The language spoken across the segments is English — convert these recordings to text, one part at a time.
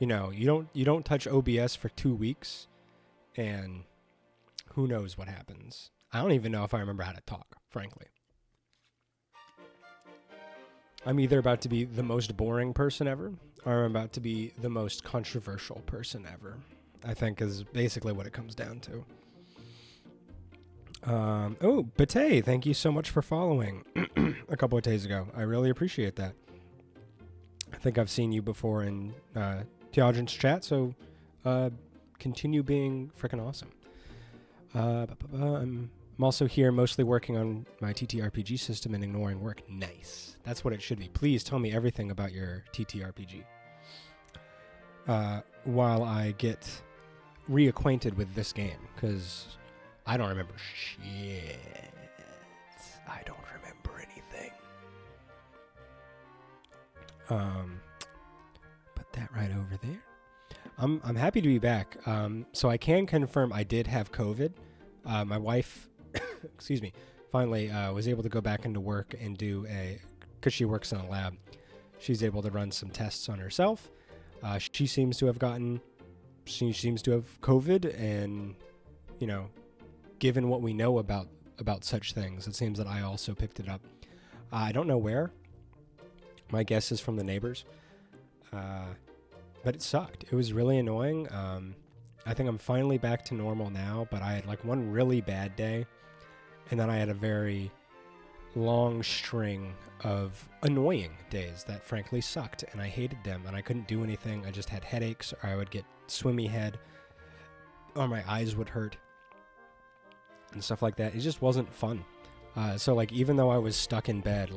you don't touch OBS for 2 weeks, and who knows what happens. I don't even know if I remember how to talk, frankly. I'm either about to be the most boring person ever, or I'm about to be the most controversial person ever, I think is basically what it comes down to. Oh, Bate, thank you so much for following a couple of days ago. I really appreciate that. I think I've seen you before in Theogen's chat, so continue being freaking awesome. I'm also here mostly working on my TTRPG system and ignoring work. Nice. That's what it should be. Please tell me everything about your TTRPG. While I get reacquainted with this game, because I don't remember shit. I don't remember anything. Put that right over there. I'm happy to be back. So I can confirm I did have COVID. My wife, excuse me, finally was able to go back into work and do because she works in a lab, she's able to run some tests on herself. She seems to have COVID, and, given what we know about such things, it seems that I also picked it up. I don't know where. My guess is from the neighbors. But it sucked. It was really annoying. I think I'm finally back to normal now, but I had one really bad day, and then I had a very long string of annoying days that frankly sucked, and I hated them, and I couldn't do anything. I just had headaches, or I would get swimmy head, or my eyes would hurt, and stuff like that. It just wasn't fun. So even though I was stuck in bed,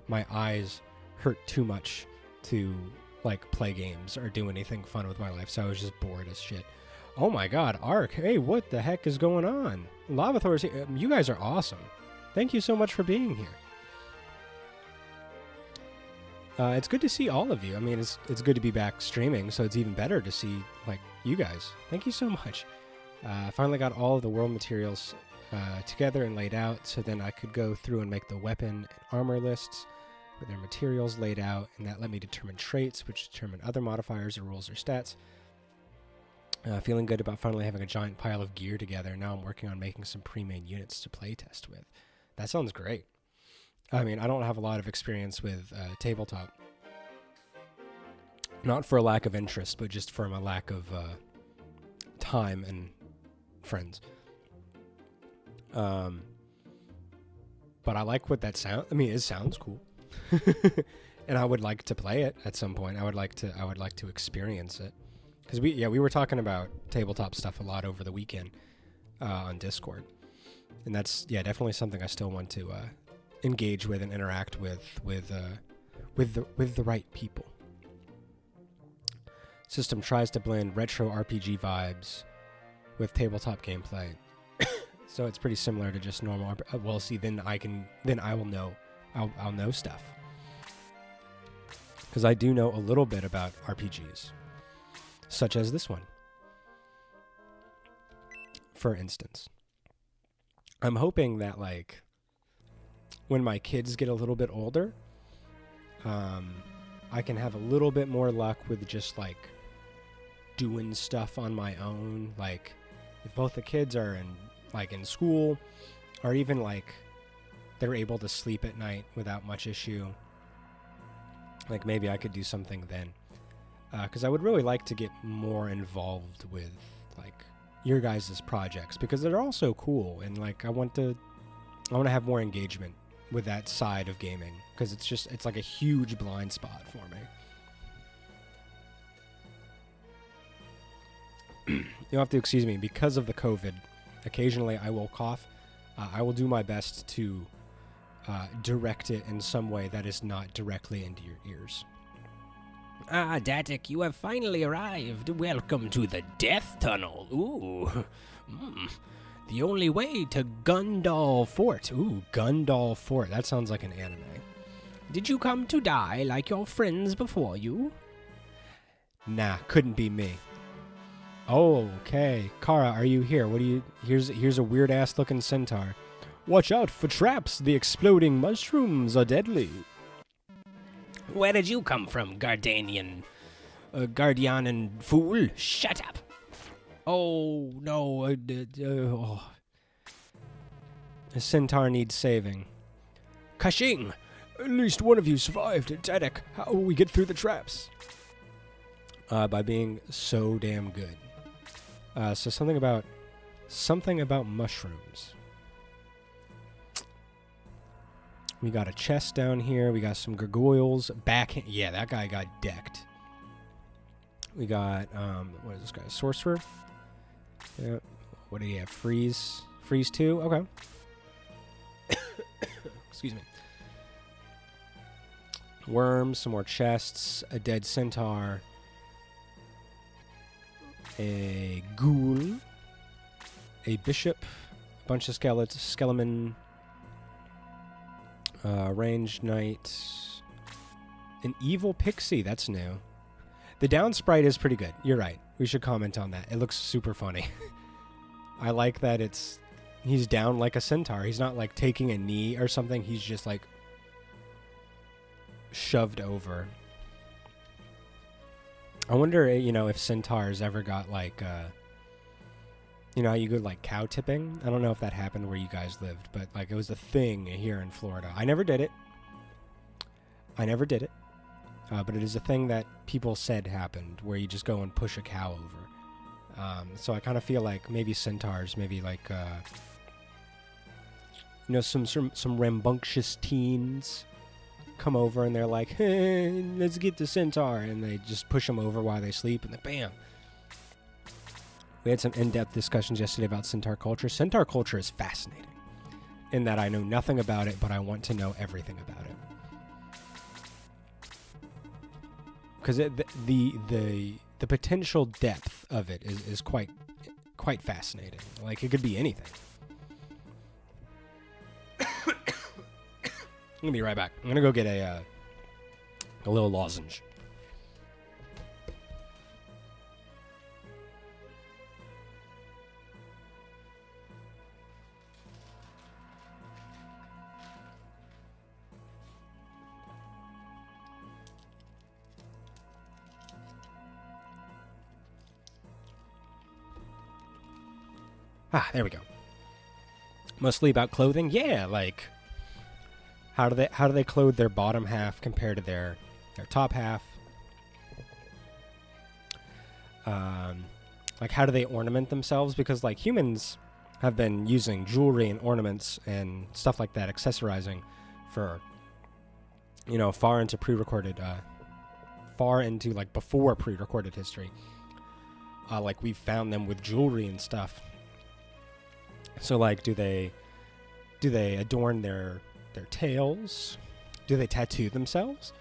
my eyes hurt too much to play games or do anything fun with my life, so I was just bored as shit. Oh my god, Ark, hey, what the heck is going on? Lavathor's here. You guys are awesome. Thank you so much for being here. It's good to see all of you. I mean, it's good to be back streaming, so it's even better to see you guys. Thank you so much. I finally got all of the world materials together and laid out, so then I could go through and make the weapon and armor lists with their materials laid out, and that let me determine traits, which determine other modifiers or rules or stats. Feeling good about finally having a giant pile of gear together. Now I'm working on making some pre-made units to playtest with. That sounds great. I mean, I don't have a lot of experience with tabletop. Not for a lack of interest, but just from a lack of time and friends. But I like what that sound. I mean, it sounds cool. And I would like to play it at some point. I would like to experience it. Because we were talking about tabletop stuff a lot over the weekend on Discord, and that's definitely something I still want to engage with and interact with the right people. System tries to blend retro RPG vibes with tabletop gameplay, so it's pretty similar to just normal. Well, see, then I will know. I'll know stuff, because I do know a little bit about RPGs. Such as this one. For instance. I'm hoping that, when my kids get a little bit older, I can have a little bit more luck with just, doing stuff on my own. If both the kids are in school, or even, they're able to sleep at night without much issue, maybe I could do something then. Because I would really like to get more involved with your guys' projects, because they're all so cool, and I want to have more engagement with that side of gaming, because it's a huge blind spot for me. You'll have to excuse me because of the COVID. Occasionally I will cough. I will do my best to direct it in some way that is not directly into your ears. Ah, Datic, you have finally arrived. Welcome to the Death Tunnel. Ooh. The only way to Gundal Fort. Ooh, Gundal Fort. That sounds like an anime. Did you come to die like your friends before you? Nah, couldn't be me. Oh, okay. Kara, are you here? Here's a weird-ass looking centaur. Watch out for traps. The exploding mushrooms are deadly. Where did you come from, Gardanian? Guardian and fool. Shut up. Oh, no. A centaur needs saving. Kashing. At least one of you survived. Tadek, how will we get through the traps? By being so damn good. So something about mushrooms. We got a chest down here. We got some gargoyles. Backhand. Yeah, that guy got decked. We got, what is this guy? Sorcerer? Yeah. What do you have? Freeze? Freeze 2? Okay. Excuse me. Worms, some more chests, a dead centaur, a ghoul, a bishop, a bunch of skeleton, ranged knight, an evil pixie. That's new. The down sprite is pretty good. You're right. We should comment on that. It looks super funny. I like that he's down like a centaur. He's not like taking a knee or something. He's just like shoved over. I wonder, if centaurs ever got like, how you go like cow tipping? I don't know if that happened where you guys lived, but like it was a thing here in Florida. I never did it. But it is a thing that people said happened where you just go and push a cow over. So I kind of feel like maybe centaurs, maybe like, some rambunctious teens come over and they're like, hey, let's get the centaur, and they just push them over while they sleep, and then bam. We had some in-depth discussions yesterday about centaur culture. Centaur culture is fascinating in that I know nothing about it, but I want to know everything about it. Because the potential depth of it is quite fascinating. Like, it could be anything. I'm gonna be right back. I'm gonna go get a little lozenge. There we go. Mostly about clothing? Yeah, like how do they clothe their bottom half compared to their top half? Like how do they ornament themselves? Because like humans have been using jewelry and ornaments and stuff like that, accessorizing for far into like before pre-recorded history. Like we've found them with jewelry and stuff. So like do they adorn their tails? Do they tattoo themselves?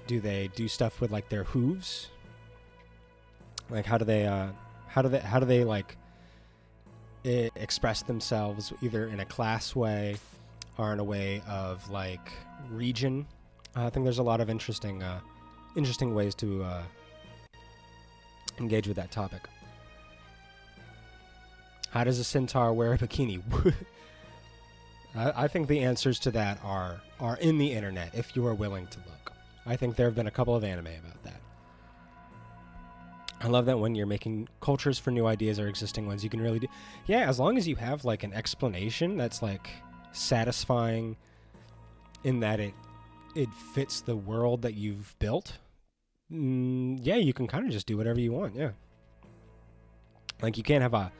Do they do stuff with like their hooves? Like how do they like express themselves either in a class way or in a way of like region? I think there's a lot of interesting ways to engage with that topic. How does a centaur wear a bikini? I think the answers to that are in the internet if you are willing to look. I think there have been a couple of anime about that. I love that when you're making cultures for new ideas or existing ones, you can really do... Yeah, as long as you have like an explanation that's like satisfying in that it fits the world that you've built. Yeah, you can kind of just do whatever you want, yeah. Like you can't have a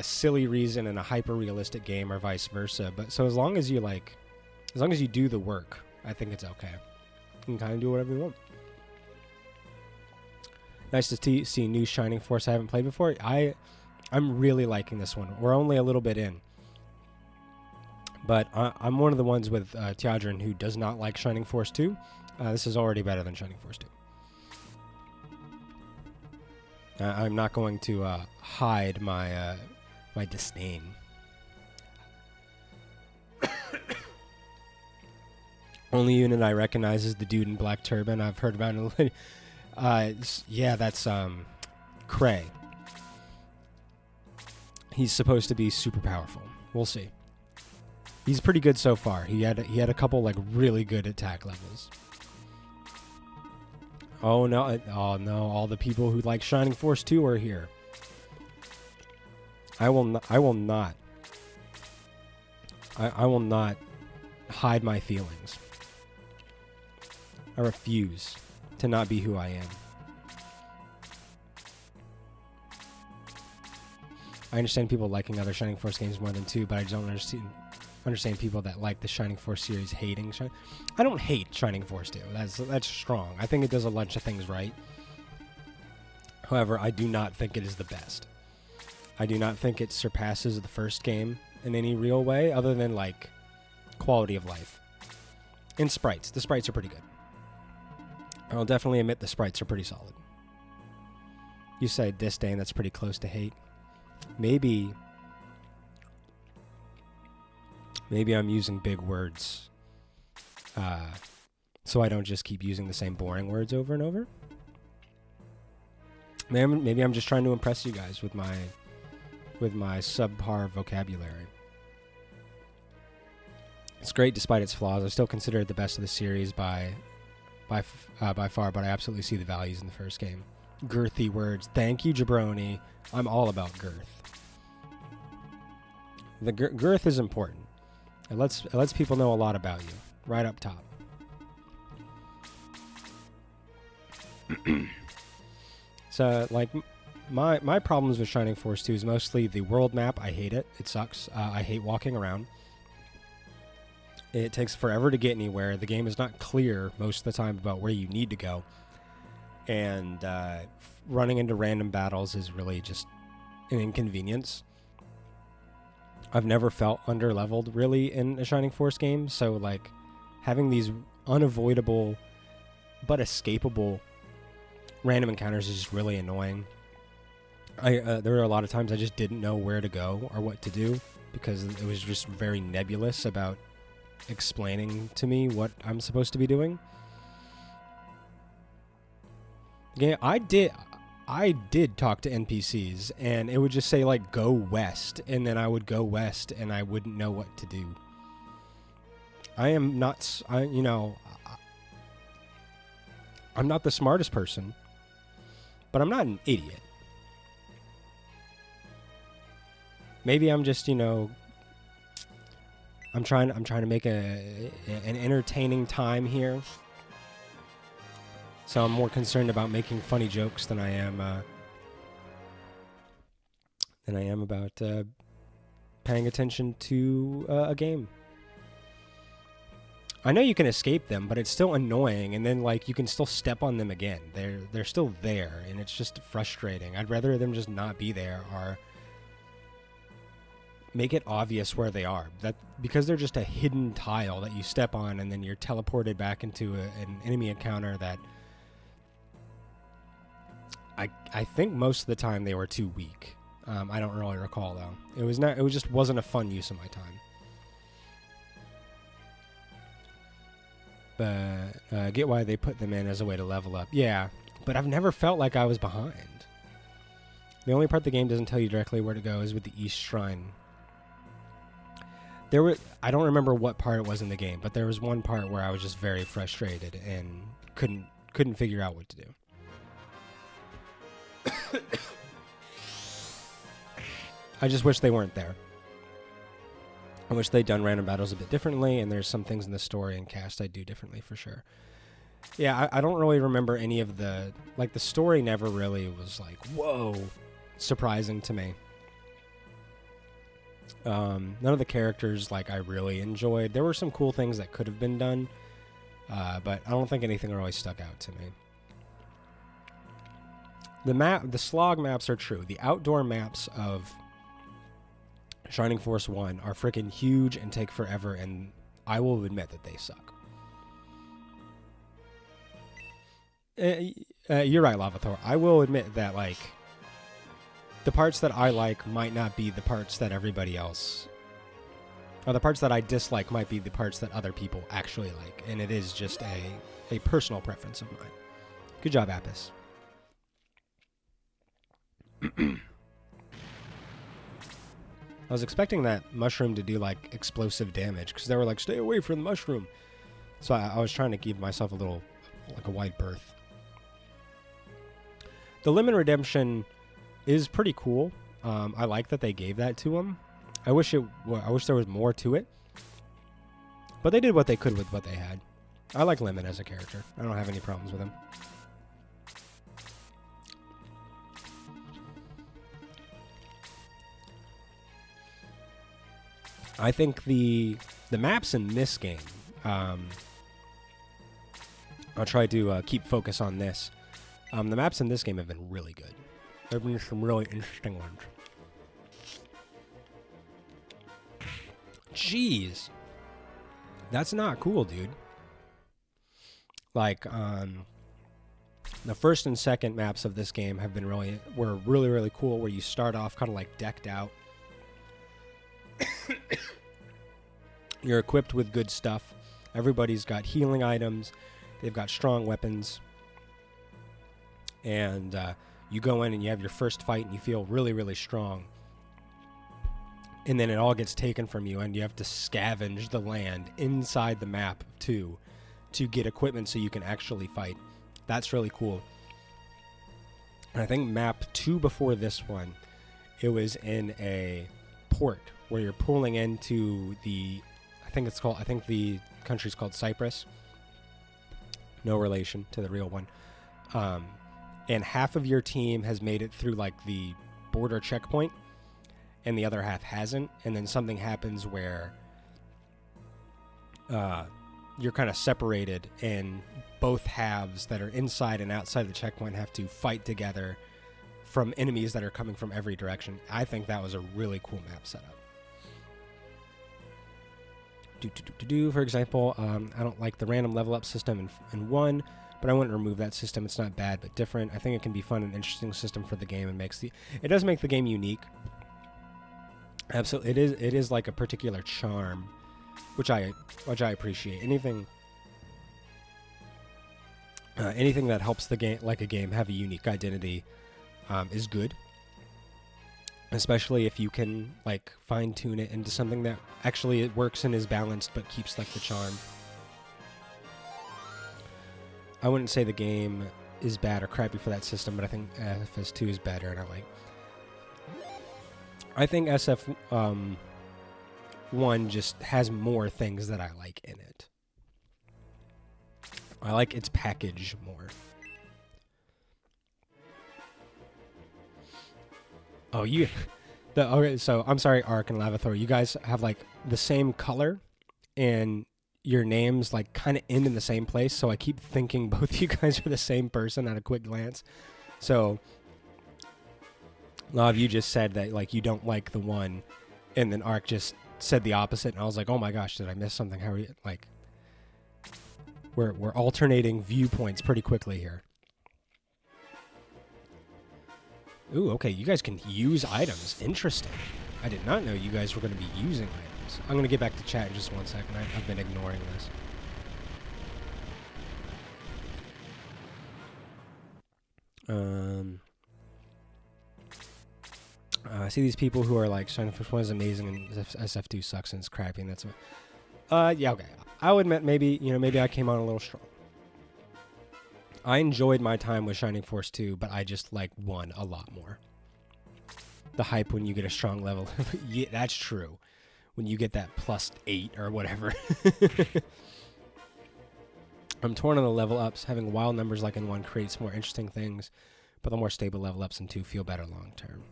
silly reason in a hyper-realistic game or vice versa. But so as long as you do the work, I think it's okay. You can kind of do whatever you want. Nice to see new Shining Force I haven't played before. I'm really liking this one. We're only a little bit in. But I'm one of the ones with Tiadrin who does not like Shining Force 2. This is already better than Shining Force 2. I'm not going to hide my disdain. Only unit I recognize is the dude in black turban. I've heard about it. Yeah, that's Cray. He's supposed to be super powerful. We'll see. He's pretty good so far. He had a couple like really good attack levels. Oh no! Oh no! All the people who like Shining Force 2 are here. I will not. I will not. I will not hide my feelings. I refuse to not be who I am. I understand people liking other Shining Force games more than 2, but I don't understand people that like the Shining Force series hating Shining. I don't hate Shining Force 2. That's strong. I think it does a bunch of things right. However, I do not think it is the best. I do not think it surpasses the first game in any real way, other than like quality of life and sprites. The sprites are pretty good. I'll definitely admit the sprites are pretty solid. You say disdain, that's pretty close to hate. Maybe I'm using big words, so I don't just keep using the same boring words over and over. Maybe I'm just trying to impress you guys with my subpar vocabulary. It's great despite its flaws. I still consider it the best of the series by far, but I absolutely see the values in the first game. Girthy words. Thank you, Jabroni. I'm all about girth. The girth is important. It lets people know a lot about you, right up top. So, like, my problems with Shining Force 2 is mostly the world map. I hate it. It sucks. I hate walking around. It takes forever to get anywhere. The game is not clear most of the time about where you need to go. And running into random battles is really just an inconvenience. I've never felt underleveled, really, in a Shining Force game. So, like, having these unavoidable but escapable random encounters is just really annoying. There were a lot of times I just didn't know where to go or what to do because it was just very nebulous about explaining to me what I'm supposed to be doing. Yeah, I did talk to NPCs, and it would just say, like, go west, and then I would go west, and I wouldn't know what to do. I'm not the smartest person, but I'm not an idiot. Maybe I'm just, I'm trying to make an entertaining time here. So I'm more concerned about making funny jokes than I am about paying attention to a game. I know you can escape them, but it's still annoying, and then like you can still step on them again. They're still there, and it's just frustrating. I'd rather them just not be there or make it obvious where they are. That because they're just a hidden tile that you step on, and then you're teleported back into an enemy encounter that I think most of the time they were too weak. I don't really recall though. It just wasn't a fun use of my time. But get why they put them in as a way to level up. Yeah, but I've never felt like I was behind. The only part the game doesn't tell you directly where to go is with the East Shrine. I don't remember what part it was in the game, but there was one part where I was just very frustrated and couldn't figure out what to do. I just wish they weren't there. I wish they'd done random battles a bit differently, and there's some things in the story and cast I'd do differently for sure. Yeah, I don't really remember any of the story never really was like, whoa, surprising to me. None of the characters I really enjoyed. There were some cool things that could have been done, but I don't think anything really stuck out to me. The slog maps are true. The outdoor maps of Shining Force 1 are freaking huge and take forever, and I will admit that they suck. You're right, Lavathor. I will admit that, the parts that I like might not be the parts that everybody else... Or the parts that I dislike might be the parts that other people actually like, and it is just a personal preference of mine. Good job, Apis. I was expecting that mushroom to do explosive damage because they were stay away from the mushroom. So I was trying to give myself a wide berth. The limit redemption is pretty cool. I like that they gave that to him. I wish there was more to it, but they did what they could with what they had. I like Limit as a character. I don't have any problems with him. I think the maps in this game, I'll try to keep focus on this. The maps in this game have been really good. There have been some really interesting ones. Jeez. That's not cool, dude. Like, the first and second maps of this game have been were really cool, where you start off kind of like decked out. You're equipped with good stuff. Everybody's got healing items. They've got strong weapons. And you go in and you have your first fight and you feel really strong. And then it all gets taken from you and you have to scavenge the land inside the map too to get equipment so you can actually fight. That's really cool. And I think map 2 before this one, it was in a port where you're pulling into the, I think the country's called Cyprus. No relation to the real one. And half of your team has made it through like the border checkpoint and the other half hasn't. And then something happens where you're kind of separated and both halves that are inside and outside the checkpoint have to fight together from enemies that are coming from every direction. I think that was a really cool map setup. For example, I don't like the random level up system in 1, but I wouldn't remove that system. It's not bad, but different. I think it can be fun and interesting system for the game, and it does make the game unique. Absolutely, it is like a particular charm, which I appreciate. Anything that helps the game, like a game, have a unique identity, is good. Especially if you can like fine tune it into something that actually it works and is balanced, but keeps like the charm. I wouldn't say the game is bad or crappy for that system, but I think FS2 is better, and I think SF1 just has more things that I like in it. I like its package more. Oh, okay, so I'm sorry, Ark and Lavathor. You guys have like the same color, and your names like kind of end in the same place. So I keep thinking both you guys are the same person at a quick glance. So a lot of you just said that like you don't like the one, and then Ark just said the opposite, and I was like, oh my gosh, did I miss something? How are you like? We're alternating viewpoints pretty quickly here. Ooh, okay, you guys can use items. Interesting. I did not know you guys were going to be using items. I'm going to get back to chat in just 1 second. I've been ignoring this. I see these people who are like, Shining Force 1 is amazing and SF2 sucks and it's crappy, and that's what... yeah, okay. I'll admit maybe I came on a little strong. I enjoyed my time with Shining Force 2, but I just like 1 a lot more. The hype when you get a strong level. Yeah, that's true. When you get that +8 or whatever. I'm torn on the level ups. Having wild numbers like in 1 creates more interesting things, but the more stable level ups in 2 feel better long term.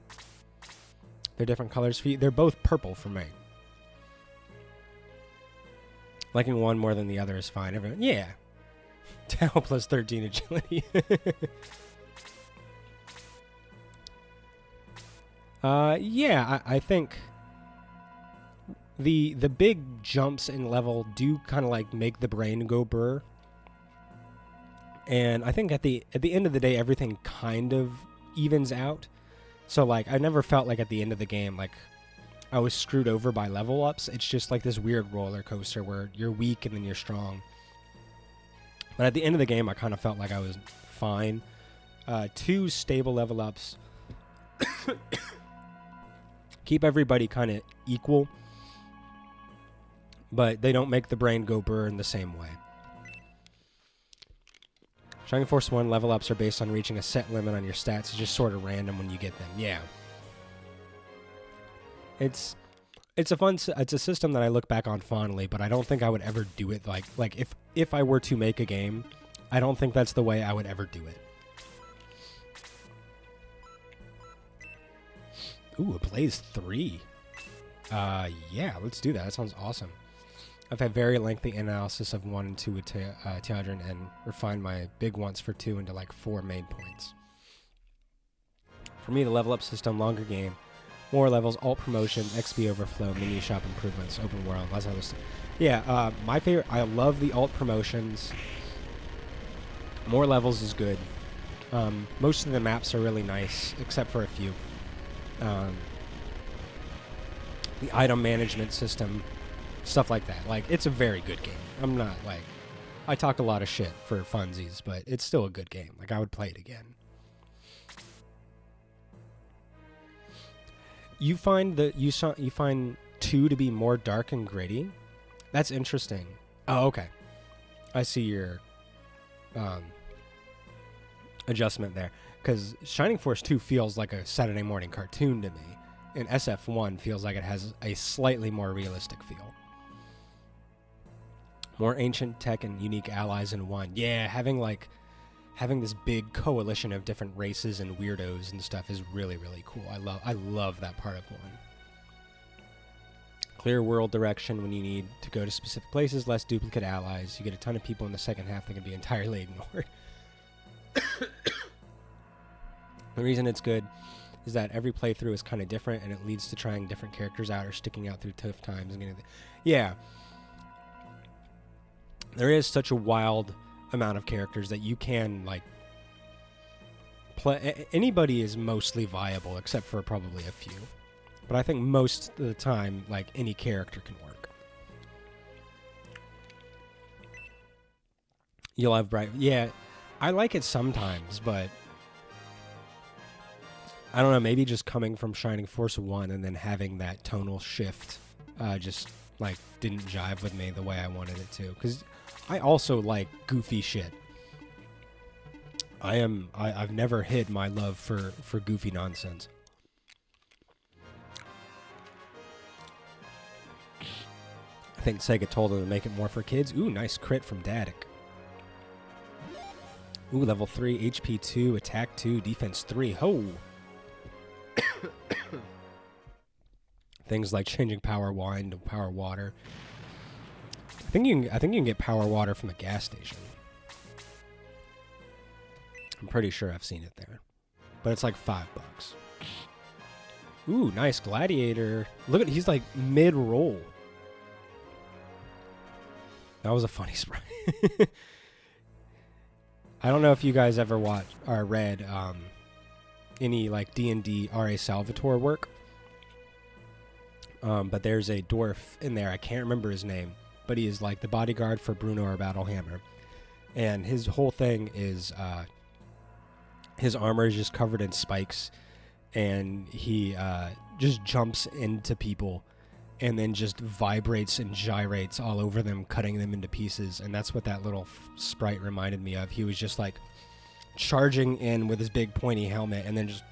They're different colors for you. They're both purple for me. Liking 1 more than the other is fine. Everyone, yeah. Tau +13 agility. Yeah, I think the big jumps in level do kind of like make the brain go burr. And I think at the end of the day, everything kind of evens out. So like I never felt like at the end of the game like I was screwed over by level ups. It's just like this weird roller coaster where you're weak and then you're strong. But at the end of the game, I kind of felt like I was fine. 2 stable level ups. Keep everybody kind of equal. But they don't make the brain go burr in the same way. Shining Force 1 level ups are based on reaching a set limit on your stats. It's just sort of random when you get them. Yeah. It's a system that I look back on fondly, but I don't think I would ever do it like if I were to make a game, I don't think that's the way I would ever do it. Ooh, a Blaze 3. Yeah, let's do that. That sounds awesome. I've had very lengthy analysis of 1 and 2 with Teodrin and refined my big wants for 2 into like 4 main points. For me, the level up system, longer game, more levels, alt promotion, XP overflow, mini shop improvements, open world, lots of other stuff. Yeah, my favorite, I love the alt promotions. More levels is good. Most of the maps are really nice, except for a few. The item management system, stuff like that. Like, it's a very good game. I'm not, like... I talk a lot of shit for funsies, but it's still a good game. Like, I would play it again. You find that you find 2 to be more dark and gritty? That's interesting. Oh, okay. I see your adjustment there. Because Shining Force 2 feels like a Saturday morning cartoon to me. And SF1 feels like it has a slightly more realistic feel. More ancient tech and unique allies in 1. Yeah, having this big coalition of different races and weirdos and stuff is really, really cool. I love that part of 1. Clear world direction when you need to go to specific places, less duplicate allies. You get a ton of people in the second half that can be entirely ignored. The reason it's good is that every playthrough is kind of different, and it leads to trying different characters out or sticking out through tough times. Yeah. There is such a wild amount of characters that you can, like, play. Anybody is mostly viable, except for probably a few. But I think most of the time, like, any character can work. You'll have bright... Yeah, I like it sometimes, but... I don't know, maybe just coming from Shining Force 1 and then having that tonal shift just, like, didn't jive with me the way I wanted it to. Because I also like goofy shit. I've never hid my love for goofy nonsense. I think Sega told them to make it more for kids. Ooh, nice crit from Datic. Ooh, level 3, HP 2, attack 2, defense 3. Ho! Things like changing power wine to power water. I think you can get power water from a gas station. I'm pretty sure I've seen it there. But it's like $5. Ooh, nice gladiator. Look at, he's like mid-roll. That was a funny sprite. I don't know if you guys ever watched or read any like D&D R.A. Salvatore work. But there's a dwarf in there. I can't remember his name, but he is like the bodyguard for Bruno or Battlehammer. And his whole thing is his armor is just covered in spikes, and he just jumps into people and then just vibrates and gyrates all over them, cutting them into pieces. And that's what that little sprite reminded me of. He was just like charging in with his big pointy helmet and then just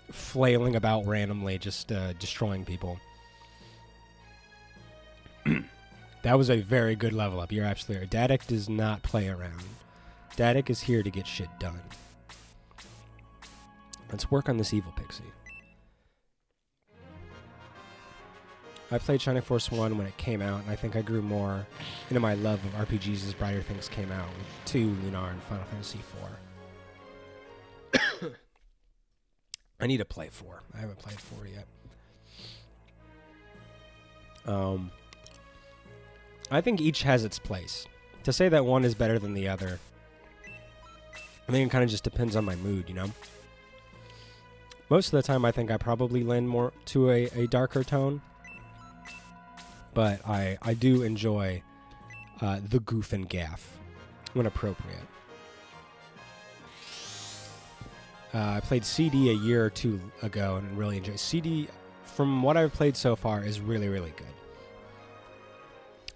flailing about randomly, just destroying people. That was a very good level up. You're absolutely right. Datic does not play around. Datic is here to get shit done. Let's work on this evil pixie. I played Shining Force 1 when it came out, and I think I grew more into my love of RPGs as Brighter Things came out, with 2, Lunar, and Final Fantasy 4. I need to play 4. I haven't played 4 yet. I think each has its place. To say that one is better than the other, I think it kind of just depends on my mood, you know? Most of the time, I think I probably lend more to a darker tone. But I do enjoy the goof and gaff when appropriate. I played CD a year or 2 ago and really enjoyed CD. From what I've played so far, is really, really good.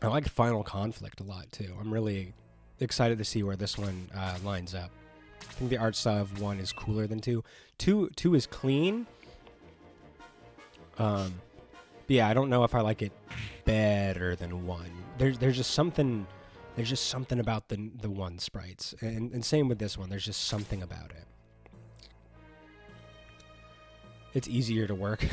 I like Final Conflict a lot too. I'm really excited to see where this one lines up. I think the art style of 1 is cooler than 2. 2 is clean. But yeah, I don't know if I like it better than 1. There's just something about the 1 sprites, and same with this one. There's just something about it. It's easier to work.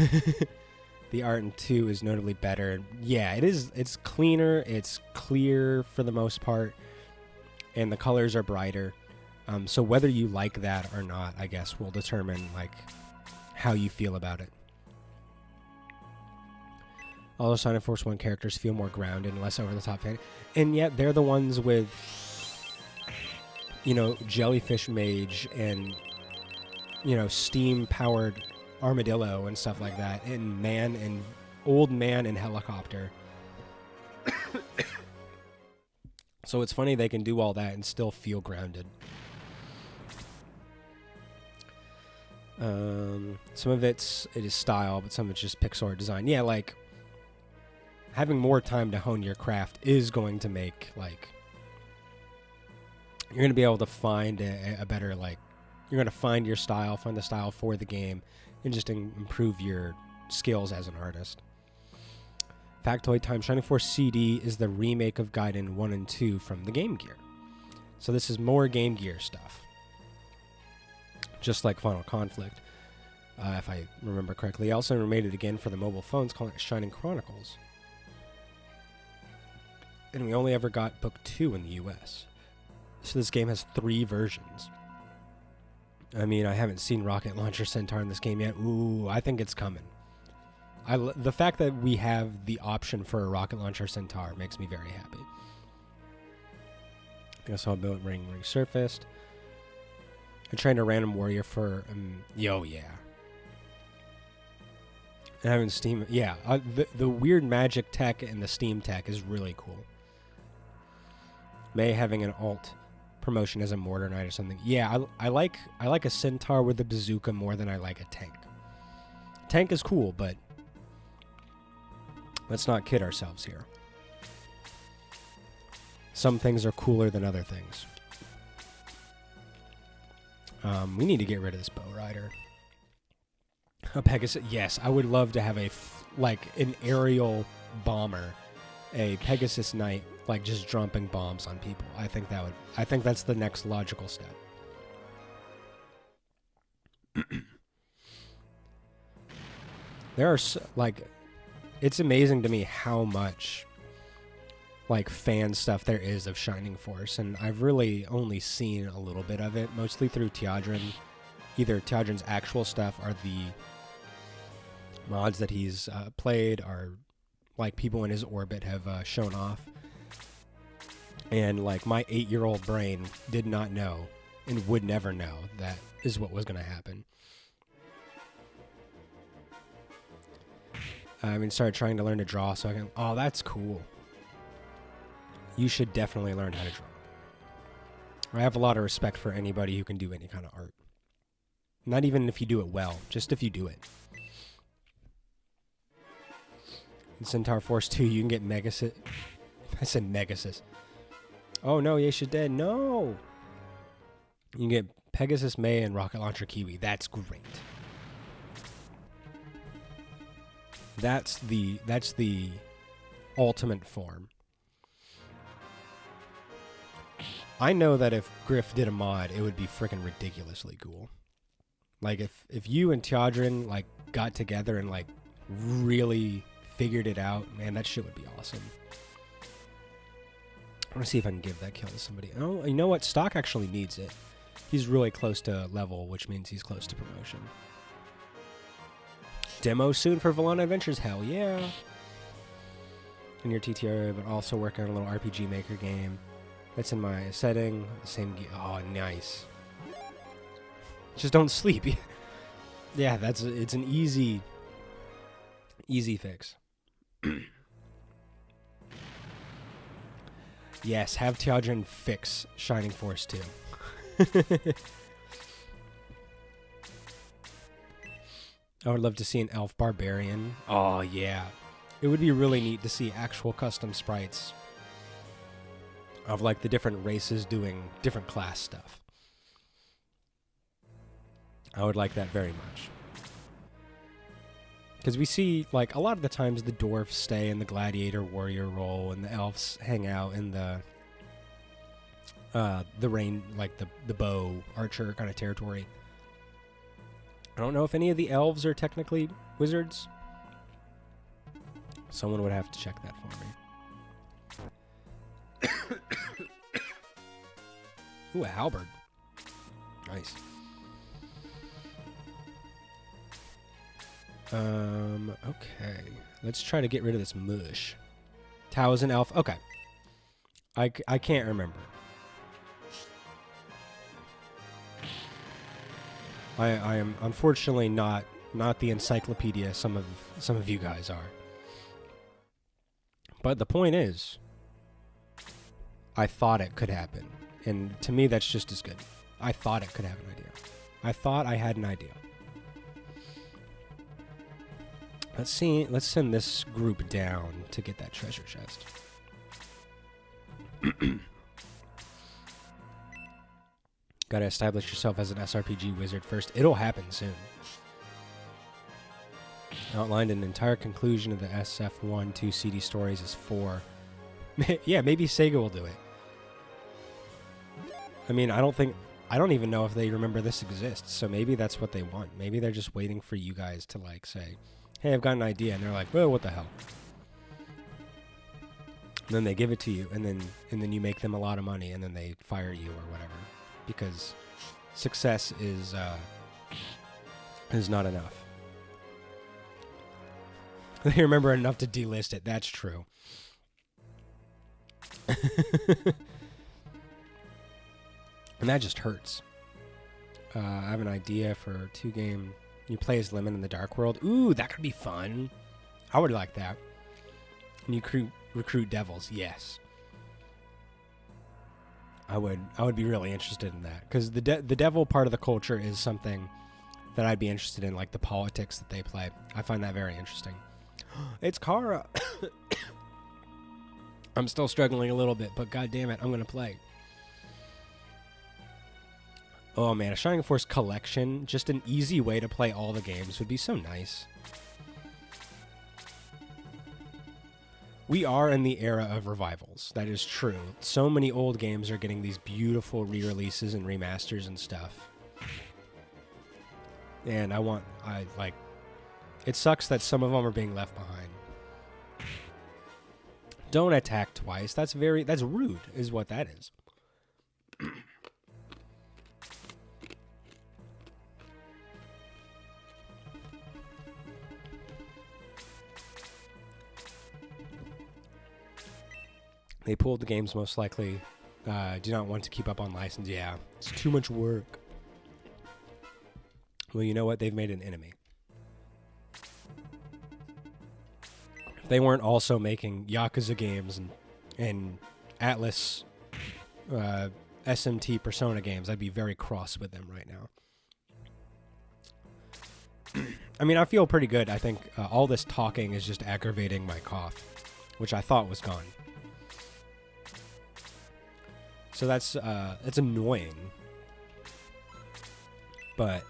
The art in 2 is notably better. Yeah, it is. It's cleaner. It's clear for the most part, and the colors are brighter. So whether you like that or not, I guess, will determine like how you feel about it. All the Shining Force 1 characters feel more grounded and less over the top, and yet they're the ones with, Jellyfish Mage and steam powered Armadillo and stuff like that, and Old Man and Helicopter. So it's funny they can do all that and still feel grounded. Some of it is style, but some of it's just pixel art design. Yeah, like having more time to hone your craft is going to make you're going to be able to find a better you're going to find your style, find the style for the game, and just improve your skills as an artist. Factoid time: Shining Force CD is the remake of Gaiden 1 and 2 from the Game Gear. So this is more Game Gear stuff. Just like Final Conflict, if I remember correctly. He also remade it again for the mobile phones, calling it Shining Chronicles. And we only ever got Book 2 in the US. So this game has 3 versions. I mean, I haven't seen Rocket Launcher Centaur in this game yet. Ooh, I think it's coming. The fact that we have the option for a Rocket Launcher Centaur makes me very happy. I saw Built Ring resurfaced. I trained a random warrior for... yeah. And having Steam... Yeah, the weird magic tech and the Steam tech is really cool. May having an alt promotion as a Mortar Knight or something. Yeah, I like a Centaur with a bazooka more than I like a tank. Tank is cool, but let's not kid ourselves here. Some things are cooler than other things. We need to get rid of this bow rider. A Pegasus. Yes, I would love to have an aerial bomber, a Pegasus Knight, just dropping bombs on people. I think that's the next logical step. There are it's amazing to me how much fan stuff there is of Shining Force, and I've really only seen a little bit of it, mostly through Teodrin. Either Teodrin's actual stuff or the mods that he's played, or people in his orbit have shown off. And my 8-year-old brain did not know and would never know that is what was going to happen. I started trying to learn to draw so I can... Oh, that's cool. You should definitely learn how to draw. I have a lot of respect for anybody who can do any kind of art. Not even if you do it well, just if you do it. In Centaur Force 2, you can get Megasis. I said Megasis. Oh no, Yesha dead. No! You can get Pegasus May and Rocket Launcher Kiwi. That's great. That's the ultimate form. I know that if Griff did a mod, it would be freaking ridiculously cool. If you and Teodrin got together and really figured it out, man, that shit would be awesome. I want to see if I can give that kill to somebody. Oh, you know what? Stock actually needs it. He's really close to level, which means he's close to promotion. Demo soon for Volana Adventures? Hell yeah. In your TTR, but also working on a little RPG Maker game. That's in my setting. Same oh, nice. Just don't sleep. Yeah, it's an easy fix. Yes, have Teodrin fix Shining Force 2. I would love to see an elf barbarian. Oh, yeah. It would be really neat to see actual custom sprites of like the different races doing different class stuff. I would like that very much. Because we see, like, a lot of the times the dwarves stay in the gladiator warrior role, and the elves hang out in the rain, like the bow archer kind of territory. I don't know if any of the elves are technically wizards. Someone would have to check that for me. Ooh, a halberd. Nice. Okay. Let's try to get rid of this mush. Tau is an elf. Okay. I can't remember. I am unfortunately not the encyclopedia some of you guys are. But the point is, I thought it could happen. And to me, that's just as good. I thought it could have an idea. I thought I had an idea. Let's see. Let's send this group down to get that treasure chest. Gotta establish yourself as an SRPG wizard first. It'll happen soon. Outlined an entire conclusion of the SF1-2 CD stories as 4. Yeah, maybe Sega will do it. I mean, I don't even know if they remember this exists, so maybe that's what they want. Maybe they're just waiting for you guys to, like, say, hey, I've got an idea, and they're like, well, what the hell? And then they give it to you, and then you make them a lot of money, and then they fire you or whatever. Because success is not enough. They remember enough to delist it. That's true. And that just hurts. I have an idea for a 2-game. You play as Lemon in the Dark World. Ooh, that could be fun. I would like that. And you recruit devils. Yes. I would be really interested in that, because the devil part of the culture is something that I'd be interested in, like the politics that they play. I find that very interesting. It's Kara. I'm still struggling a little bit, but god damn it, I'm gonna play. Oh man, a Shining Force collection, just an easy way to play all the games would be so nice. We are in the era of revivals. That is true. So many old games are getting these beautiful re-releases and remasters and stuff. And it sucks that some of them are being left behind. Don't attack twice. That's rude, is what that is. They pulled the games most likely. Do not want to keep up on license. Yeah, it's too much work. Well, you know what? They've made an enemy. If they weren't also making Yakuza games and Atlas SMT Persona games, I'd be very cross with them right now. I mean, I feel pretty good. I think all this talking is just aggravating my cough, which I thought was gone. So that's annoying, but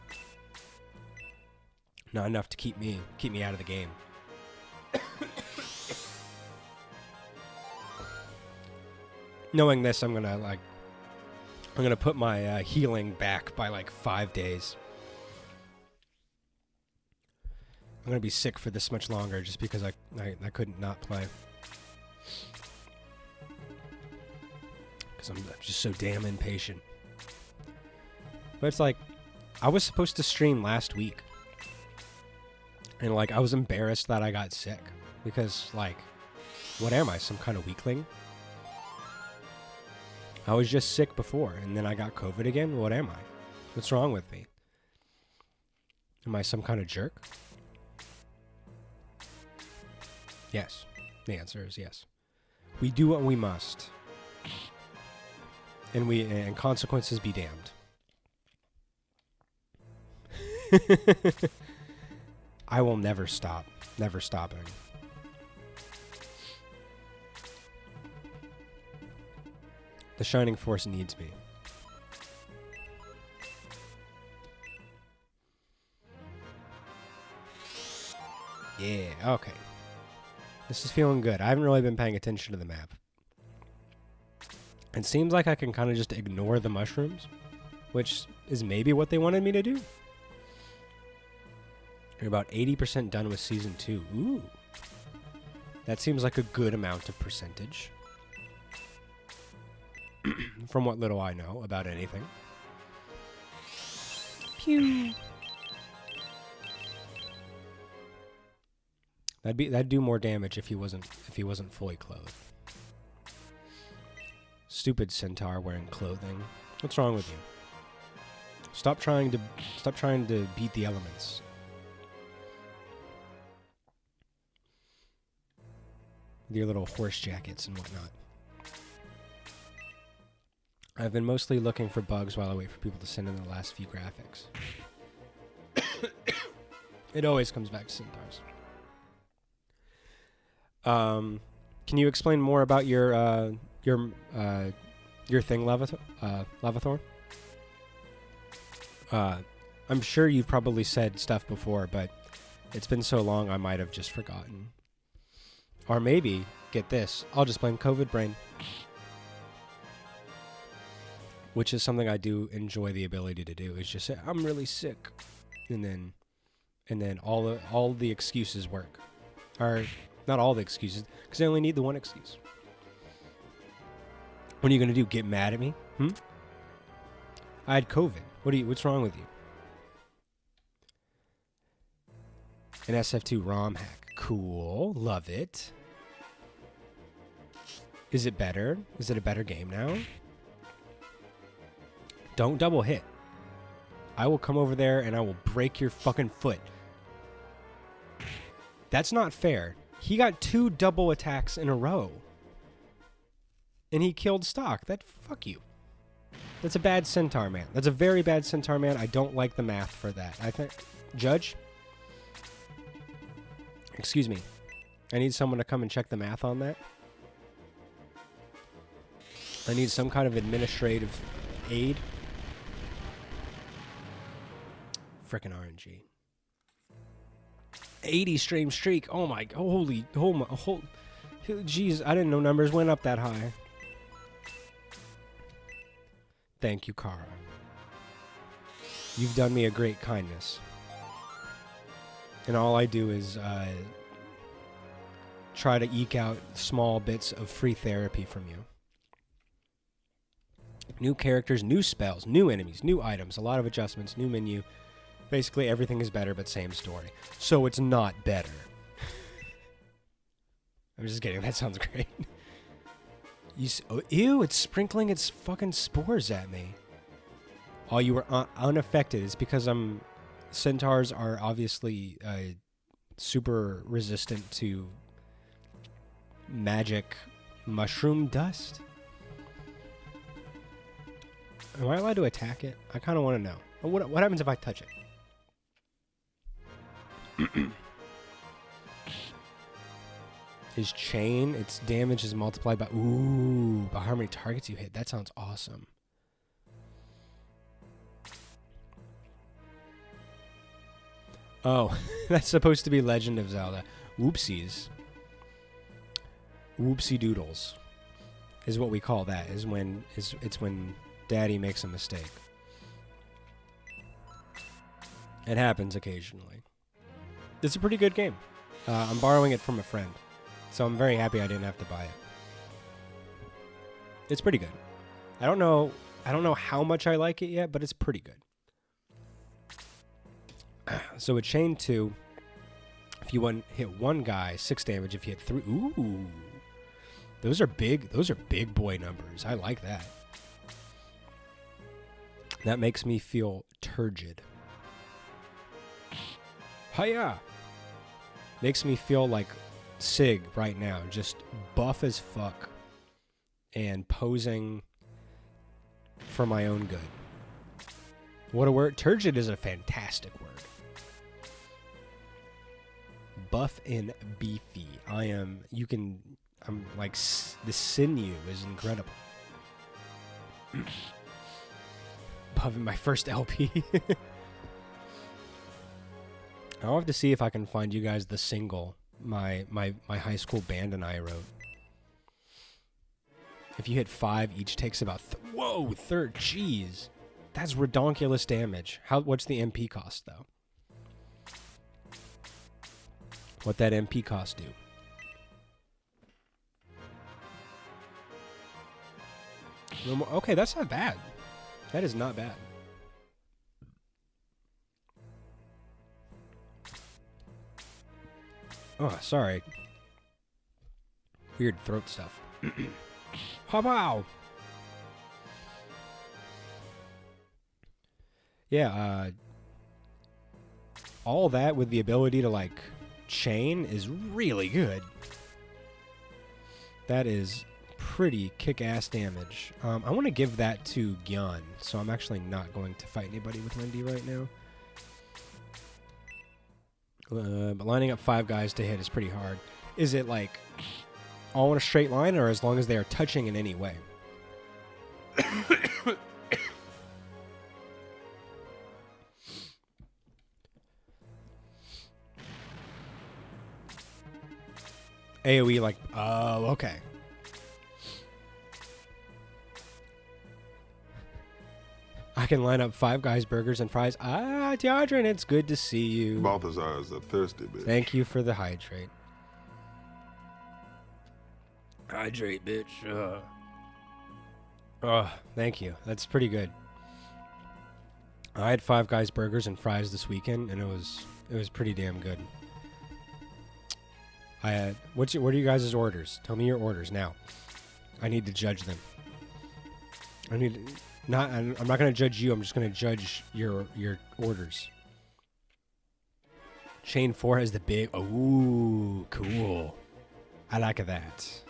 not enough to keep me out of the game. Knowing this, I'm gonna put my healing back by like 5 days. I'm gonna be sick for this much longer just because I couldn't not play. Because I'm just so damn impatient. But it's like, I was supposed to stream last week. And like, I was embarrassed that I got sick. Because like, what am I, some kind of weakling? I was just sick before, and then I got COVID again? What am I? What's wrong with me? Am I some kind of jerk? Yes. The answer is yes. We do what we must. And consequences be damned. I will never stop. Never stopping. The Shining Force needs me. Yeah, okay. This is feeling good. I haven't really been paying attention to the map. It seems like I can kind of just ignore the mushrooms, which is maybe what they wanted me to do. You're about 80% done with Season 2. Ooh. That seems like a good amount of percentage. From what little I know about anything. Pew. That'd do more damage if he wasn't fully clothed. Stupid centaur wearing clothing. What's wrong with you? Stop trying to beat the elements. With your little horse jackets and whatnot. I've been mostly looking for bugs while I wait for people to send in the last few graphics. It always comes back to centaurs. Can you explain more about your thing, Lavathor? I'm sure you've probably said stuff before, but it's been so long I might have just forgotten. Or maybe, get this, I'll just blame COVID brain. Which is something I do enjoy the ability to do, is just say, I'm really sick. And then all the excuses work. Or, not all the excuses, because I only need the one excuse. What are you going to do, get mad at me? I had COVID. What's wrong with you? An SF2 ROM hack. Cool. Love it. Is it better? Is it a better game now? Don't double hit. I will come over there and I will break your fucking foot. That's not fair. He got 2 double attacks in a row. And he killed Stock. Fuck you. That's a bad centaur man. That's a very bad centaur man. I don't like the math for that. I think... Judge? Excuse me. I need someone to come and check the math on that. I need some kind of administrative aid. Frickin' RNG. 80 stream streak. Oh my... Jeez, I didn't know numbers went up that high. Thank you, Kara. You've done me a great kindness. And all I do is try to eke out small bits of free therapy from you. New characters, new spells, new enemies, new items, a lot of adjustments, new menu. Basically, everything is better, but same story. So it's not better. I'm just kidding. That sounds great. Ew, it's sprinkling its fucking spores at me. Oh, you were unaffected. It's because centaurs are obviously super resistant to magic mushroom dust. Am I allowed to attack it? I kind of want to know. What happens if I touch it? His chain, its damage is multiplied by... Ooh, by how many targets you hit. That sounds awesome. Oh, that's supposed to be Legend of Zelda. Whoopsies. Whoopsie doodles is what we call that. It's when Daddy makes a mistake. It happens occasionally. It's a pretty good game. I'm borrowing it from a friend, so I'm very happy I didn't have to buy it. It's pretty good. I don't know how much I like it yet, but it's pretty good. So with Chain 2, if you hit one guy, 6 damage. If you hit 3, ooh, those are big boy numbers. I like that. That makes me feel turgid. Hiya! Makes me feel like Sig right now, just buff as fuck and posing for my own good. What a word. Turgid is a fantastic word. Buff and beefy. I'm like, the sinew is incredible. Puffing my first LP. I'll have to see if I can find you guys the single my high school band and I wrote. If you hit 5, each takes about... Whoa, third. Jeez. That's redonkulous damage. What's the MP cost, though? What that MP cost do? Okay, that's not bad. That is not bad. Oh, sorry. Weird throat stuff. How Yeah, all that with the ability to, like, chain is really good. That is pretty kick-ass damage. I want to give that to Gyan, so I'm actually not going to fight anybody with Lindy right now. But lining up 5 guys to hit is pretty hard. Is it, like, all in a straight line, or as long as they are touching in any way? AoE, like, oh, okay. I can line up 5 guys, burgers, and fries. Ah, Deodrin, it's good to see you. Balthazar is a thirsty bitch. Thank you for the hydrate. Hydrate, bitch. Oh, thank you. That's pretty good. I had 5 guys, burgers, and fries this weekend, and it was pretty damn good. I had what are you guys' orders? Tell me your orders now. I need to judge them. I'm not going to judge you. I'm just going to judge your orders. Chain 4 has the big... Ooh, cool. I like that.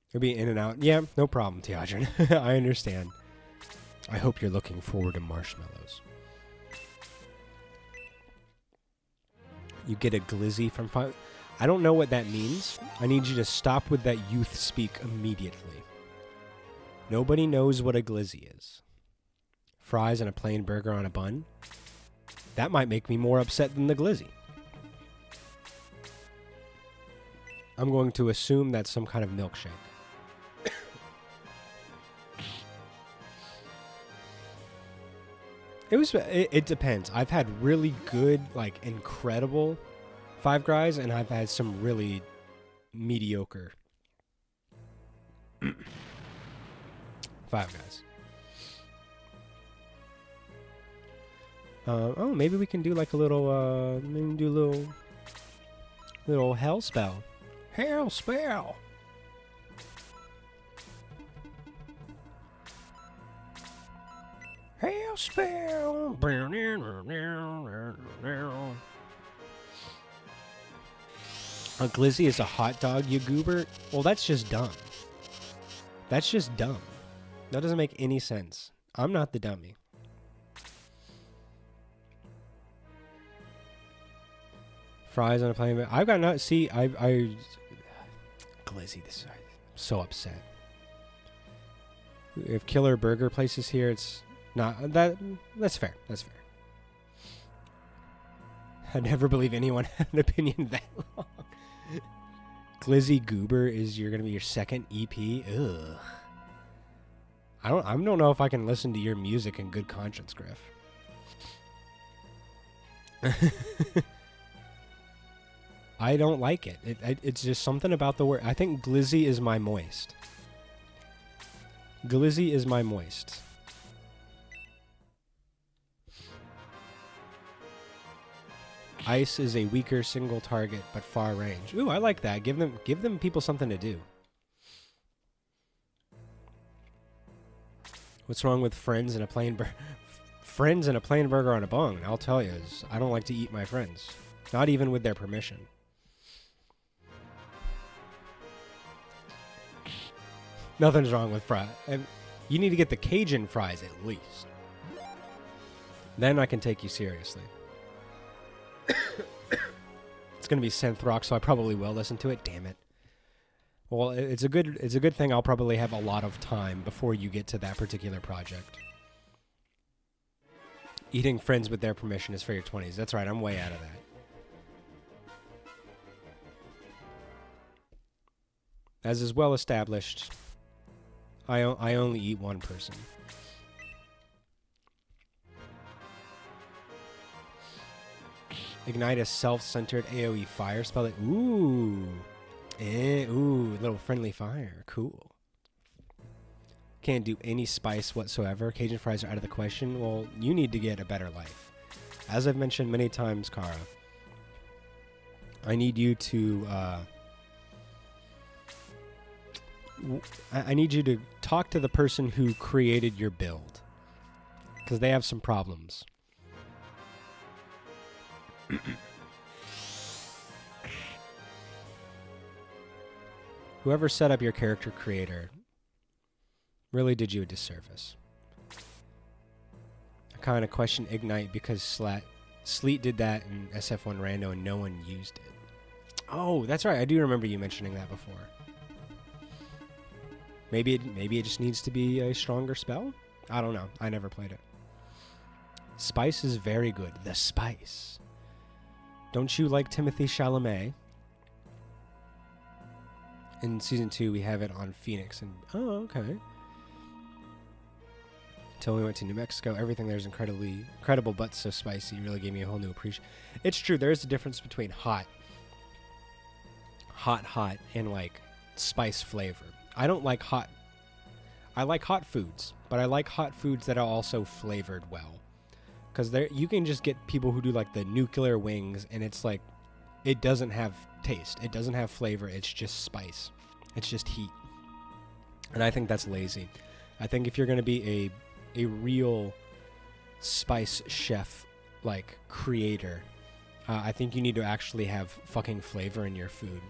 It'll be in and out. Yeah, no problem, Teodrin. I understand. I hope you're looking forward to marshmallows. You get a glizzy from 5... I don't know what that means. I need you to stop with that youth speak immediately. Nobody knows what a glizzy is. Fries and a plain burger on a bun? That might make me more upset than the glizzy. I'm going to assume that's some kind of milkshake. It depends. I've had really good, like, incredible Five Guys, and I've had some really mediocre Five Guys. Oh, maybe we can do like a little, maybe do a little hell spell. Hell spell. Hell spell. A glizzy is a hot dog, you goober? Well, that's just dumb. That's just dumb. That doesn't make any sense. I'm not the dummy. Fries on a plain. I've got not. See, glizzy. This. I'm so upset. If killer burger places here, it's not that. That's fair. That's fair. I never believe anyone had an opinion that long. Glizzy Goober is gonna be your second EP. Ugh. I don't know if I can listen to your music in good conscience, Griff. I don't like it. It's just something about the word. I think glizzy is my moist. Glizzy is my moist. Ice is a weaker single target, but far range. Ooh, I like that. Give them people something to do. What's wrong with friends and a plain burger on a bung? I'll tell you, is I don't like to eat my friends, not even with their permission. Nothing's wrong with fries. You need to get the Cajun fries at least. Then I can take you seriously. It's going to be synth rock, so I probably will listen to it. Damn it. Well, it's a good thing I'll probably have a lot of time before you get to that particular project. Eating friends with their permission is for your 20s. That's right, I'm way out of that. As is well established, I only eat one person. Ignite a self-centered AoE fire spell. Ooh. Ooh, little friendly fire. Cool. Can't do any spice whatsoever. Cajun fries are out of the question. Well, you need to get a better life. As I've mentioned many times, Kara, I need you to... I need you to talk to the person who created your build, because they have some problems. Whoever set up your character creator really did you a disservice. I kind of question Ignite because Sleet did that in SF1 Rando and no one used it. Oh, that's right. I do remember you mentioning that before. Maybe it just needs to be a stronger spell? I don't know. I never played it. Spice is very good. The Spice. Don't you like Timothée Chalamet? In Season 2, we have it on Phoenix. And oh, okay. Until we went to New Mexico, everything there is incredible, but so spicy. It really gave me a whole new appreciation. It's true. There is a difference between hot, and like spice flavor. I don't like hot. I like hot foods, but I like hot foods that are also flavored well. Because you can just get people who do like the nuclear wings, and it's like, it doesn't have taste. It doesn't have flavor. It's just spice. It's just heat. And I think that's lazy. I think if you're going to be a real spice chef, like creator, I think you need to actually have fucking flavor in your food.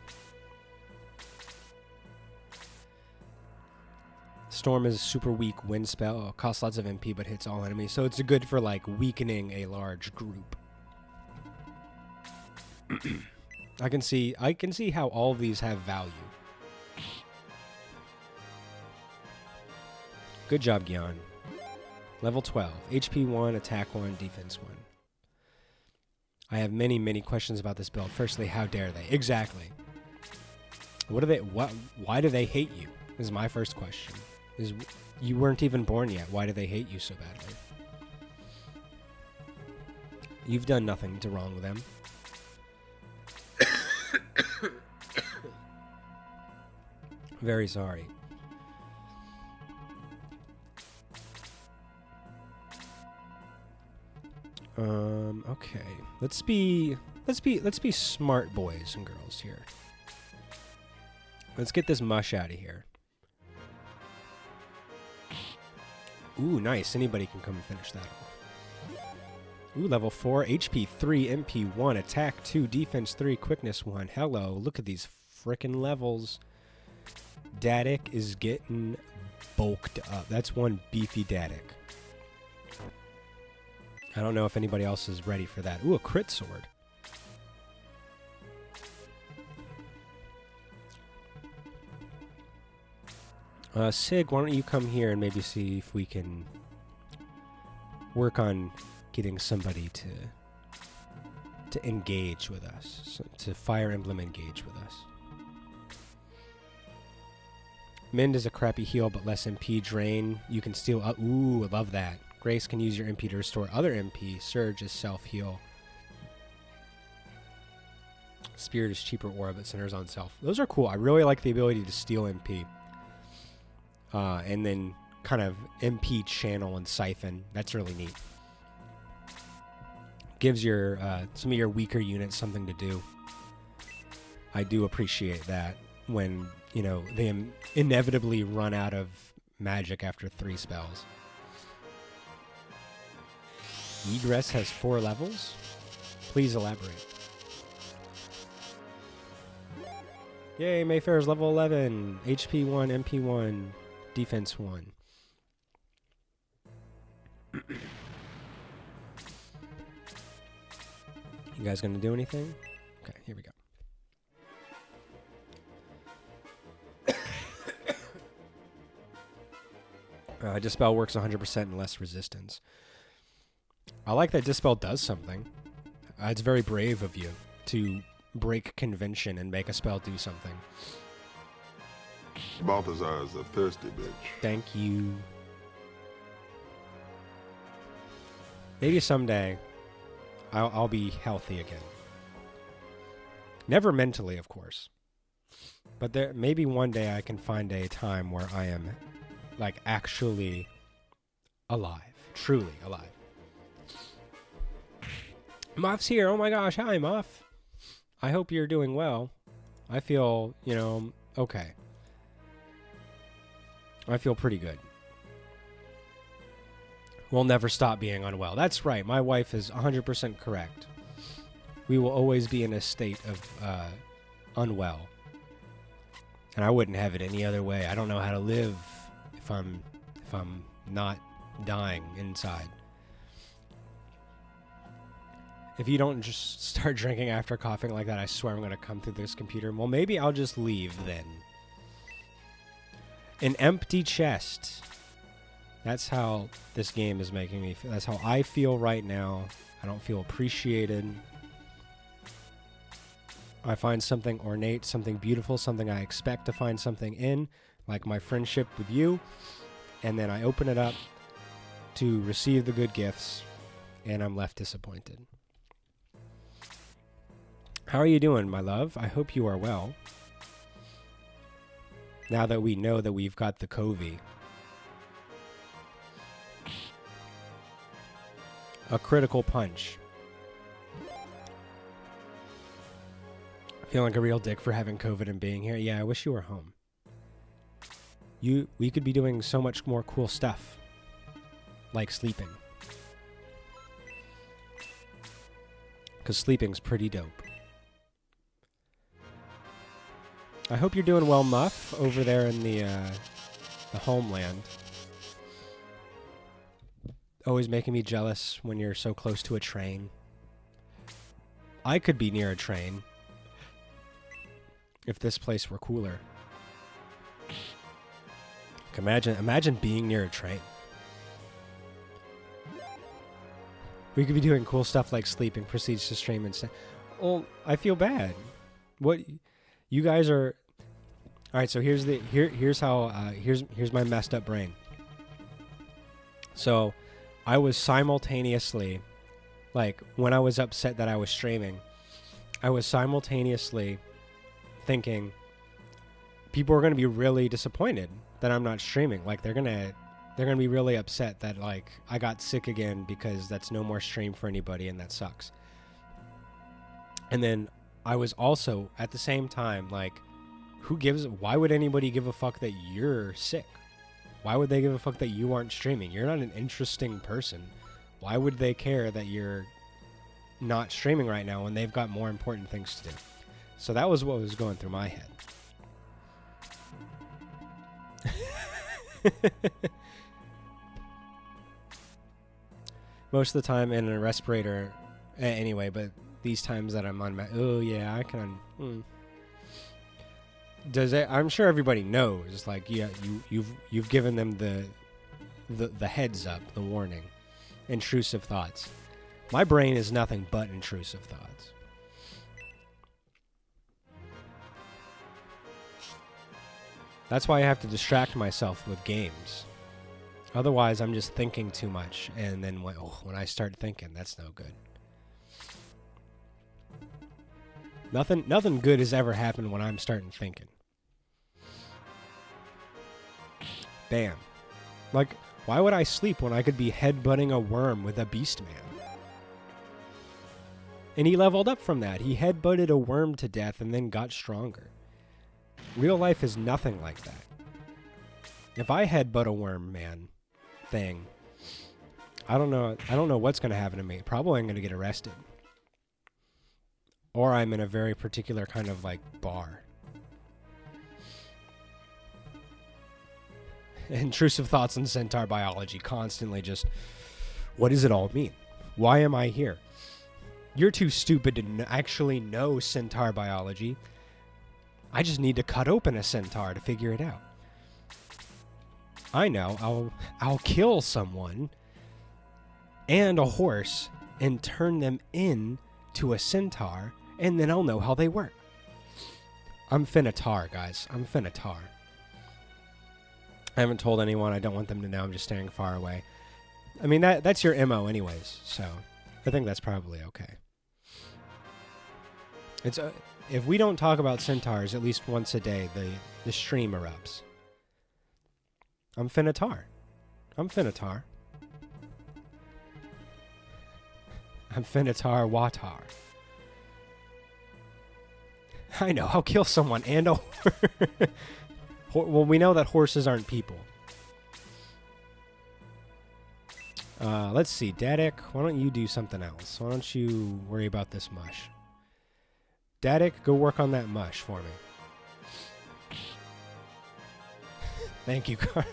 Storm is a super weak wind spell. Costs lots of MP but hits all enemies. So it's good for like weakening a large group. I can see how all of these have value. Good job, Gyan. Level 12. HP 1, attack 1, defense 1. I have many, many questions about this build. Firstly, how dare they? Exactly. Why do they hate you? Is my first question. You weren't even born yet. Why do they hate you so badly? You've done nothing to wrong them. Very sorry. Okay. Let's be smart boys and girls here. Let's get this mush out of here. Ooh, nice. Anybody can come and finish that off. Ooh, level 4, HP 3, MP 1, attack 2, defense 3, quickness 1. Hello, look at these frickin' levels. Datic is getting bulked up. That's one beefy Datic. I don't know if anybody else is ready for that. Ooh, a crit sword. Sig, why don't you come here and maybe see if we can work on getting somebody to engage with us, so to Fire Emblem engage with us. Mend is a crappy heal, but less MP drain. You can steal. Ooh, I love that. Grace can use your MP to restore other MP. Surge is self-heal. Spirit is cheaper aura, but centers on self. Those are cool. I really like the ability to steal MP. And then kind of MP channel and siphon. That's really neat. Gives your some of your weaker units something to do. I do appreciate that when, you know, they inevitably run out of magic after 3 spells. Egress has 4 levels? Please elaborate. Yay, Mayfair's level 11. HP 1, MP 1, defense 1. You guys gonna do anything? Okay, here we go. Dispel works 100% and less resistance. I like that Dispel does something. It's very brave of you to break convention and make a spell do something. Balthazar is a thirsty bitch. Thank you. Maybe someday I'll be healthy again. Never mentally, of course. But maybe one day I can find a time where I am, like, actually alive. Truly alive. Muff's here. Oh my gosh. Hi, Muff. I hope you're doing well. I feel, okay. I feel pretty good. We'll never stop being unwell. That's right. My wife is 100% correct. We will always be in a state of unwell. And I wouldn't have it any other way. I don't know how to live if I'm not dying inside. If you don't just start drinking after coughing like that, I swear I'm going to come through this computer. Well, maybe I'll just leave then. An empty chest. That's how this game is making me feel. That's how I feel right now. I don't feel appreciated. I find something ornate, something beautiful, something I expect to find something in, like my friendship with you. And then I open it up to receive the good gifts, and I'm left disappointed. How are you doing, my love? I hope you are well. Now that we know that we've got the COVID. A critical punch. Feeling like a real dick for having COVID and being here. Yeah, I wish you were home. We could be doing so much more cool stuff. Like sleeping. Because sleeping's pretty dope. I hope you're doing well, Muff, over there in the homeland. Always making me jealous when you're so close to a train. I could be near a train if this place were cooler. Imagine being near a train. We could be doing cool stuff like sleeping, proceeds to stream and stuff. Well, I feel bad. What you guys are. All right, so here's my messed up brain. So, I was simultaneously, like, when I was upset that I was streaming, I was simultaneously thinking people are going to be really disappointed that I'm not streaming. Like, they're going to be really upset that, like, I got sick again because that's no more stream for anybody and that sucks. And then I was also at the same time like, why would anybody give a fuck that you're sick? Why would they give a fuck that you aren't streaming? You're not an interesting person. Why would they care that you're not streaming right now when they've got more important things to do? So that was what was going through my head. Most of the time in a respirator anyway, but these times that I'm on my... Oh, yeah, I can... I'm sure everybody knows, like, yeah, you've given them the heads up, the warning. Intrusive thoughts. My brain is nothing but intrusive thoughts. That's why I have to distract myself with games. Otherwise, I'm just thinking too much, and then when I start thinking, that's no good. Nothing good has ever happened when I'm starting thinking. Bam. Like, why would I sleep when I could be headbutting a worm with a beast man? And he leveled up from that. He headbutted a worm to death and then got stronger. Real life is nothing like that. If I headbutt a worm man thing, I don't know what's going to happen to me. Probably I'm going to get arrested. Or I'm in a very particular kind of, like, bar. Intrusive thoughts and centaur biology constantly just, what does it all mean? Why am I here? You're too stupid to actually know centaur biology. I just need to cut open a centaur to figure it out. I know. I'll kill someone and a horse and turn them in to a centaur, and then I'll know how they work. I'm finna tar, guys. I'm finna tar. I haven't told anyone. I don't want them to know. I'm just staying far away. I mean, that's your MO anyways, so I think that's probably okay. It's if we don't talk about centaurs at least once a day, the stream erupts. I'm finna tar. I'm finna tar. I'm finna tar watar. I know, I'll kill someone and a well, we know that horses aren't people. Let's see, Dadik, why don't you do something else? Why don't you worry about this mush? Dadik, go work on that mush for me. Thank you, Car.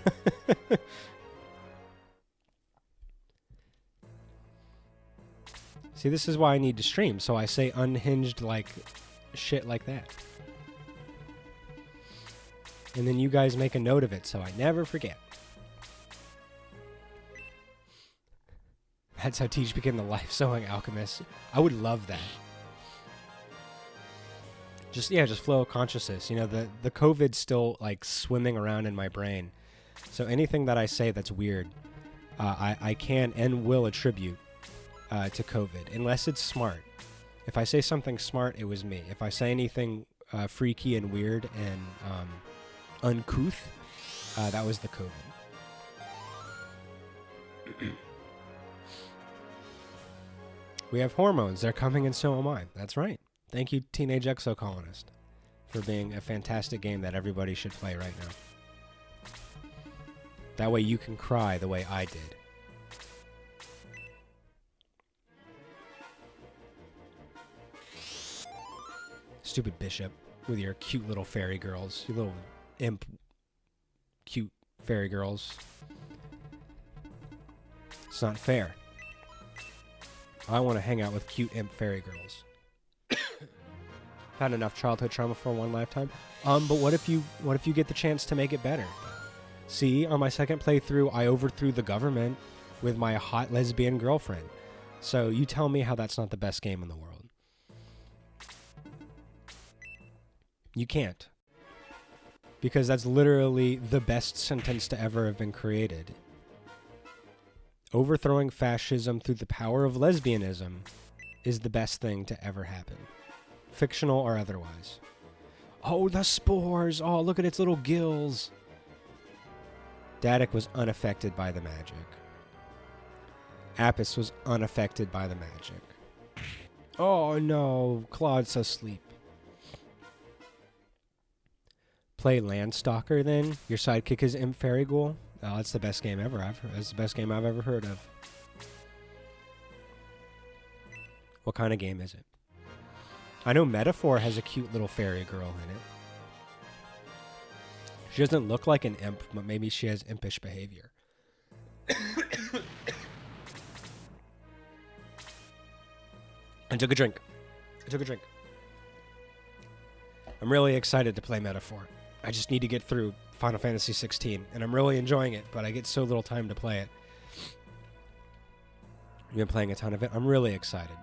See, this is why I need to stream, so I say unhinged like shit like that. And then you guys make a note of it so I never forget. That's how Teach became the life-sewing alchemist. I would love that. Just flow of consciousness. You know, the COVID's still like swimming around in my brain. So anything that I say that's weird, I can and will attribute to COVID, unless it's smart. If I say something smart, it was me. If I say anything freaky and weird and uncouth, that was the COVID. We have hormones. They're coming and so am I. That's right. Thank you, Teenage Exocolonist, for being a fantastic game that everybody should play right now. That way you can cry the way I did. Stupid bishop with your cute little fairy girls. You little imp cute fairy girls. It's not fair. I want to hang out with cute imp fairy girls. Had enough childhood trauma for one lifetime. But what if you get the chance to make it better? See, on my second playthrough, I overthrew the government with my hot lesbian girlfriend. So you tell me how that's not the best game in the world. You can't. Because that's literally the best sentence to ever have been created. Overthrowing fascism through the power of lesbianism is the best thing to ever happen. Fictional or otherwise. Oh, the spores! Oh, look at its little gills! Dadik was unaffected by the magic. Apis was unaffected by the magic. Oh no, Claude's asleep. Play Landstalker then? Your sidekick is Imp Fairy Ghoul? Oh, that's the best game ever. That's the best game I've ever heard of. What kind of game is it? I know Metaphor has a cute little fairy girl in it. She doesn't look like an imp, but maybe she has impish behavior. I took a drink. I'm really excited to play Metaphor. I just need to get through Final Fantasy 16, and I'm really enjoying it, but I get so little time to play it. I've been playing a ton of it. I'm really excited.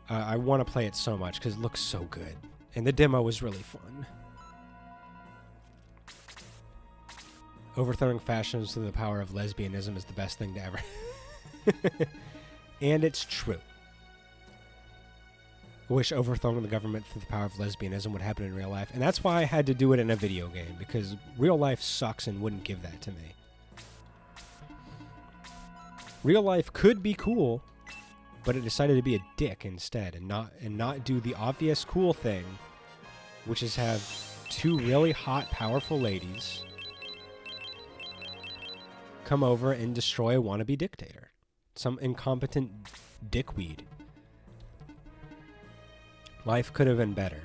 I want to play it so much because it looks so good, and the demo was really fun. Overthrowing fashions through the power of lesbianism is the best thing to ever. And it's true. I wish overthrowing the government through the power of lesbianism would happen in real life. And that's why I had to do it in a video game, because real life sucks and wouldn't give that to me. Real life could be cool, but it decided to be a dick instead and not do the obvious cool thing, which is have two really hot, powerful ladies come over and destroy a wannabe dictator. Some incompetent dickweed. Life could have been better.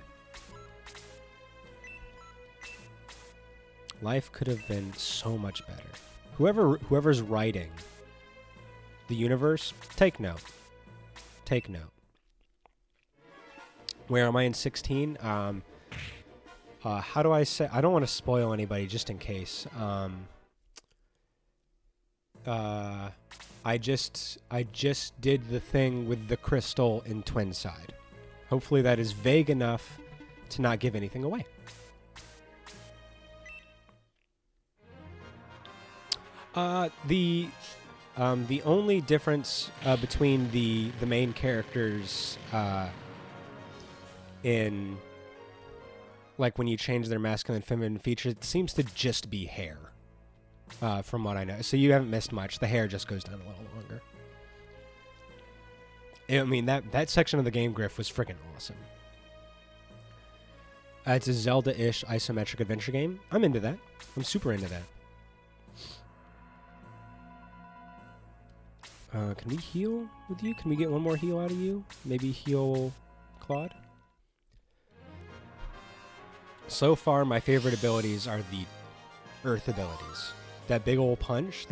Life could have been so much better. Whoever's writing the universe, take note. Take note. Where am I in 16? How do I say? I don't want to spoil anybody, just in case. I just did the thing with the crystal in Twin Side. Hopefully that is vague enough to not give anything away. The only difference between the main characters in, like, when you change their masculine and feminine features, it seems to just be hair, from what I know. So you haven't missed much. The hair just goes down a little longer. I mean, that section of the game, Griff, was freaking awesome. It's a Zelda-ish isometric adventure game. I'm into that. I'm super into that. Can we heal with you? Can we get one more heal out of you? Maybe heal Claude? So far, my favorite abilities are the Earth abilities. That big old punch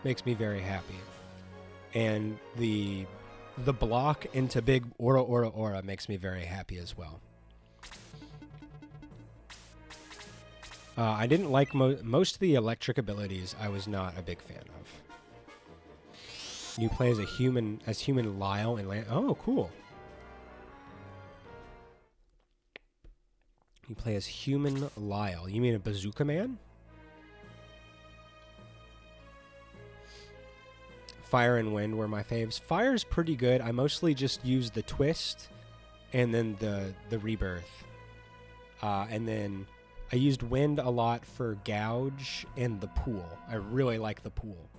makes me very happy. And the block into big aura makes me very happy as well. I didn't like most of the electric abilities. I was not a big fan of. You play as human Lyle and Land. Oh, cool. You play as human Lyle. You mean a bazooka man? Fire and wind were my faves. Fire's pretty good. I mostly just use the twist and then the rebirth. And then I used wind a lot for gouge and the pool. I really like the pool.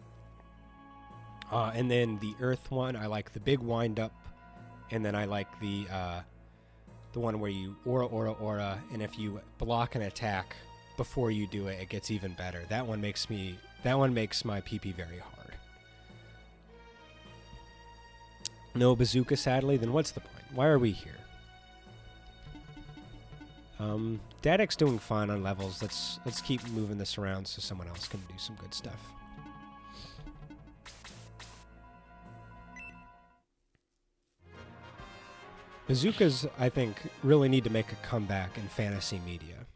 And then the earth one, I like the big wind up. And then I like the one where you aura, and if you block an attack before you do it, it gets even better. That one makes my PP very hard. No bazooka, sadly. Then what's the point? Why are we here? Dadek's doing fine on levels. Let's keep moving this around so someone else can do some good stuff. Bazookas, I think, really need to make a comeback in fantasy media.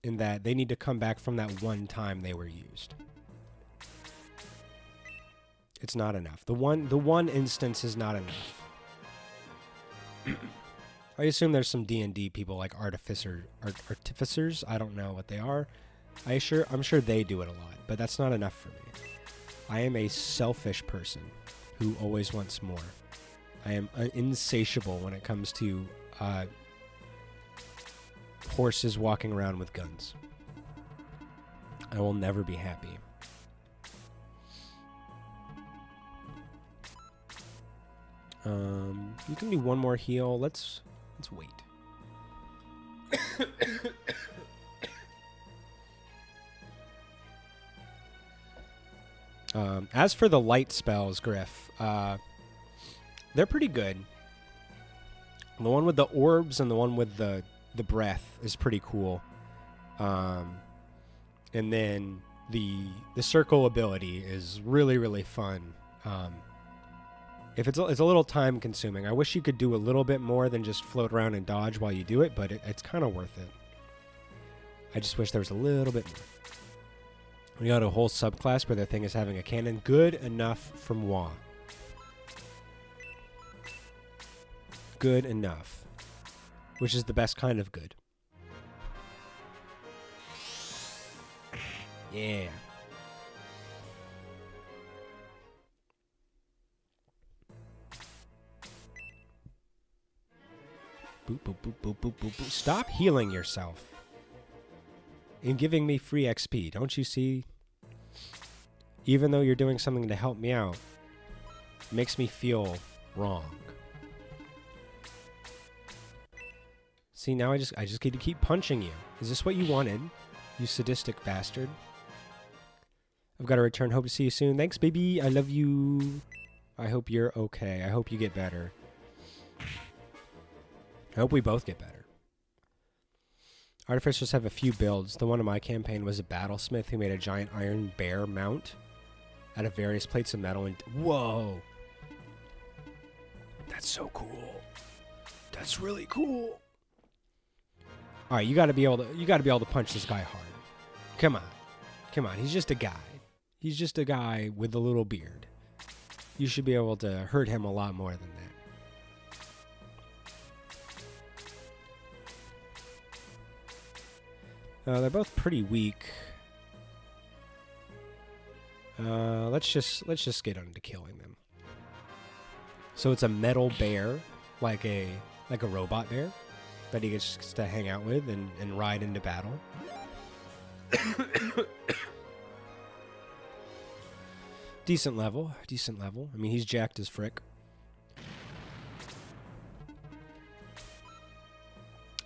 In that they need to come back from that one time they were used. It's not enough. The one instance is not enough. I assume there's some D&D people like artificers. I don't know what they are. I'm sure they do it a lot, but that's not enough for me. I am a selfish person who always wants more. I am insatiable when it comes to horses walking around with guns. I will never be happy. You can do one more heal. Let's wait. As for the light spells, Griff, they're pretty good. The one with the orbs and the one with the breath is pretty cool. And then the circle ability is really, really fun. It's a little time consuming. I wish you could do a little bit more than just float around and dodge while you do it, but it's kind of worth it. I just wish there was a little bit more. We got a whole subclass where their thing is having a cannon. Good enough for moi. Good enough. Which is the best kind of good. Yeah. Boop, boop, boop, boop, boop, boop, boop. Stop healing yourself. And giving me free XP. Don't you see? Even though you're doing something to help me out, it makes me feel wrong. See, now I just get to keep punching you. Is this what you wanted? You sadistic bastard. I've got to return. Hope to see you soon. Thanks, baby. I love you. I hope you're okay. I hope you get better. I hope we both get better. Artificers have a few builds. The one in my campaign was a battlesmith who made a giant iron bear mount out of various plates of metal. And whoa! That's so cool. That's really cool. All right, you got to be able to punch this guy hard. Come on. He's just a guy. He's just a guy with a little beard. You should be able to hurt him a lot more than that. They're both pretty weak. Let's just get on to killing them. So it's a metal bear, like a robot bear, that he gets to hang out with and ride into battle. Decent level. I mean, he's jacked as frick.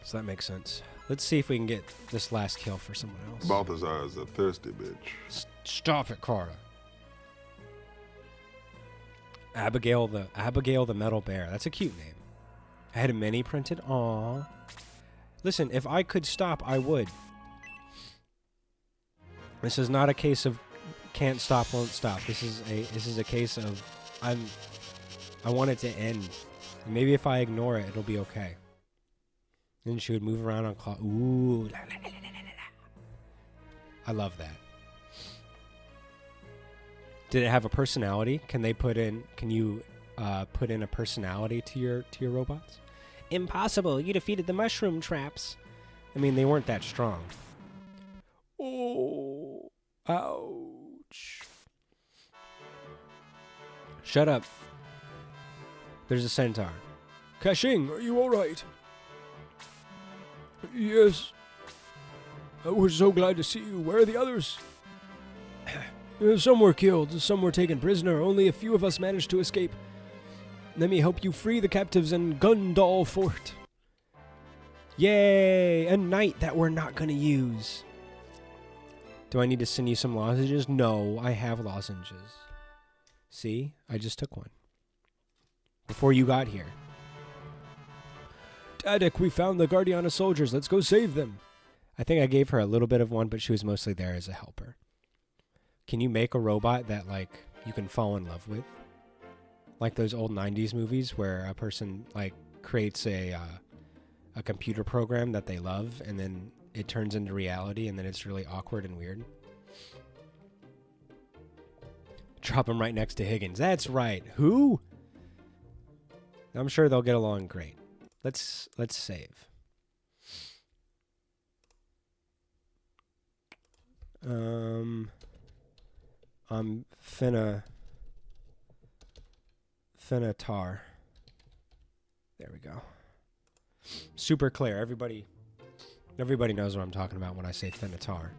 So that makes sense. Let's see if we can get this last kill for someone else. Balthazar is a thirsty bitch. Stop it, Carter. Abigail the metal bear. That's a cute name. I had a mini printed. Aww. Listen, if I could stop, I would. This is not a case of can't stop, won't stop. This is a case of I want it to end. And maybe if I ignore it, it'll be okay. Then she would move around on claw. Ooh. La, la, la, la, la. I love that. Did it have a personality? Can you put in a personality to your robots? Impossible. You defeated the mushroom traps. I mean, they weren't that strong. Oh. Ouch. Shut up. There's a centaur. Kashing, are you alright? Yes. We're so glad to see you. Where are the others? Some were killed, some were taken prisoner. Only a few of us managed to escape. Let me help you free the captives in Gundal Fort. Yay! A knight that we're not going to use. Do I need to send you some lozenges? No, I have lozenges. See? I just took one. Before you got here. Dadek, we found the Guardiana soldiers. Let's go save them. I think I gave her a little bit of one, but she was mostly there as a helper. Can you make a robot that, like, you can fall in love with? Like those old 90s movies where a person, like, creates a computer program that they love, and then it turns into reality, and then it's really awkward and weird. Drop him right next to Higgins. That's right. Who? I'm sure they'll get along great. Let's save. I'm finna tar. There we go. Super clear. Everybody knows what I'm talking about when I say finna tar.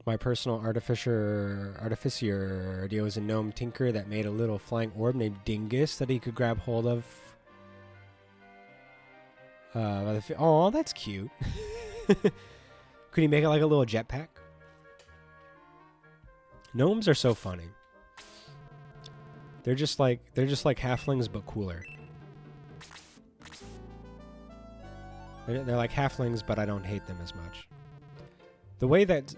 My personal artificer idea was a gnome tinker that made a little flying orb named Dingus that he could grab hold of. Oh, that's cute. Could he make it like a little jetpack? Gnomes are so funny. They're just like halflings but cooler. They're like halflings, but I don't hate them as much. The way that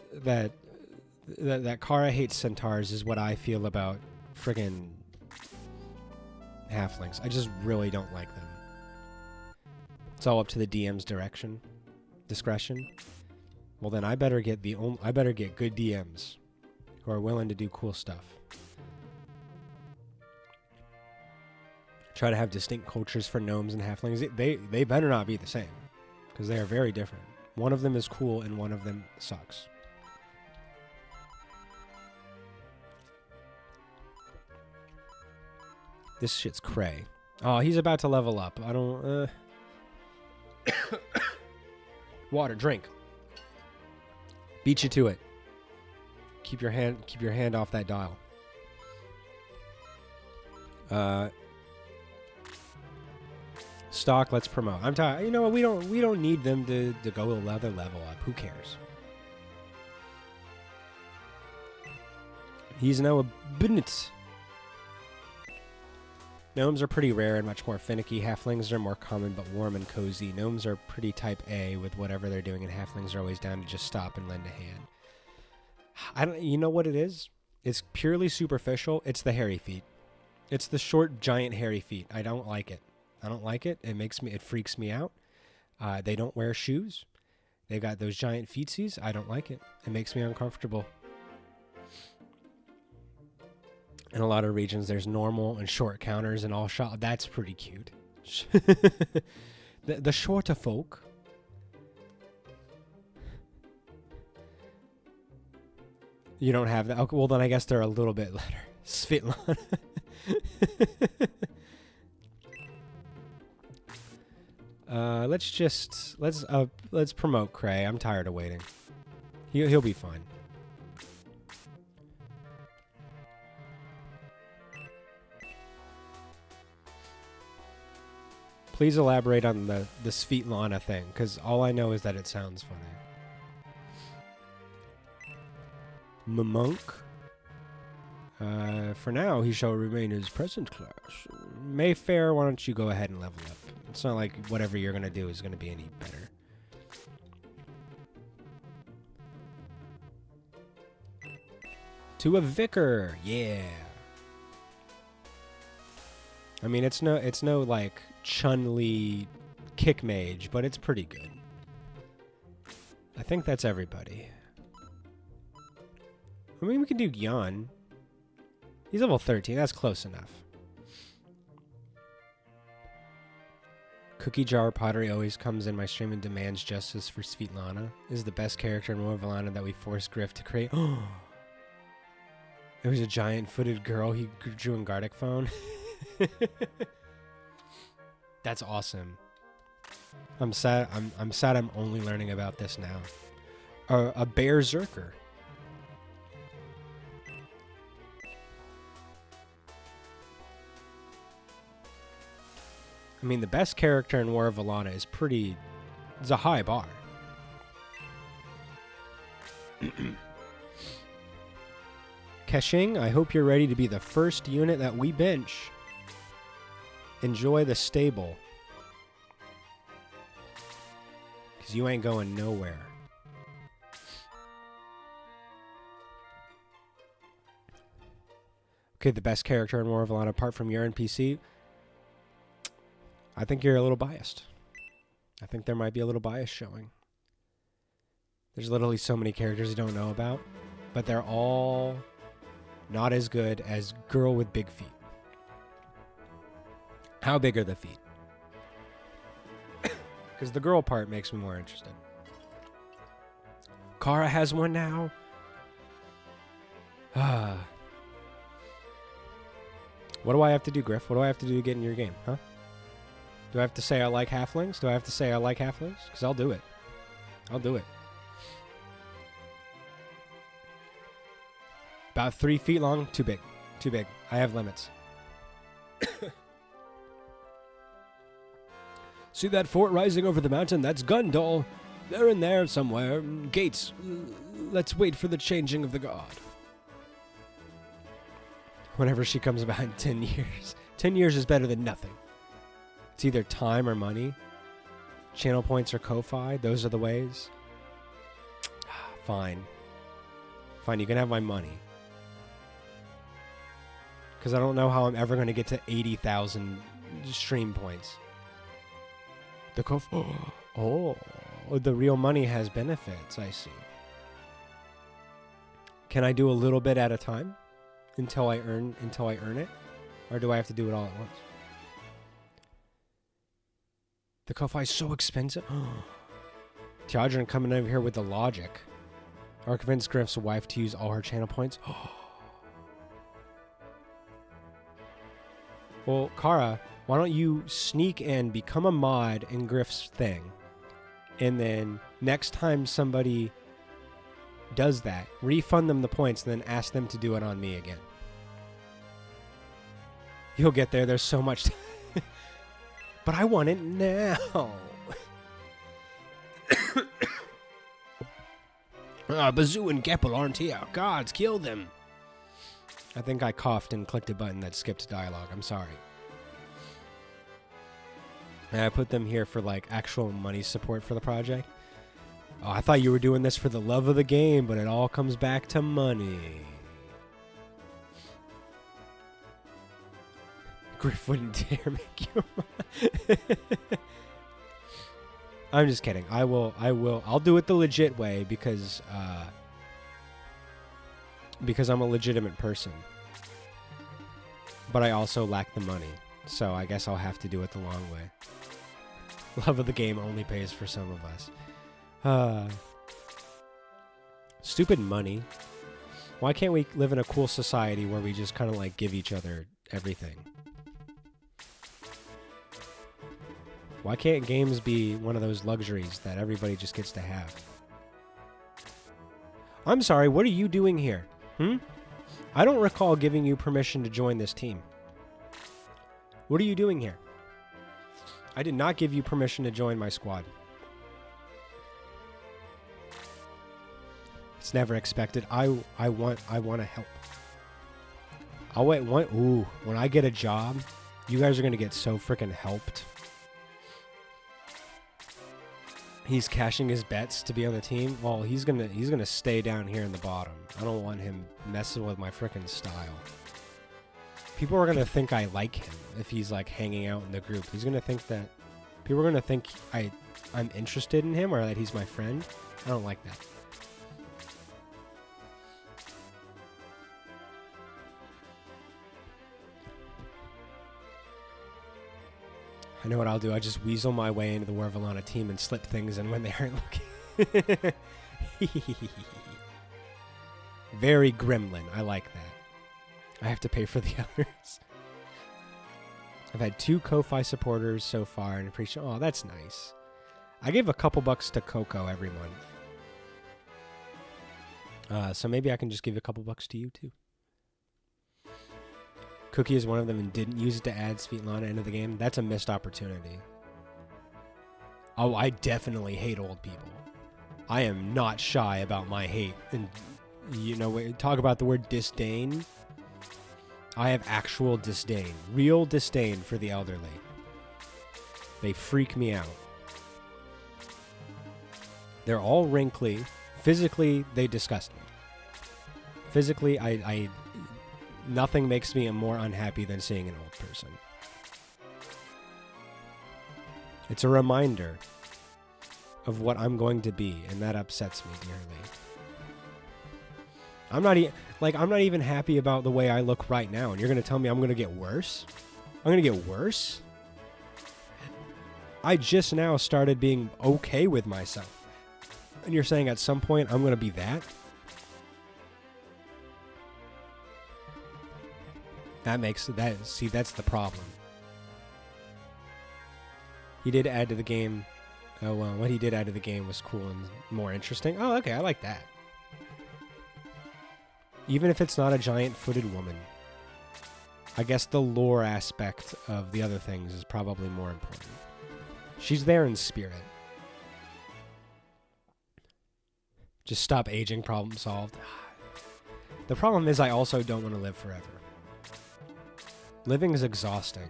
Kara hates centaurs is what I feel about friggin' halflings. I just really don't like them. It's all up to the DM's discretion. Well, then I better get good DMs who are willing to do cool stuff. Try to have distinct cultures for gnomes and halflings. They better not be the same, because they are very different. One of them is cool and one of them sucks. This shit's cray. Oh, he's about to level up. I don't... Water, drink. Beat you to it. Keep your hand off that dial. Stock, let's promote. I'm tired. You know what? We don't need them to go level up. Who cares? He's now a Bnitz. Gnomes are pretty rare and much more finicky. Halflings are more common but warm and cozy. Gnomes are pretty type A with whatever they're doing, and halflings are always down to just stop and lend a hand. You know what it is? It's purely superficial. It's the hairy feet. It's the short, giant, hairy feet. I don't like it. I don't like it. It freaks me out. They don't wear shoes. They've got those giant feetsies. I don't like it. It makes me uncomfortable. In a lot of regions, there's normal and short counters and all shot. That's pretty cute. the shorter folk. You don't have that. Okay, well, then I guess they're a little bit lighter. Svetlana. Let's promote Cray. I'm tired of waiting. He'll be fine. Please elaborate on the Svetlana thing, because all I know is that it sounds funny. Monk. For now, he shall remain his present class. Mayfair, why don't you go ahead and level up? It's not like whatever you're going to do is going to be any better. To a vicar, yeah. I mean, it's no like Chun-Li kick mage, but it's pretty good. I think that's everybody. I mean, we can do Gyan. He's level 13. That's close enough. Cookie Jar Pottery always comes in my stream and demands justice for Svetlana. This is the best character in Morvalana that we forced Griff to create. Oh, it was a giant-footed girl he drew in Gardic phone. That's awesome. I'm sad. I'm sad. I'm only learning about this now. A berserker. I mean, the best character in War of Valana is pretty... It's a high bar. Keshing, I hope you're ready to be the first unit that we bench. Enjoy the stable. Because you ain't going nowhere. Okay, the best character in War of Valana apart from your NPC... I think you're a little biased. I think there might be a little bias showing. There's literally so many characters you don't know about, but they're all not as good as Girl with Big Feet. How big are the feet? Because the girl part makes me more interested. Kara has one now. What do I have to do, Griff? What do I have to do to get in your game, huh? Do I have to say I like halflings? Do I have to say I like halflings? Because I'll do it. I'll do it. About 3 feet long. Too big. Too big. I have limits. See that fort rising over the mountain? That's Gundal. They're in there somewhere. Gates. Let's wait for the changing of the guard. Whenever she comes about in 10 years. 10 years is better than nothing. It's either time or money. Channel points or Ko-Fi. Those are the ways. Fine. Fine, you can have my money. Because I don't know how I'm ever going to get to 80,000 stream points. The Ko-Fi... Oh, the real money has benefits, I see. Can I do a little bit at a time? Until I earn it? Or do I have to do it all at once? The Ko-Fi is so expensive. Tiadran coming over here with the logic. Or convince Griff's wife to use all her channel points. Well, Kara, why don't you sneak and become a mod in Griff's thing? And then next time somebody does that, refund them the points and then ask them to do it on me again. You'll get there. There's so much time. But I want it now. Bazoo and Geppel aren't here. Gods, kill them. I think I coughed and clicked a button that skipped dialogue. I'm sorry. And I put them here for like actual money support for the project. Oh, I thought you were doing this for the love of the game, but it all comes back to money. Griff wouldn't dare make you. I'm just kidding. I'll do it the legit way because I'm a legitimate person. But I also lack the money. So I guess I'll have to do it the long way. Love of the game only pays for some of us. Stupid money. Why can't we live in a cool society where we just kind of like give each other everything? Why can't games be one of those luxuries that everybody just gets to have? I'm sorry, what are you doing here? I don't recall giving you permission to join this team. What are you doing here? I did not give you permission to join my squad. It's never expected. I want to help. I'll wait when I get a job, you guys are going to get so freaking helped. He's cashing his bets to be on the team. Well, he's gonna stay down here in the bottom. I don't want him messing with my freaking style. People are gonna think I like him if he's like hanging out in the group. He's gonna think that people are gonna think I'm interested in him or that he's my friend. I don't like that. I know what I'll do. I just weasel my way into the Wervalana team and slip things in when they aren't looking. Very gremlin. I like that. I have to pay for the others. I've had 2 Ko-Fi supporters so far and appreciate. Oh, that's nice. I give a couple bucks to Coco every month. So maybe I can just give a couple bucks to you too. Cookie is one of them and didn't use it to add Svetlana into the game. That's a missed opportunity. Oh, I definitely hate old people. I am not shy about my hate. And, you know, talk about the word disdain. I have actual disdain. Real disdain for the elderly. They freak me out. They're all wrinkly. Physically, they disgust me. Physically, nothing makes me more unhappy than seeing an old person. It's a reminder of what I'm going to be, and that upsets me dearly. I'm not even happy about the way I look right now, and you're going to tell me I'm going to get worse? I'm going to get worse? I just now started being okay with myself. And you're saying at some point I'm going to be that? That's the problem. He did add to the game. Oh, well, what he did add to the game was cool and more interesting. Oh, okay, I like that. Even if it's not a giant-footed woman. I guess the lore aspect of the other things is probably more important. She's there in spirit. Just stop aging, problem solved. The problem is I also don't want to live forever. Living is exhausting.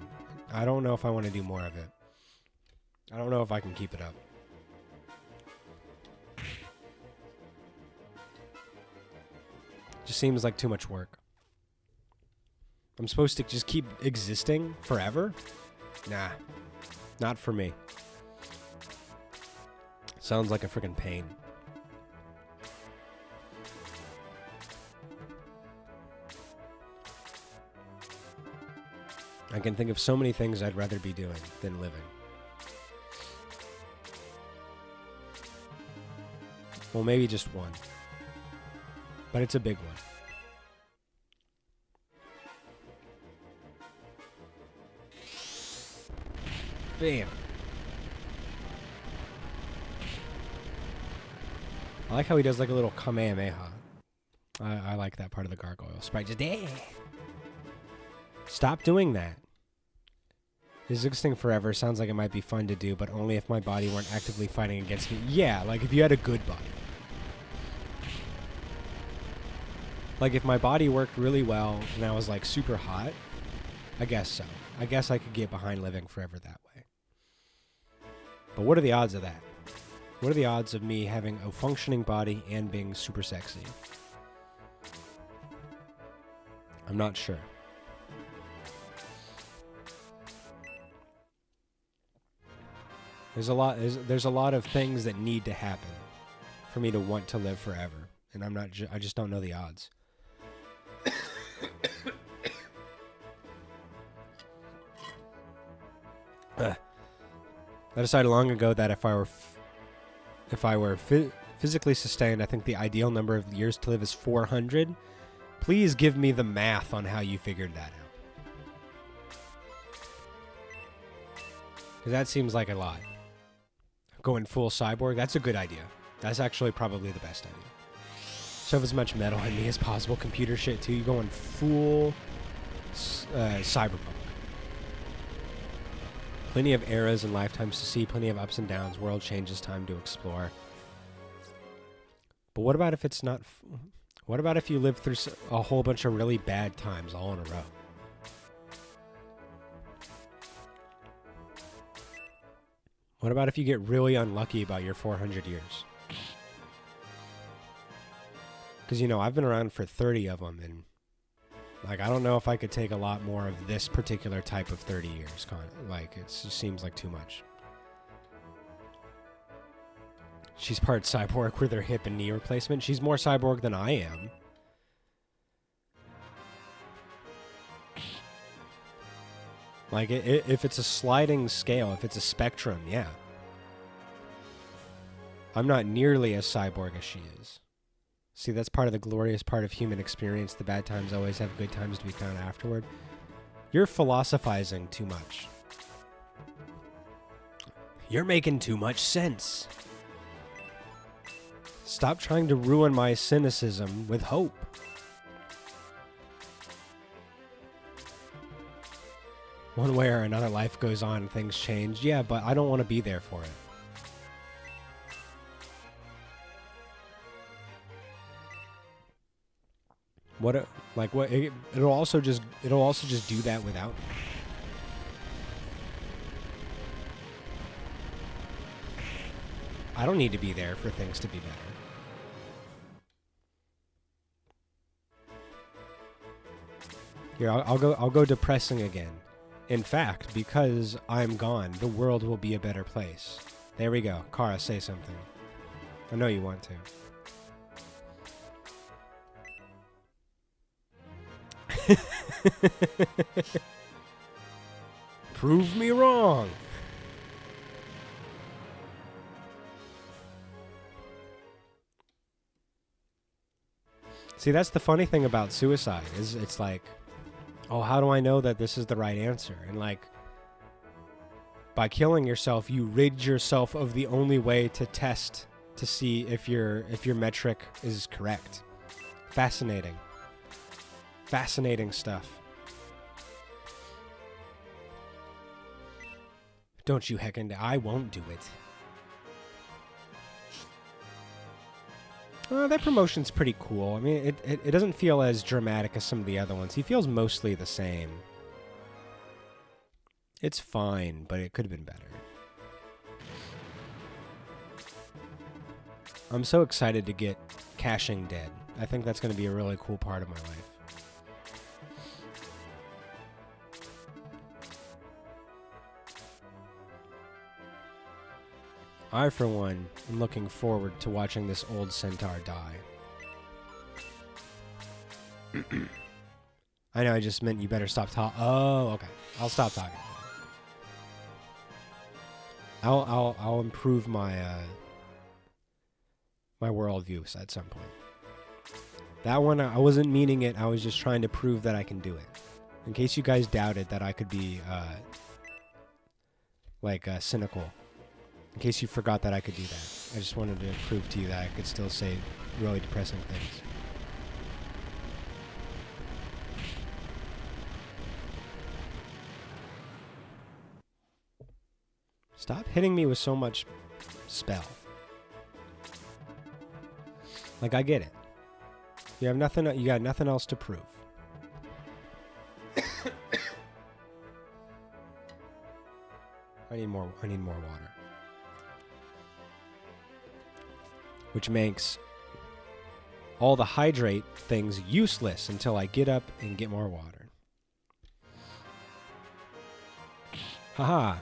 I don't know if I want to do more of it. I don't know if I can keep it up. Just seems like too much work. I'm supposed to just keep existing forever? Nah. Not for me. Sounds like a freaking pain. I can think of so many things I'd rather be doing than living. Well, maybe just one. But it's a big one. Bam. I like how he does like a little Kamehameha. I like that part of the gargoyle. Sprite just stop doing that. Existing forever sounds like it might be fun to do, but only if my body weren't actively fighting against me. Yeah, like if you had a good body. Like if my body worked really well and I was like super hot, I guess so. I guess I could get behind living forever that way. But what are the odds of that? What are the odds of me having a functioning body and being super sexy? I'm not sure. There's a lot of things that need to happen for me to want to live forever, and I just don't know the odds. I decided long ago that if I were physically sustained, I think the ideal number of years to live is 400. Please give me the math on how you figured that out. Because that seems like a lot. Going full cyborg, that's a good idea. That's actually probably the best idea. Shove as much metal in me as possible. Computer shit too. You going full cyberpunk. Plenty of eras and lifetimes to see. Plenty of ups and downs. World changes. Time to explore. But what about if it's not... What about if you live through a whole bunch of really bad times all in a row? What about if you get really unlucky about your 400 years? Because, you know, I've been around for 30 of them, and, like, I don't know if I could take a lot more of this particular type of 30 years. Like, it just seems like too much. She's part cyborg with her hip and knee replacement. She's more cyborg than I am. Like, if it's a sliding scale, if it's a spectrum, yeah. I'm not nearly as cyborg as she is. See, that's part of the glorious part of human experience. The bad times always have good times to be found afterward. You're philosophizing too much. You're making too much sense. Stop trying to ruin my cynicism with hope. One way or another, life goes on, things change. Yeah, but I don't want to be there for it. It'll also just do that without me. I don't need to be there for things to be better. Here, I'll go depressing again. In fact, because I'm gone, the world will be a better place. There we go. Kara, say something. I know you want to. Prove me wrong. See, that's the funny thing about suicide, is it's like, oh, how do I know that this is the right answer? And like, by killing yourself, you rid yourself of the only way to test to see if your metric is correct. Fascinating. Fascinating stuff. Don't you heckin', I won't do it. That promotion's pretty cool. I mean, it doesn't feel as dramatic as some of the other ones. He feels mostly the same. It's fine, but it could have been better. I'm so excited to get Caching Dead. I think that's going to be a really cool part of my life. I, for one, am looking forward to watching this old centaur die. I know I just meant you better stop talking. Oh, okay. I'll stop talking. I'll improve my my worldview at some point. That one, I wasn't meaning it. I was just trying to prove that I can do it. In case you guys doubted that I could be cynical. In case you forgot that I could do that. I just wanted to prove to you that I could still say really depressing things. Stop hitting me with so much spell. Like, I get it. You have nothing. You got nothing else to prove. I need more water. Which makes all the hydrate things useless until I get up and get more water. Haha.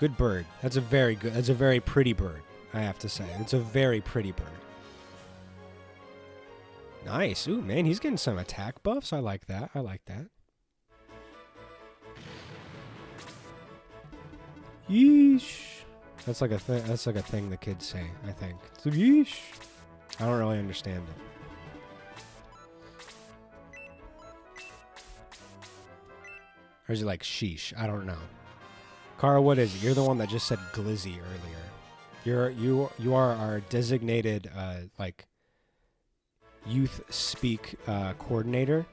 Good bird. That's a very good. That's a very pretty bird, I have to say. It's a very pretty bird. Nice. Ooh, man, he's getting some attack buffs. I like that. I like that. Yeesh. That's like a thing. That's like a thing the kids say, I think. It's like, yeesh. I don't really understand it. Or is it like sheesh? I don't know. Kara, what is it? You're the one that just said glizzy earlier. You are our designated like youth speak coordinator.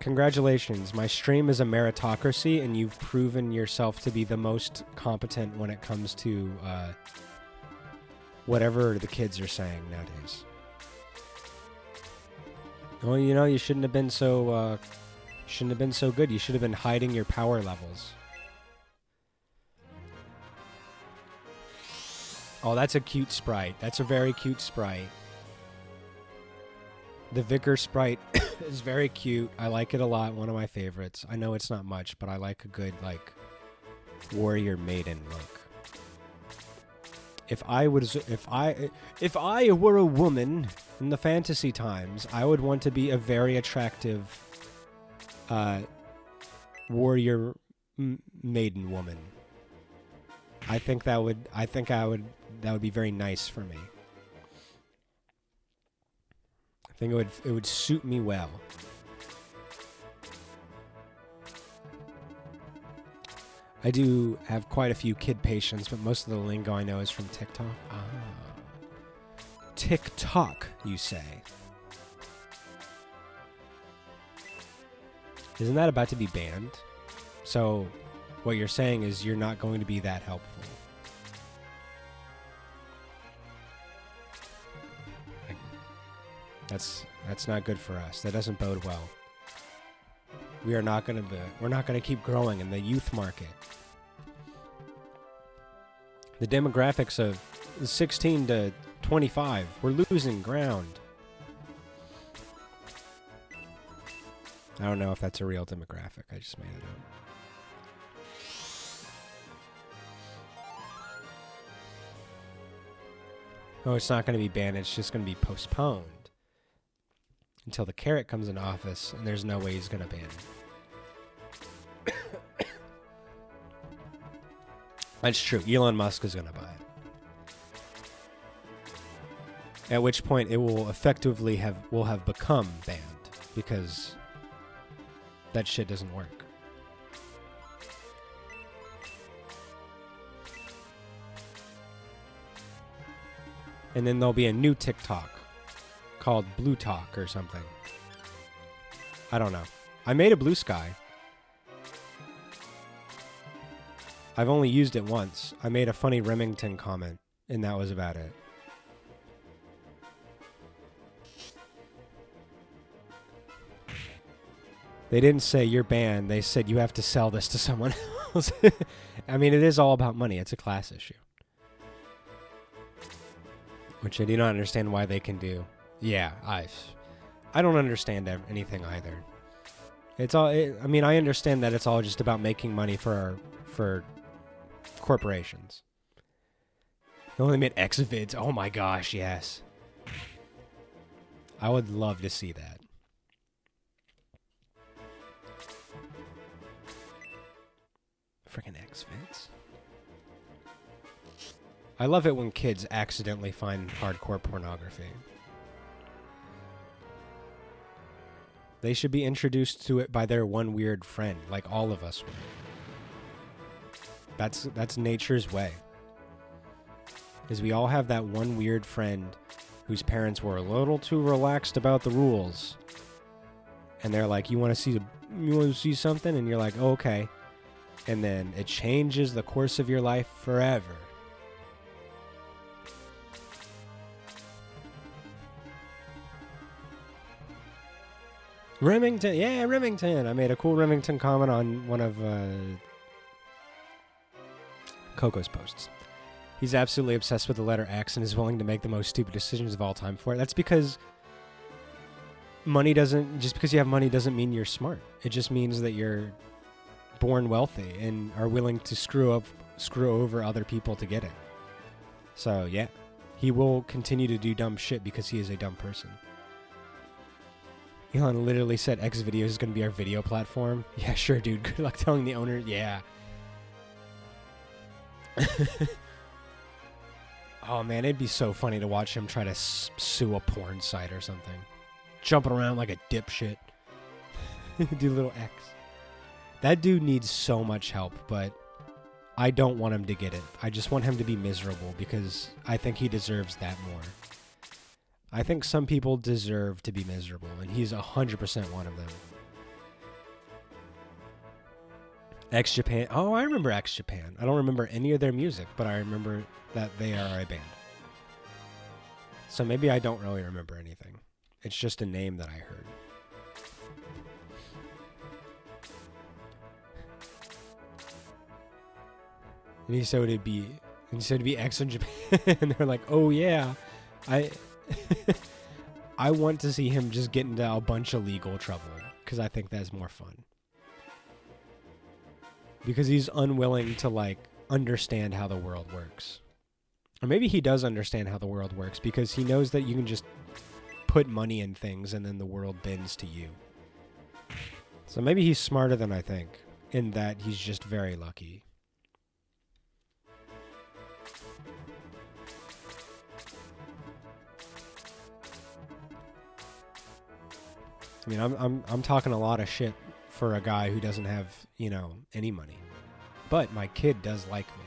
Congratulations, my stream is a meritocracy, and you've proven yourself to be the most competent when it comes to whatever the kids are saying nowadays. Well, you know, you shouldn't have been so good. You should have been hiding your power levels. Oh, that's a cute sprite. That's a very cute sprite. The Vicar sprite is very cute. I like it a lot. One of my favorites. I know it's not much, but I like a good, like, warrior maiden look. If I were a woman in the fantasy times, I would want to be a very attractive warrior maiden woman. That would be very nice for me. I think it would suit me well. I do have quite a few kid patients, but most of the lingo I know is from TikTok. Ah. TikTok, you say? Isn't that about to be banned? So, what you're saying is you're not going to be that helpful. That's not good for us. That doesn't bode well. We're not gonna keep growing in the youth market. The demographics of 16 to 25, we're losing ground. I don't know if that's a real demographic. I just made it up. Oh, it's not going to be banned. It's just going to be postponed until the carrot comes into office, and there's no way he's going to ban it. That's true. Elon Musk is going to buy it. At which point it will effectively have become banned because that shit doesn't work. And then there'll be a new TikTok called Blue Talk or something. I don't know. I made a Blue Sky. I've only used it once. I made a funny Remington comment, and that was about it. They didn't say you're banned. They said you have to sell this to someone else. I mean, it is all about money. It's a class issue. Which I do not understand why they can do. Yeah, I don't understand anything either. It's all. I mean, I understand that it's all just about making money for corporations. They only made X vids. Oh my gosh, yes. I would love to see that. Freaking X vids. I love it when kids accidentally find hardcore pornography. They should be introduced to it by their one weird friend, like all of us were. That's nature's way. Is we all have that one weird friend whose parents were a little too relaxed about the rules. And they're like, you want to see something? And you're like, oh, okay. And then it changes the course of your life forever. Remington, yeah, Remington. I made a cool Remington comment on one of Coco's posts. He's absolutely obsessed with the letter X and is willing to make the most stupid decisions of all time for it. That's because just because you have money doesn't mean you're smart. It just means that you're born wealthy and are willing to screw over other people to get it. So yeah, he will continue to do dumb shit because he is a dumb person. Elon literally said X videos is going to be our video platform. Yeah, sure, dude. Good luck telling the owner. Yeah. Oh man, it'd be so funny to watch him try to sue a porn site or something. Jumping around like a dipshit. Do little X. That dude needs so much help, but I don't want him to get it. I just want him to be miserable because I think he deserves that more. I think some people deserve to be miserable, and he's 100% one of them. X Japan. Oh, I remember X Japan. I don't remember any of their music, but I remember that they are a band. So maybe I don't really remember anything. It's just a name that I heard. And he said it'd be X in Japan. And they're like, oh yeah, I want to see him just get into a bunch of legal trouble because I think that's more fun. Because he's unwilling to like understand how the world works. Or maybe he does understand how the world works because he knows that you can just put money in things and then the world bends to you. So maybe he's smarter than I think in that he's just very lucky. I mean, I'm talking a lot of shit for a guy who doesn't have, any money. But my kid does like me.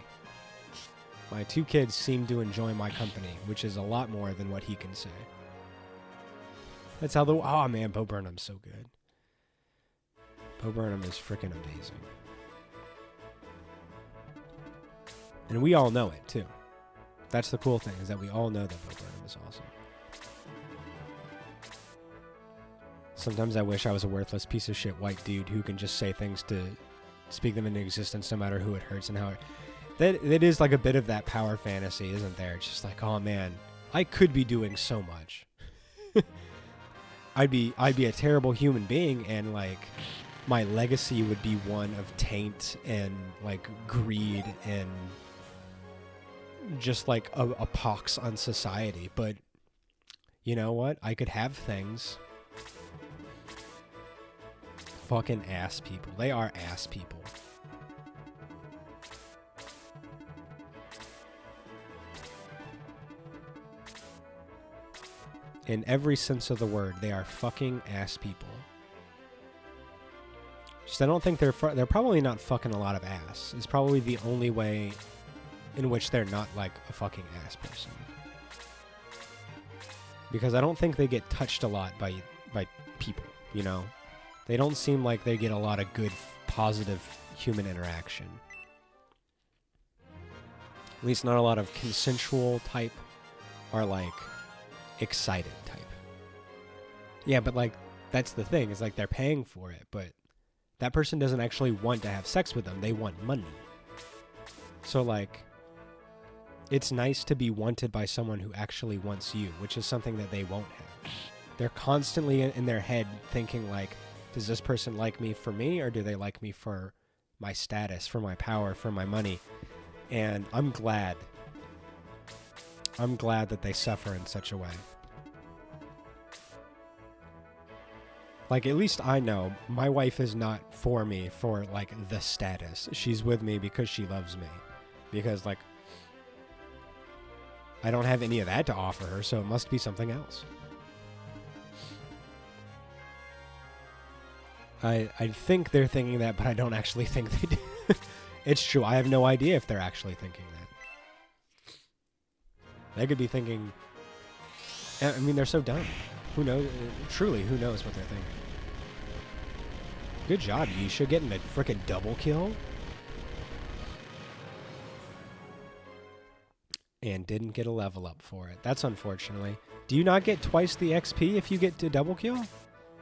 My two kids seem to enjoy my company, which is a lot more than what he can say. That's how oh man, Bo Burnham's so good. Bo Burnham is freaking amazing. And we all know it too. That's the cool thing, is that we all know that Bo Burnham is awesome. Sometimes I wish I was a worthless piece of shit white dude who can just say things to speak them into existence no matter who it hurts and how it... That is like a bit of that power fantasy, isn't there? It's just like, oh man, I could be doing so much. I'd be a terrible human being, and like my legacy would be one of taint and like greed and just like a pox on society. But you know what? I could have things. Fucking ass people. They are ass people. In every sense of the word, they are fucking ass people. Just I don't think they're probably not fucking a lot of ass. It's probably the only way in which they're not like a fucking ass person. Because I don't think they get touched a lot by people, you know? They don't seem like they get a lot of good, positive human interaction. At least not a lot of consensual type or like excited type. Yeah, but like that's the thing. It's like they're paying for it, but that person doesn't actually want to have sex with them. They want money. So like it's nice to be wanted by someone who actually wants you, which is something that they won't have. They're constantly in their head thinking like, does this person like me for me, or do they like me for my status, for my power, for my money? And I'm glad that they suffer in such a way. Like, at least I know my wife is not for me for, like, the status. She's with me because she loves me. Because, like, I don't have any of that to offer her, so it must be something else. I think they're thinking that, but I don't actually think they do. It's true. I have no idea if they're actually thinking that. They could be thinking... I mean, they're so dumb. Who knows? Truly, who knows what they're thinking? Good job, Yisha, getting a frickin' double kill. And didn't get a level up for it. That's unfortunately. Do you not get twice the XP if you get to double kill?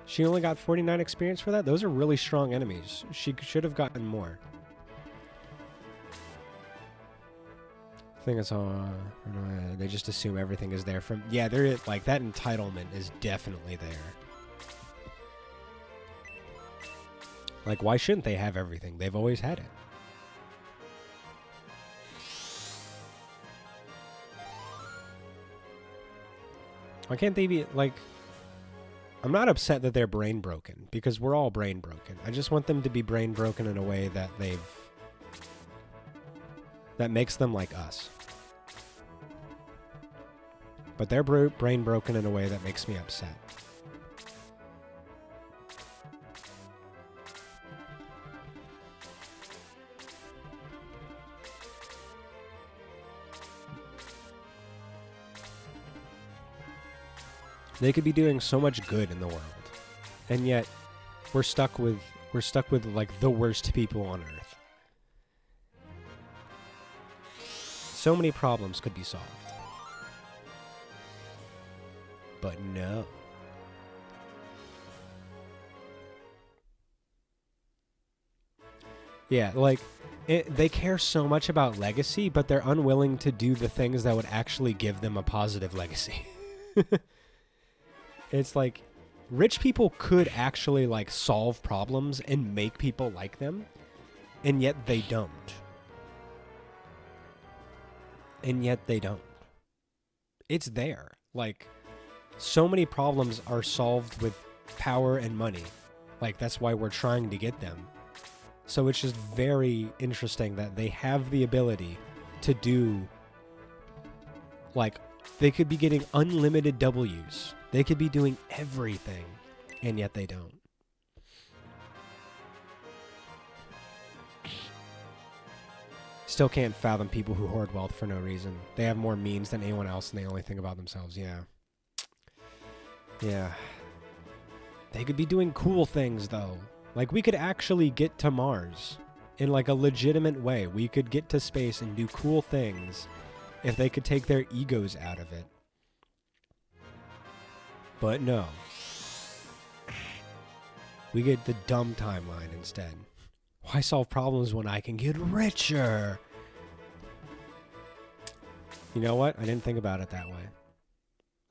She only got 49 experience for that? Those are really strong enemies. She should have gotten more. I think it's all... they just assume everything is there from... Yeah, there is, like, that entitlement is definitely there. Like, why shouldn't they have everything? They've always had it. Why can't they be, like... I'm not upset that they're brain broken, because we're all brain broken. I just want them to be brain broken in a way that that makes them like us. But they're brain broken in a way that makes me upset. They could be doing so much good in the world, and yet we're stuck with like the worst people on earth. So many problems could be solved, but no. Yeah, like they care so much about legacy, but they're unwilling to do the things that would actually give them a positive legacy. It's like, rich people could actually, like, solve problems and make people like them, and yet they don't. And yet they don't. It's there. Like, so many problems are solved with power and money. Like, that's why we're trying to get them. So it's just very interesting that they have the ability to do, like, they could be getting unlimited W's. They could be doing everything, and yet they don't. Still can't fathom people who hoard wealth for no reason. They have more means than anyone else, and they only think about themselves. Yeah. Yeah. They could be doing cool things, though. Like, we could actually get to Mars in, like, a legitimate way. We could get to space and do cool things if they could take their egos out of it. But no. We get the dumb timeline instead. Why solve problems when I can get richer? You know what? I didn't think about it that way.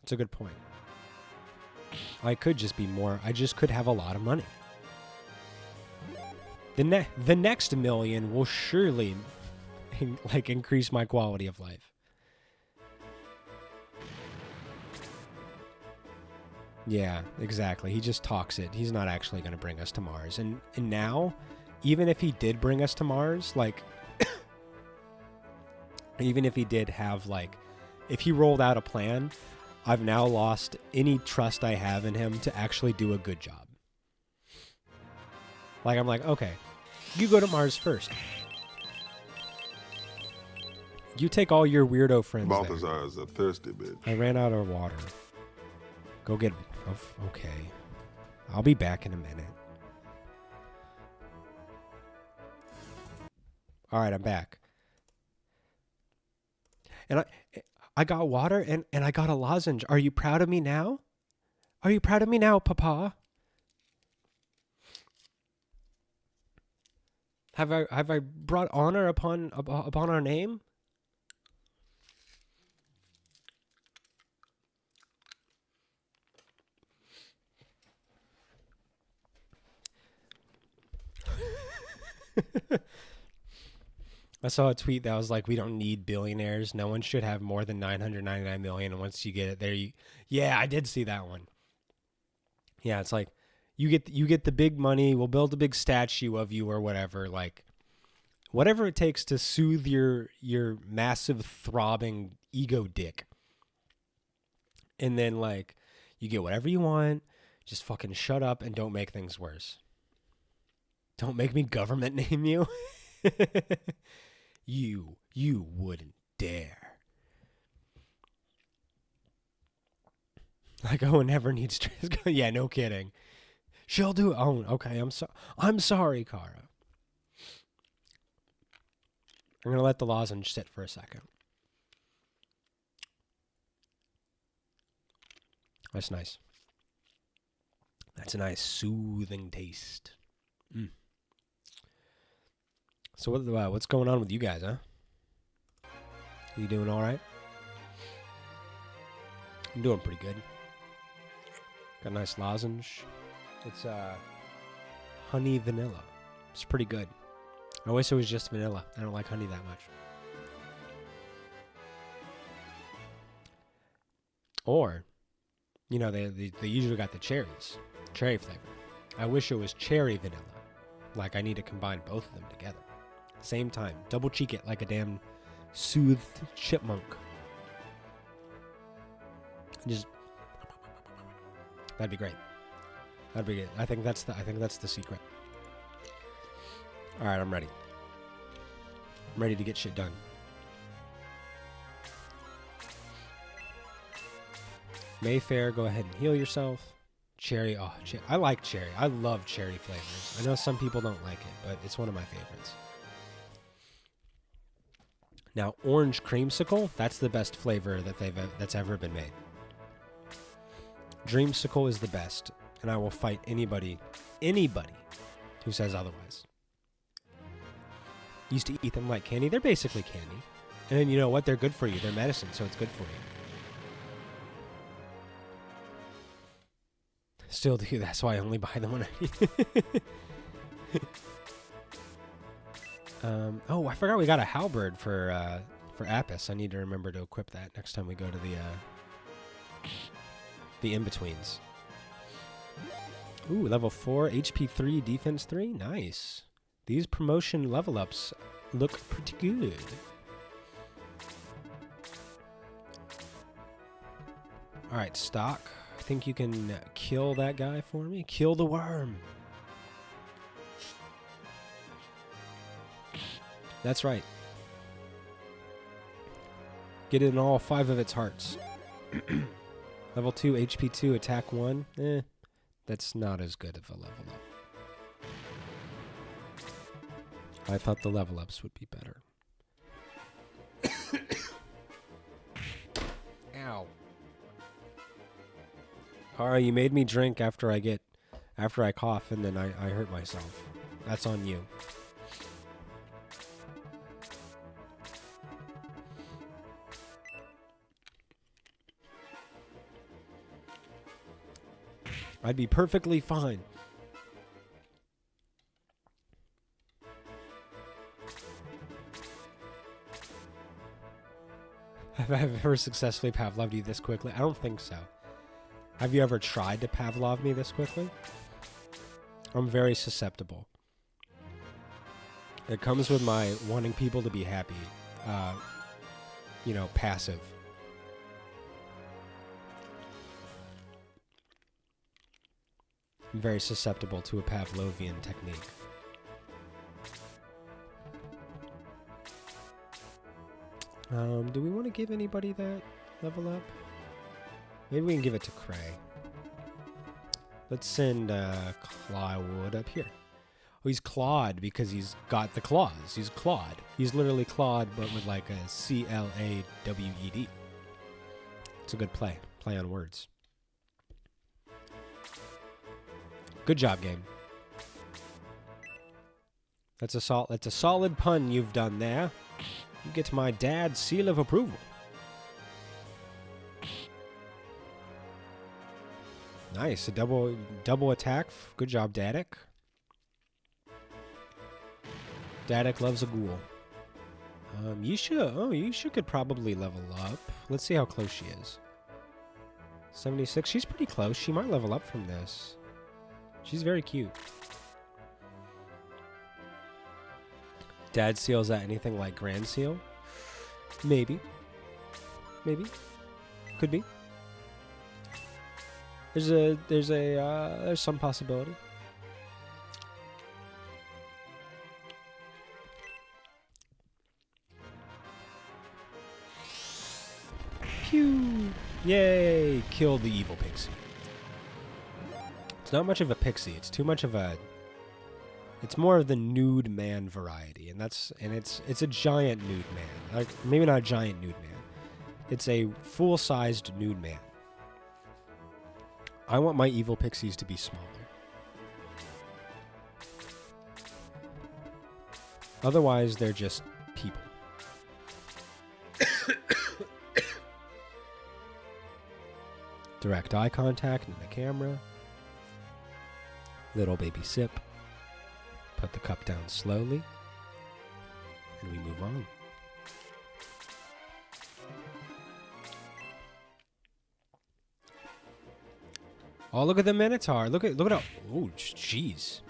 That's a good point. I could just be more... I just could have a lot of money. The next million will surely like increase my quality of life. Yeah, exactly. He just talks it. He's not actually going to bring us to Mars. And now, even if he did bring us to Mars, like, even if he did have, like, if he rolled out a plan, I've now lost any trust I have in him to actually do a good job. Like, I'm like, okay, you go to Mars first. You take all your weirdo friends there. Balthazar is a thirsty bitch. I ran out of water. Go get... Okay. I'll be back in a minute. Alright, I'm back. And I got water and I got a lozenge. Are you proud of me now? Are you proud of me now, Papa? Have I brought honor upon our name? I saw a tweet that was like, we don't need billionaires. No one should have more than 999 million. And once you get it there, yeah, I did see that one. Yeah, it's like, you get the big money. We'll build a big statue of you or whatever. Like, whatever it takes to soothe your massive throbbing ego dick. And then, like, you get whatever you want. Just fucking shut up and don't make things worse. Don't make me government name you. You wouldn't dare. Like, oh, never needs stress. Yeah, no kidding. She'll do it. Oh, okay. I'm sorry, Kara. I'm gonna let the lozenge sit for a second. That's nice. That's a nice soothing taste. Mm. So what's going on with you guys, huh? You doing all right? I'm doing pretty good. Got a nice lozenge. It's honey vanilla. It's pretty good. I wish it was just vanilla. I don't like honey that much. Or, you know, they usually got the cherries. Cherry flavor. I wish it was cherry vanilla. Like, I need to combine both of them together. Same time. Double cheek it like a damn soothed chipmunk. Just... That'd be great. That'd be good. I think that's the secret. Alright, I'm ready. I'm ready to get shit done. Mayfair, go ahead and heal yourself. Cherry, I like cherry. I love cherry flavors. I know some people don't like it, but it's one of my favorites. Now, orange creamsicle, that's the best flavor that's ever been made. Dreamsicle is the best, and I will fight anybody who says otherwise. Used to eat them like candy. They're basically candy. And then you know what? They're good for you. They're medicine, so it's good for you. Still do. That's why I only buy them when I oh, I forgot we got a halberd for Apis. I need to remember to equip that next time we go to the in-betweens. Ooh, level 4, HP 3, defense 3. Nice. These promotion level ups look pretty good. Alright, stock. I think you can kill that guy for me. Kill the worm. That's right. Get it in all 5 of its hearts. Level 2, HP 2, attack 1. That's not as good of a level up. I thought the level ups would be better. Ow. Alright, you made me drink after I cough and then I hurt myself. That's on you. I'd be perfectly fine. Have I ever successfully Pavloved you this quickly? I don't think so. Have you ever tried to Pavlov me this quickly? I'm very susceptible. It comes with my wanting people to be happy. You know, passive. I'm very susceptible to a Pavlovian technique. Do we want to give anybody that level up? Maybe we can give it to Cray. Let's send Clawwood up here. Oh, he's Clawed because he's got the claws. He's Clawed. He's literally Clawed, but with like a C-L-A-W-E-D. It's a good play. Play on words. Good job, game. That's a solid pun you've done there. You get my dad's seal of approval. Nice, a double attack. Good job, Daddick. Daddick loves a ghoul. Yisha could probably level up. Let's see how close she is. 76. She's pretty close. She might level up from this. She's very cute. Dad Seal, is that anything like Grand Seal? Maybe. Maybe. Could be. There's some possibility. Pew! Yay! Kill the evil pixie. It's not much of a pixie. It's too much of a... It's more of the nude man variety, and it's a giant nude man. Like, maybe not a giant nude man. It's a full-sized nude man. I want my evil pixies to be smaller. Otherwise, they're just people. Direct eye contact in the camera. Little baby sip. Put the cup down slowly. And we move on. Oh, look at the Minotaur. Look at how... Oh, jeez.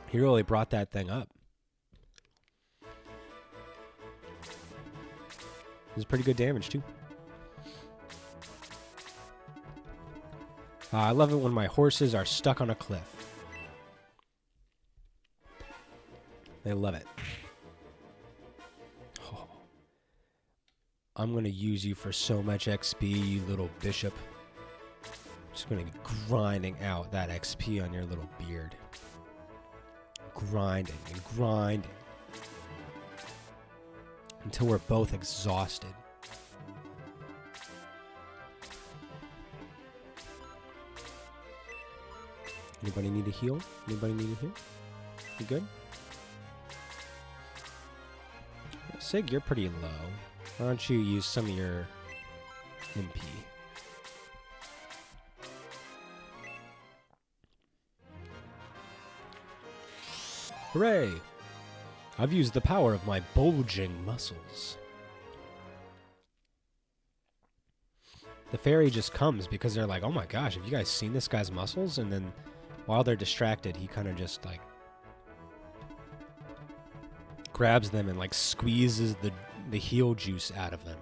He really brought that thing up. This is pretty good damage, too. I love it when my horses are stuck on a cliff. They love it. Oh. I'm going to use you for so much XP, you little bishop. Just going to be grinding out that XP on your little beard. Grinding and grinding. Until we're both exhausted. Anybody need a heal? Anybody need a heal? You good? Sig, you're pretty low. Why don't you use some of your MP? Hooray! I've used the power of my bulging muscles. The fairy just comes because they're like, oh my gosh, have you guys seen this guy's muscles? And then while they're distracted, he kind of just like grabs them and like squeezes the heal juice out of them.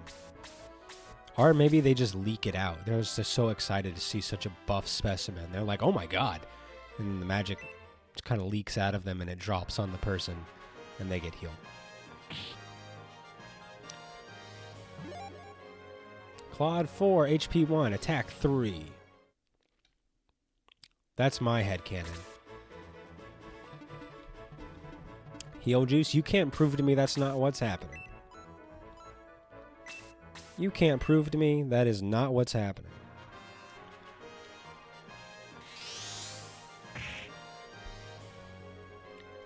Or maybe they just leak it out. They're just so excited to see such a buff specimen. They're like, oh my god. And the magic kind of leaks out of them and it drops on the person and they get healed. Claude 4, HP 1, attack 3. That's my headcanon. Heal juice, you can't prove to me that's not what's happening. You can't prove to me that is not what's happening.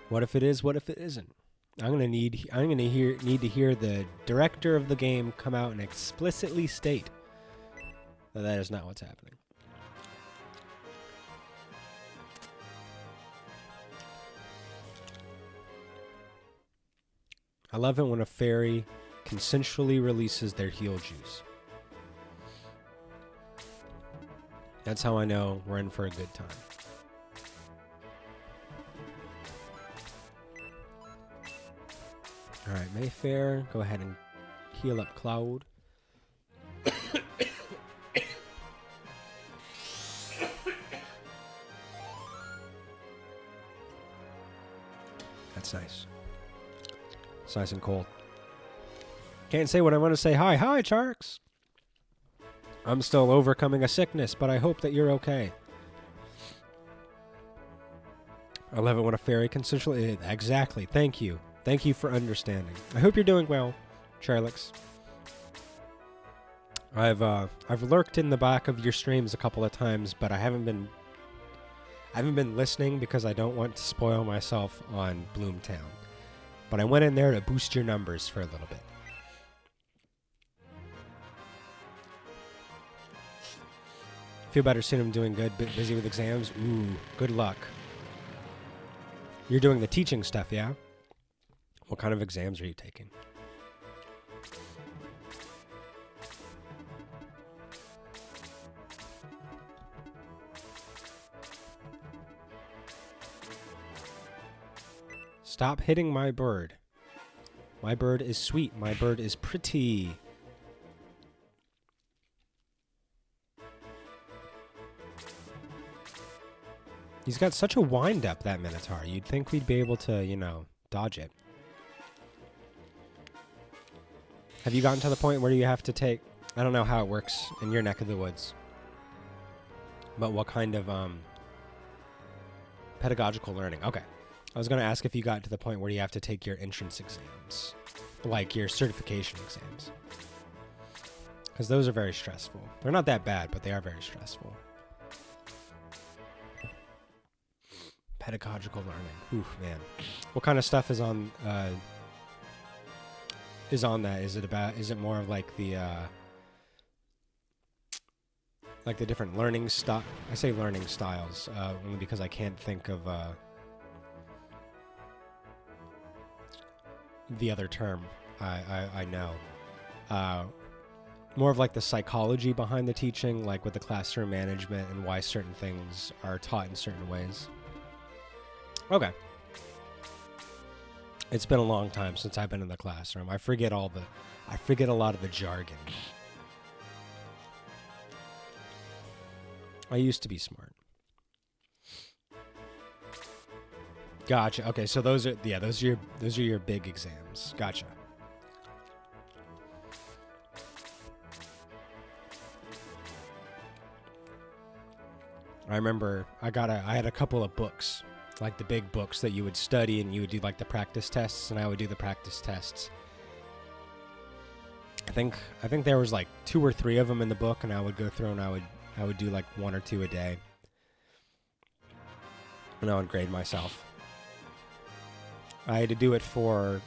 What if it is? What if it isn't? I'm gonna need to hear the director of the game come out and explicitly state that that is not what's happening. I love it when a fairy consensually releases their heal juice. That's how I know we're in for a good time. Alright, Mayfair, go ahead and heal up Cloud. That's nice. It's nice and cold. Can't say what I want to say. Hi, Charks! I'm still overcoming a sickness, but I hope that you're okay. I love it when a fairy consensually... Exactly, thank you. Thank you for understanding. I hope you're doing well, Charlix. I've lurked in the back of your streams a couple of times, but I haven't been listening because I don't want to spoil myself on Bloomtown. But I went in there to boost your numbers for a little bit. Feel better soon. I'm doing good. Busy with exams. Ooh, good luck. You're doing the teaching stuff, yeah? What kind of exams are you taking? Stop hitting my bird. My bird is sweet. My bird is pretty. He's got such a wind-up, that Minotaur. You'd think we'd be able to, you know, dodge it. Have you gotten to the point where you have to take... I don't know how it works in your neck of the woods. But what kind of pedagogical learning? Okay. I was going to ask if you got to the point where you have to take your entrance exams. Like your certification exams. Because those are very stressful. They're not that bad, but they are very stressful. Pedagogical learning. Oof, man. What kind of stuff is on that? Is it more of like the different learning style? I say learning styles only because I can't think of the other term I know. More of like the psychology behind the teaching, like with the classroom management and why certain things are taught in certain ways. Okay. It's been a long time since I've been in the classroom. I forget a lot of the jargon. I used to be smart. Gotcha. Okay, so those are your big exams. Gotcha. I remember I had a couple of books, like the big books that you would study, and you would do like the practice tests, and I would do the practice tests. I think there was like 2 or 3 of them in the book, and I would go through and I would do like 1 or 2 a day, and I would grade myself. I had to do it for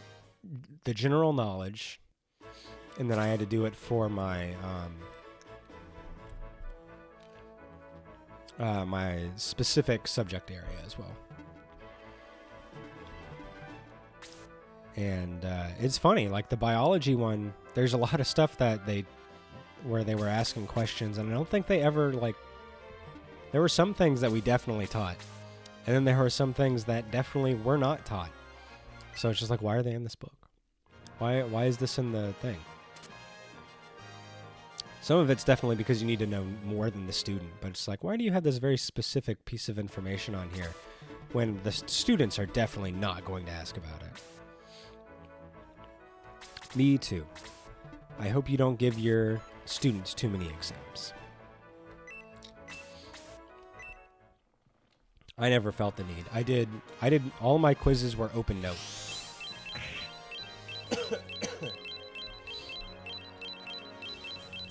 the general knowledge, and then I had to do it for my my specific subject area as well. And it's funny, like the biology one, there's a lot of stuff where they were asking questions, and I don't think they ever, like, there were some things that we definitely taught, and then there were some things that definitely were not taught. So it's just like, why are they in this book? Why is this in the thing? Some of it's definitely because you need to know more than the student, but it's like, why do you have this very specific piece of information on here when the students are definitely not going to ask about it? Me too. I hope you don't give your students too many exams. I never felt the need. I did all my quizzes were open note.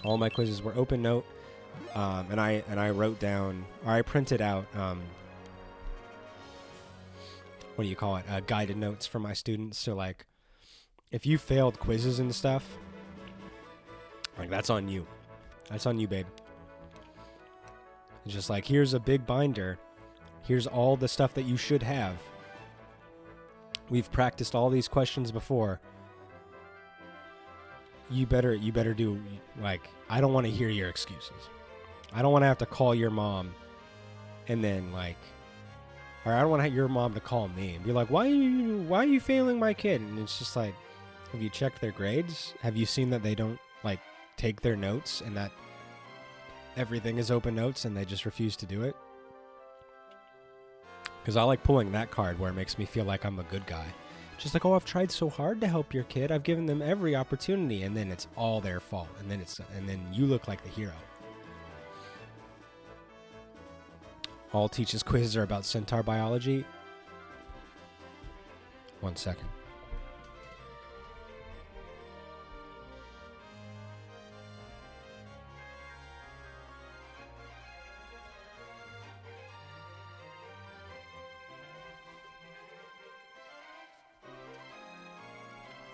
All my quizzes were open note, and I wrote down, or I printed out, what do you call it? Guided notes for my students. So like, if you failed quizzes and stuff, like that's on you. That's on you, babe. It's just like, here's a big binder. Here's all the stuff that you should have. We've practiced all these questions before. You better do, like, I don't want to hear your excuses. I don't want to have to call your mom and then, like, or I don't want your mom to call me and be like, why are you failing my kid? And it's just like, have you checked their grades? Have you seen that they don't, like, take their notes and that everything is open notes and they just refuse to do it? Because I like pulling that card where it makes me feel like I'm a good guy. Just like, oh, I've tried so hard to help your kid. I've given them every opportunity, and then it's all their fault. And then you look like the hero. All Teach's quizzes are about centaur biology. 1 second.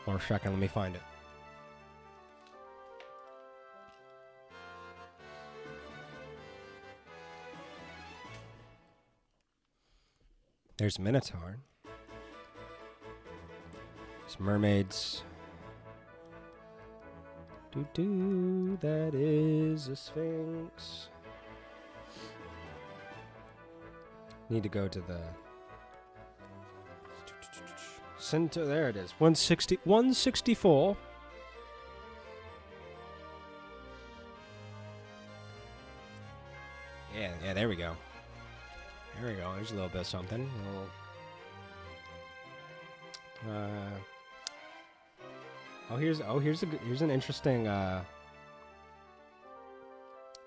One second, let me find it. There's Minotaur. There's mermaids. That is a sphinx. Need to go to the center. There it is. 164. Yeah, there we go. There we go. There's a little bit of something. Here's an interesting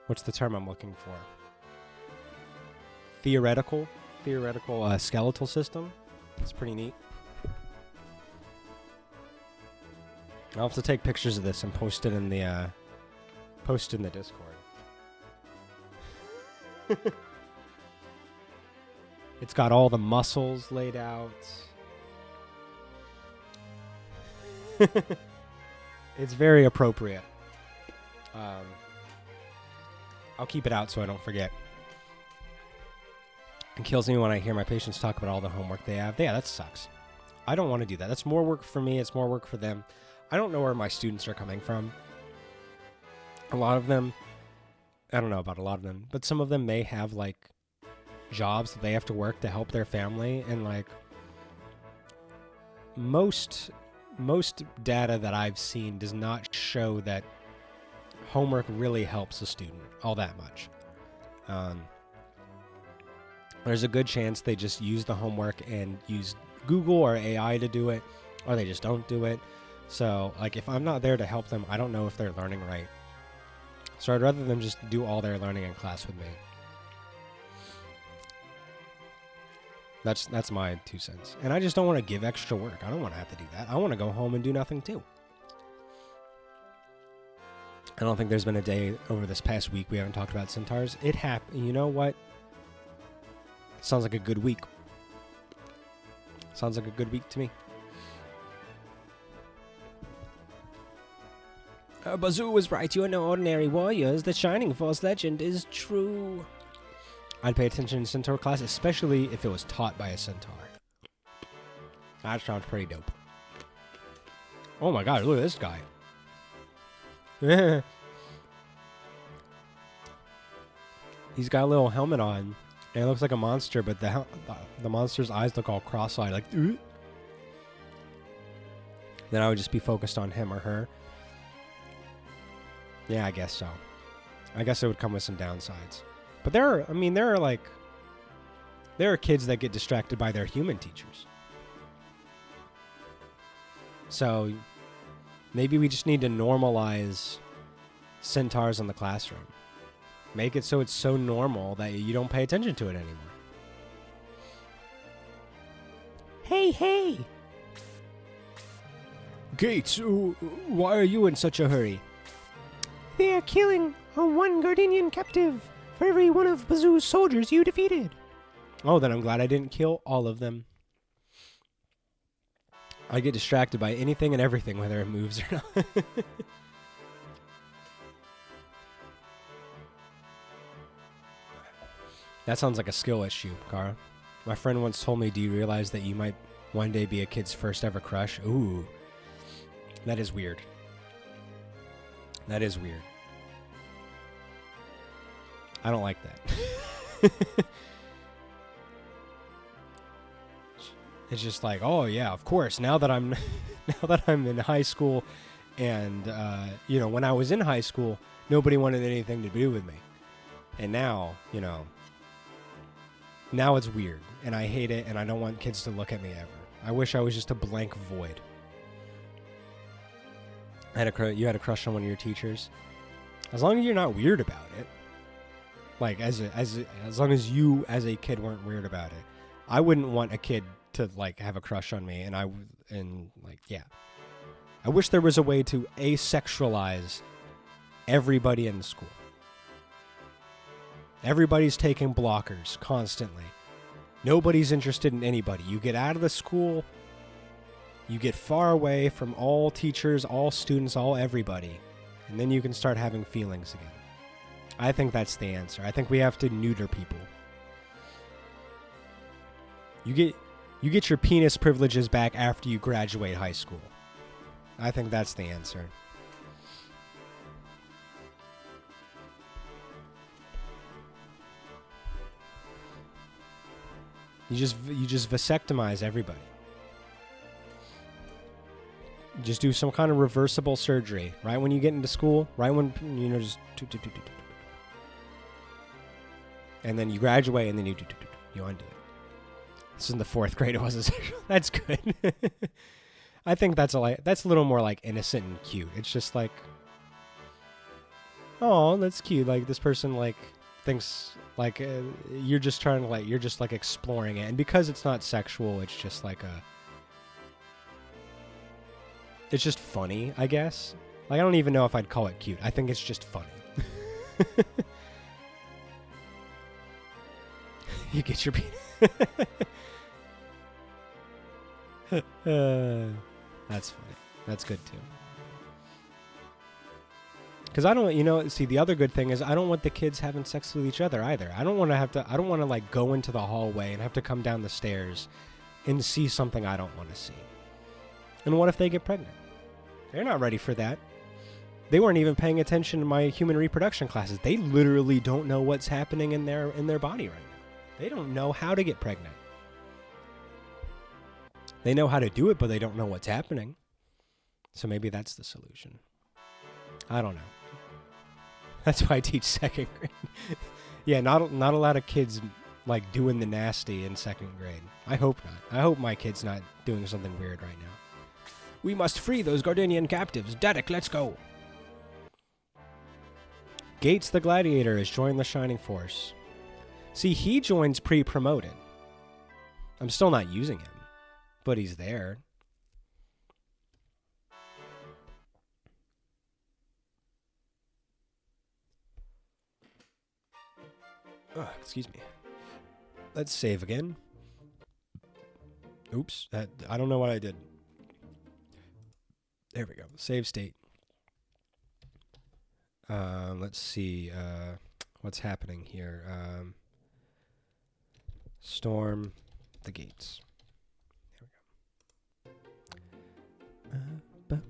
what's the term I'm looking for? Theoretical skeletal system. It's pretty neat. I'll have to take pictures of this and post it in the Discord. It's got all the muscles laid out. It's very appropriate. I'll keep it out so I don't forget. It kills me when I hear my patients talk about all the homework they have. Yeah, that sucks. I don't want to do that. That's more work for me. It's more work for them. I don't know where my students are coming from. A lot of them, I don't know about a lot of them, but some of them may have like jobs that they have to work to help their family, and like most data that I've seen does not show that homework really helps a student all that much. There's a good chance they just use the homework and use Google or AI to do it, or they just don't do it. So like if I'm not there to help them, I don't know if they're learning right. So I'd rather them just do all their learning in class with me. That's my 2 cents. And I just don't want to give extra work. I don't want to have to do that. I want to go home and do nothing too. I don't think there's been a day over this past week we haven't talked about centaurs. It happened. You know what? Sounds like a good week. Sounds like a good week to me. Bazoo was right. You are no ordinary warriors. The Shining Force legend is true. I'd pay attention in centaur class, especially if it was taught by a centaur. That sounds pretty dope. Oh my god, look at this guy. He's got a little helmet on, and it looks like a monster, but the monster's eyes look all cross-eyed, like, Ooh. Then I would just be focused on him or her. Yeah, I guess so. I guess it would come with some downsides. But there are kids that get distracted by their human teachers. So maybe we just need to normalize centaurs in the classroom. Make it so it's so normal that you don't pay attention to it anymore. Hey! Gates, why are you in such a hurry? They are killing one Gardenian captive for every one of Bazoo's soldiers you defeated. Oh, then I'm glad I didn't kill all of them. I get distracted by anything and everything, whether it moves or not. That sounds like a skill issue, Kara. My friend once told me, do you realize that you might one day be a kid's first ever crush? Ooh. That is weird. That is weird. I don't like that. It's just like, oh yeah, of course. Now that I'm in high school, and when I was in high school, nobody wanted anything to do with me, and now, now it's weird, and I hate it, and I don't want kids to look at me ever. I wish I was just a blank void. You had a crush on one of your teachers, as long as you're not weird about it. Like as long as you as a kid weren't weird about it, I wouldn't want a kid to like have a crush on me, I wish there was a way to asexualize everybody in the school. Everybody's taking blockers constantly. Nobody's interested in anybody. You get out of the school, you get far away from all teachers, all students, all everybody, and then you can start having feelings again. I think that's the answer. I think we have to neuter people. You get your penis privileges back after you graduate high school. I think that's the answer. You just vasectomize everybody. Just do some kind of reversible surgery right when you get into school, right when just and then you graduate, and then you undo it. This is in the 4th grade. It wasn't sexual. That's good. I think that's a little more like innocent and cute. It's just like, oh, that's cute. Like this person like thinks like you're just trying to you're just like exploring it, and because it's not sexual, it's just like it's just funny, I guess. Like I don't even know if I'd call it cute. I think it's just funny. You get your that's funny. That's good too. Because I don't, see, the other good thing is I don't want the kids having sex with each other either. I don't want to like go into the hallway and have to come down the stairs and see something I don't want to see? And what if they get pregnant? They're not ready for that. They weren't even paying attention to my human reproduction classes. They literally don't know what's happening in their body right now. They don't know how to get pregnant. They know how to do it, but they don't know what's happening. So maybe that's the solution. I don't know. That's why I teach second grade. Yeah, not a lot of kids like doing the nasty in second grade. I hope not. I hope my kid's not doing something weird right now. We must free those Gardenian captives. Datic, let's go. Gates the Gladiator has joined the Shining Force. See, he joins pre-promoted. I'm still not using him, but he's there. Oh, excuse me. Let's save again. Oops, I don't know what I did. There we go. Save state. Let's see what's happening here. Storm the gates. There we go.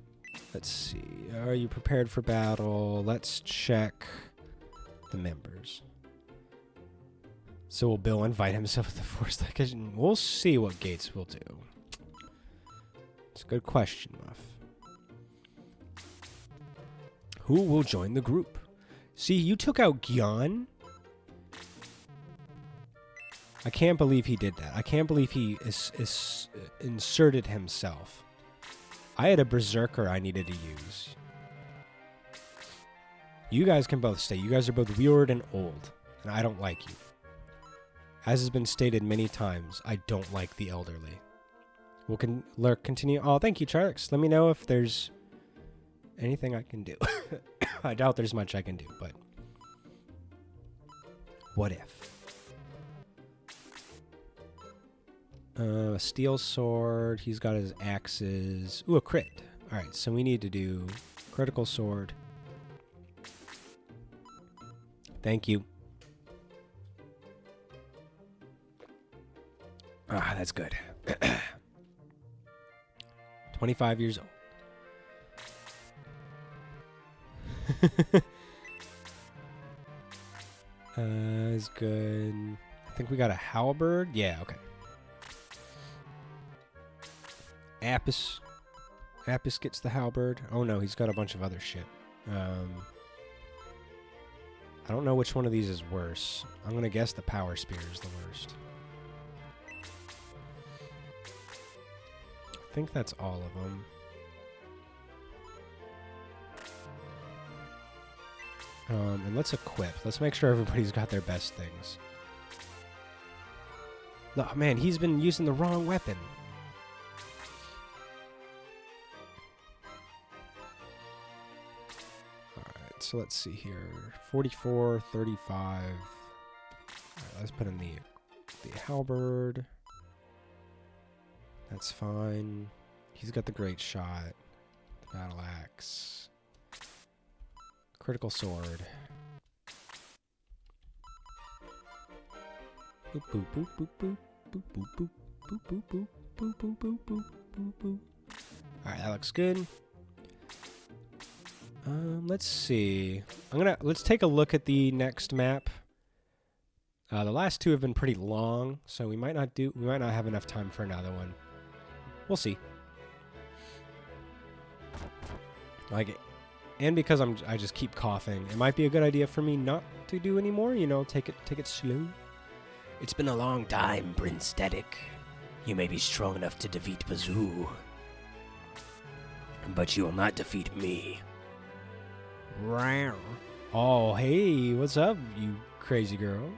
Let's see. Are you prepared for battle? Let's check the members. So will Bill invite himself to the Force Legion? We'll see what Gates will do. It's a good question, Muff. Who will join the group? See, you took out Gyan. I can't believe he did that. I can't believe he inserted himself. I had a berserker I needed to use. You guys can both stay. You guys are both weird and old, and I don't like you. As has been stated many times, I don't like the elderly. We'll continue. Oh, thank you, Charles. Let me know if there's anything I can do. I doubt there's much I can do, but what if? A steel sword. He's got his axes. Ooh, a crit. All right, so we need to do critical sword. Thank you. Ah, that's good. 25 years old. Is good. I think we got a halberd. Yeah, okay. Apis gets the halberd. Oh no, he's got a bunch of other shit. I don't know which one of these is worse. I'm gonna guess the power spear is the worst. I think that's all of them. And let's equip. Let's make sure everybody's got their best things. Oh man, he's been using the wrong weapon. Alright, so let's see here. 44, 35. Alright, let's put in the halberd. That's fine. He's got the great shot. The battle axe. Critical sword. Boop boop boop boop boop boop boop boop boop boop boop boop boop boop boop boop boop. Alright, that looks good. Let's see. Let's take a look at the next map. The last two have been pretty long, so we might not have enough time for another one. We'll see. And because I just keep coughing, it might be a good idea for me not to do anymore. You know, take it slow. It's been a long time, Prince Datic. You may be strong enough to defeat Bazoo, but you will not defeat me. Oh, hey, what's up, you crazy girl?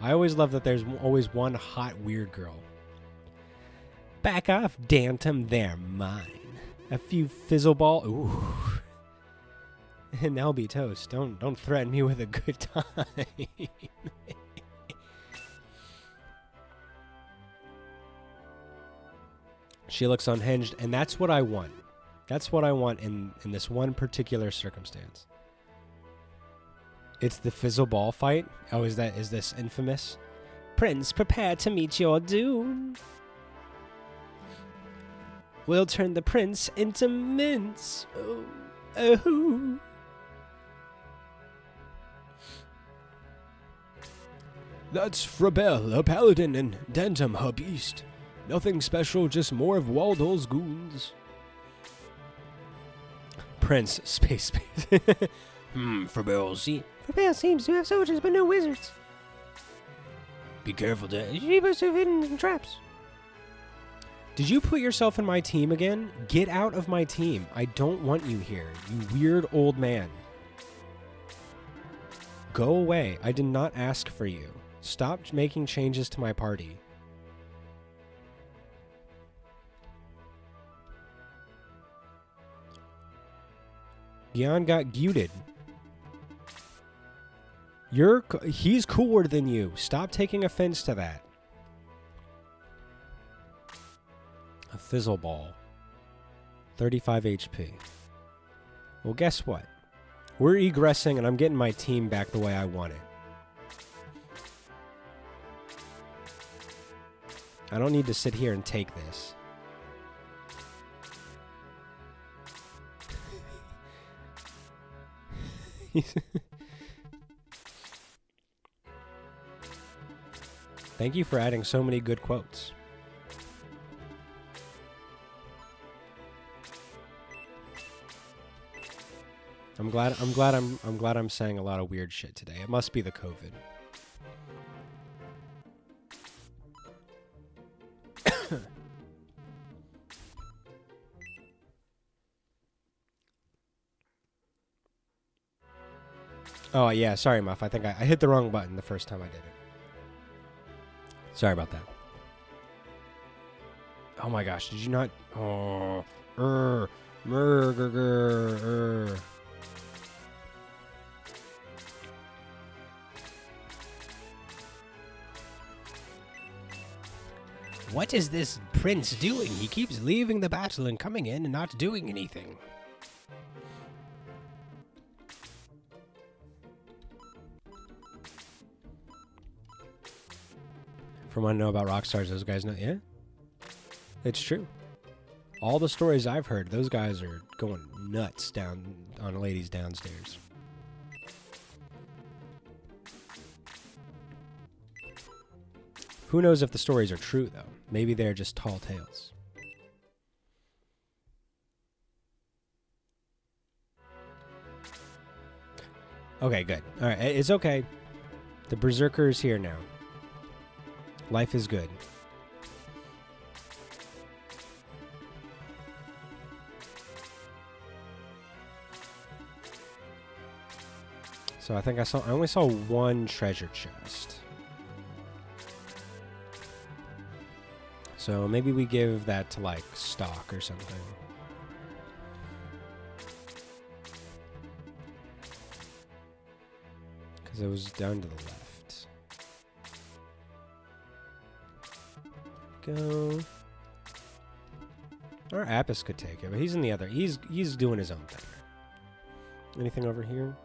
I always love that there's always one hot weird girl. Back off, Dantum, they're mine. A few fizzleball. Ooh. And they'll be toast. Don't threaten me with a good time. She looks unhinged, and that's what I want. That's what I want in this one particular circumstance. It's the fizzleball fight. Oh, is this infamous? Prince, prepare to meet your doom. We'll turn the prince into mince. Oh, oh. That's Frabelle, a paladin, and Dentum, her beast. Nothing special, just more of Waldor's goons. Prince, space. Frabelle, see? Frabelle seems to have soldiers but no wizards. Be careful, Dad. She must have hidden in traps. Did you put yourself in my team again? Get out of my team. I don't want you here, you weird old man. Go away. I did not ask for you. Stop making changes to my party. Gyan got guted. He's cooler than you. Stop taking offense to that. A fizzle ball. 35 HP. Well, guess what? We're egressing and I'm getting my team back the way I want it. I don't need to sit here and take this. Thank you for adding so many good quotes. I'm glad I'm saying a lot of weird shit today. It must be the COVID. Oh, yeah, sorry, Muff. I think I hit the wrong button the first time I did it. Sorry about that. Oh my gosh, did you not? Oh, What is this prince doing? He keeps leaving the battle and coming in and not doing anything. From what I know about rock stars, those guys know. Yeah, it's true. All the stories I've heard, those guys are going nuts down on ladies downstairs. Who knows if the stories are true, though? Maybe they're just tall tales. Okay, good. All right, it's okay. The Berserker is here now. Life is good. So I think I only saw one treasure chest. So maybe we give that to like stock or something. Because it was down to the left. Go. Or Apis could take it, but he's in the other. He's doing his own thing. Anything over here?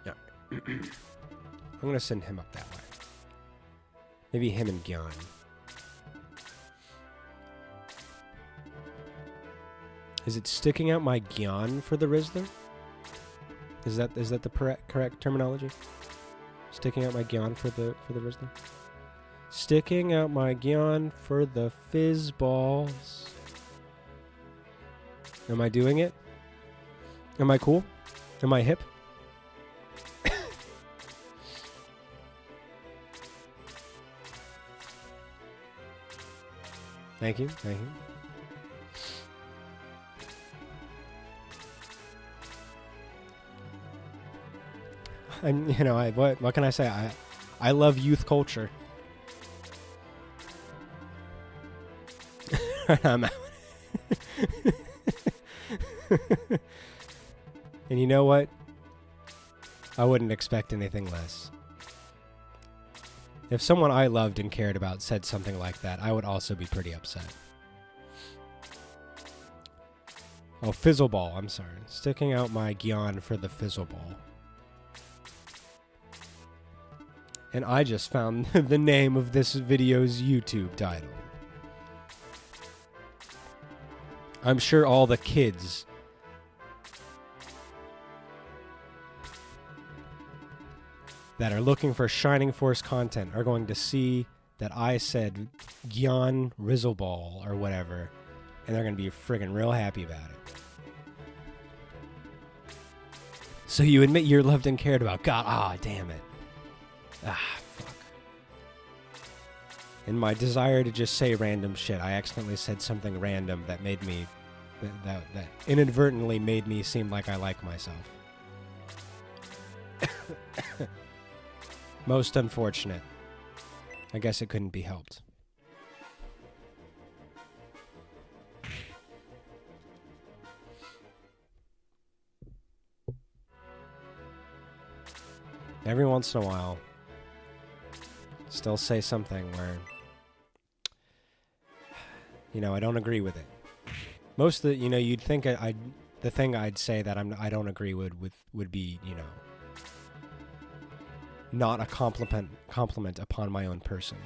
No. I'm gonna send him up that way. Maybe him and Gyan. Is it sticking out my Gyan for the Rizzler? Is that the correct terminology? Sticking out my Gyan for the Rizzler? Sticking out my Gyan for the fizz balls. Am I doing it? Am I cool? Am I hip? Thank you. Thank you. And you know, what can I say? I love youth culture. I'm out. And you know what? I wouldn't expect anything less. If someone I loved and cared about said something like that, I would also be pretty upset. Oh, Fizzleball, I'm sorry. Sticking out my Gyan for the Fizzleball. And I just found the name of this video's YouTube title. I'm sure all the kids that are looking for Shining Force content are going to see that I said Gyan Rizzleball or whatever, and they're going to be friggin' real happy about it. So you admit you're loved and cared about. God, damn it. Fuck. In my desire to just say random shit, I accidentally said something random that made me, that inadvertently made me seem like I like myself. Most unfortunate. I guess it couldn't be helped. Every once in a while, still say something where, I don't agree with it. Most of the, you'd think the thing I'd say that I don't agree with would be, not a compliment upon my own person.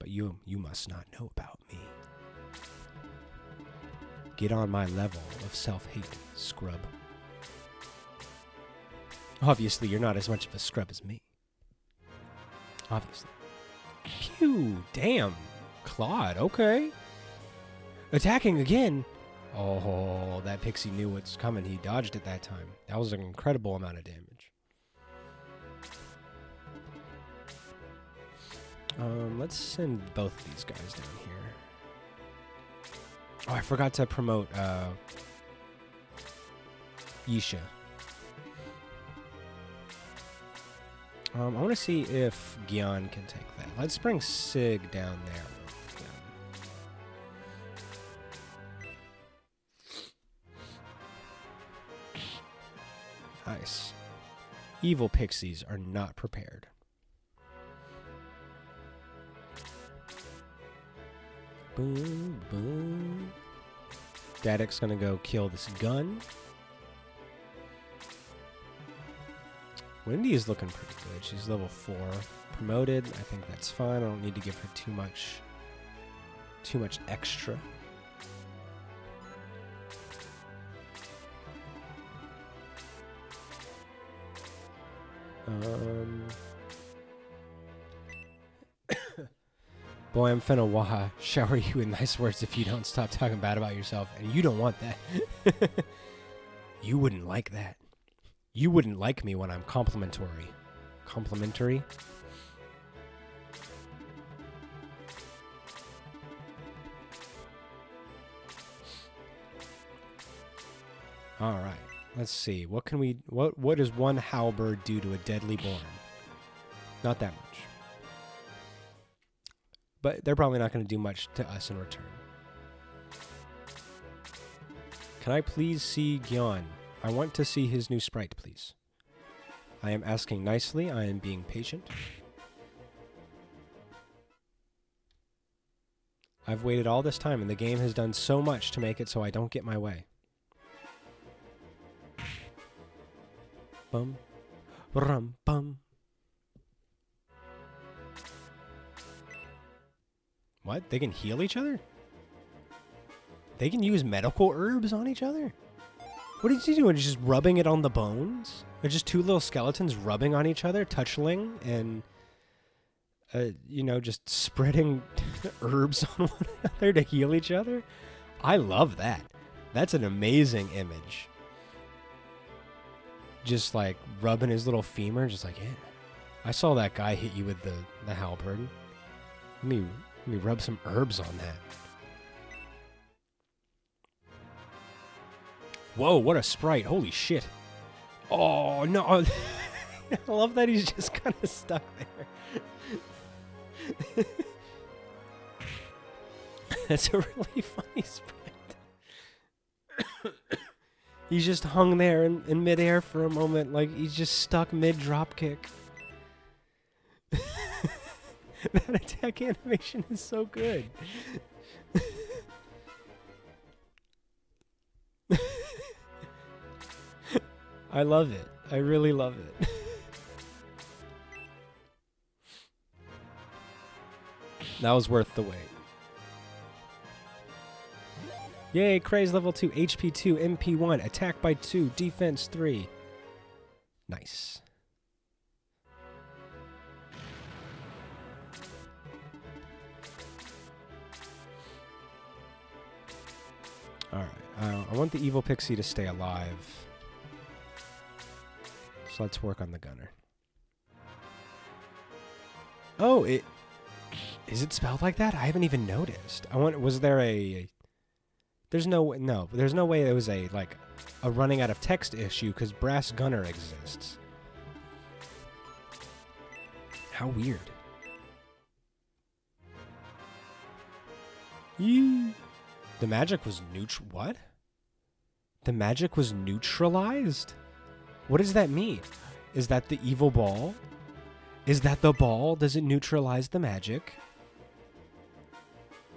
But you must not know about me. Get on my level of self-hate, scrub. Obviously, you're not as much of a scrub as me. Obviously. Phew, damn. Claude, okay. Attacking again. Oh, that pixie knew what's coming. He dodged it that time. That was an incredible amount of damage. Let's send both of these guys down here. Oh, I forgot to promote Yisha. I want to see if Gyan can take that. Let's bring Sig down there. Nice. Evil pixies are not prepared. Boom, boom. Dadek's gonna go kill this gun. Wendy is looking pretty good. She's level 4. Promoted. I think that's fine. I don't need to give her too much extra. Boy, I'm finna shower you with nice words if you don't stop talking bad about yourself, and you don't want that. You wouldn't like that. You wouldn't like me when I'm complimentary. Complimentary? Alright, let's see. What does one halberd do to a deadly born? Not that much. But they're probably not going to do much to us in return. Can I please see Gyan? I want to see his new sprite, please. I am asking nicely. I am being patient. I've waited all this time, and the game has done so much to make it so I don't get my way. Bum. Rum, bum. What? They can heal each other? They can use medical herbs on each other? What is he doing? Just rubbing it on the bones? Or just two little skeletons rubbing on each other, touchling, and, just spreading herbs on one another to heal each other? I love that. That's an amazing image. Just, like, rubbing his little femur, just like, yeah. I saw that guy hit you with the halberd. Let me rub some herbs on that. Whoa, what a sprite. Holy shit. Oh, no. I love that he's just kind of stuck there. That's a really funny sprite. He's just hung there in midair for a moment, like he's just stuck mid-drop kick. That attack animation is so good. I love it. I really love it. That was worth the wait. Yay, Craze level 2, HP 2, MP 1, attack by 2, defense 3. Nice. Alright, I want the evil pixie to stay alive. So let's work on the gunner. Oh, is it spelled like that? I haven't even noticed. Was there a... there's no way it was a running out of text issue because Brass Gunner exists. How weird. Yee. The magic was what? The magic was neutralized? What does that mean? Is that the evil ball? Is that the ball? Does it neutralize the magic?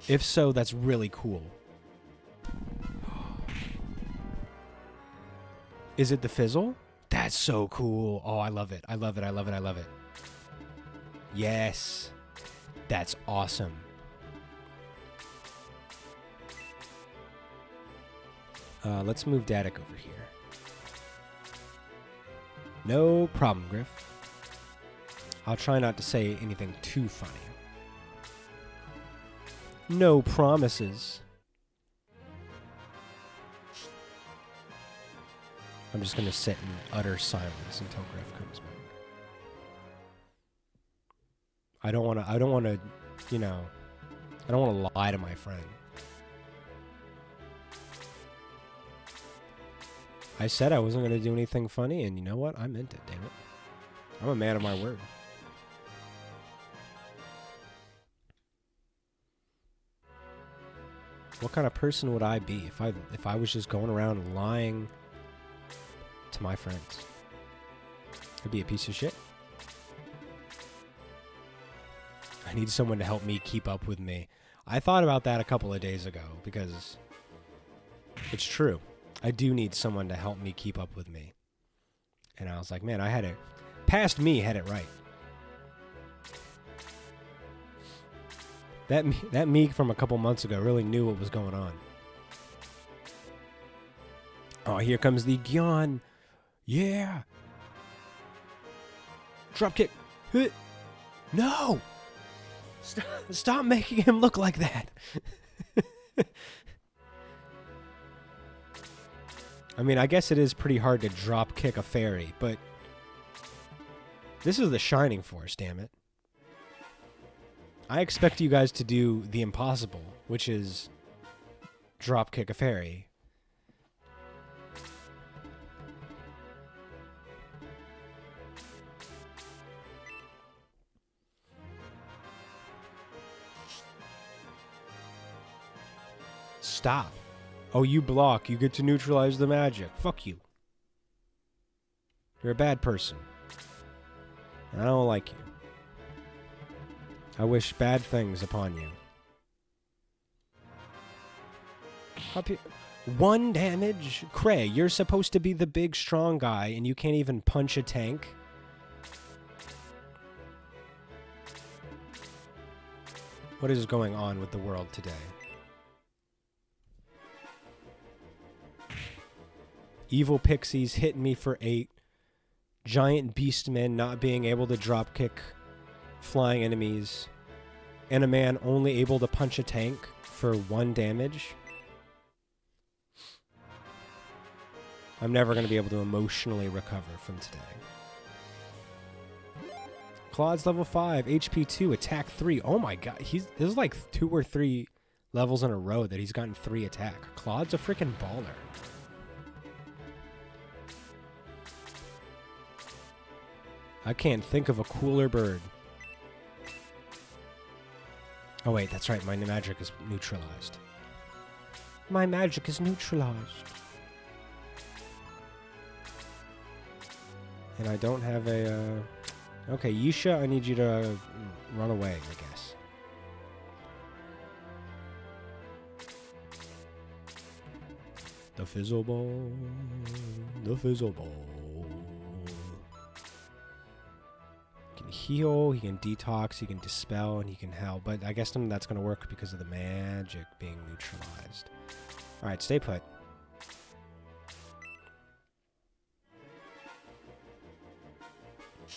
If so, that's really cool. Is it the fizzle? That's so cool. Oh, I love it. I love it. I love it. I love it. Yes. That's awesome. Let's move Datic over here. No problem, Griff. I'll try not to say anything too funny. No promises. I'm just going to sit in utter silence until Griff comes back. I don't want to, you know, I don't want to lie to my friend. I said I wasn't going to do anything funny, and you know what? I meant it, damn it. I'm a man of my word. What kind of person would I be if I was just going around lying to my friends? I'd be a piece of shit. I need someone to help me keep up with me. I thought about that a couple of days ago because it's true. I do need someone to help me keep up with me. And I was like, man, I had it. Past me had it right. That me from a couple months ago really knew what was going on. Oh, here comes the Gyan. Yeah. Drop kick. Hit. No. Stop making him look like that. I mean, I guess it is pretty hard to drop kick a fairy, but this is the Shining Force, damn it. I expect you guys to do the impossible, which is drop kick a fairy. Stop. Oh, you block. You get to neutralize the magic. Fuck you. You're a bad person. I don't like you. I wish bad things upon you. Up here. 1 damage? Cray, you're supposed to be the big strong guy and you can't even punch a tank? What is going on with the world today? Evil pixies hitting me for 8. Giant beastmen not being able to drop kick flying enemies. And a man only able to punch a tank for 1 damage. I'm never going to be able to emotionally recover from today. Claude's level 5, HP 2, attack 3. Oh my god, this is like 2 or 3 levels in a row that he's gotten 3 attack. Claude's a freaking baller. I can't think of a cooler bird. Oh wait, that's right, my magic is neutralized. My magic is neutralized. And I don't have a... Okay, Yisha, I need you to run away, I guess. The fizzle ball. The fizzle ball. heal, he can detox, he can dispel, and he can help. But I guess none of that's going to work because of the magic being neutralized. Alright, stay put.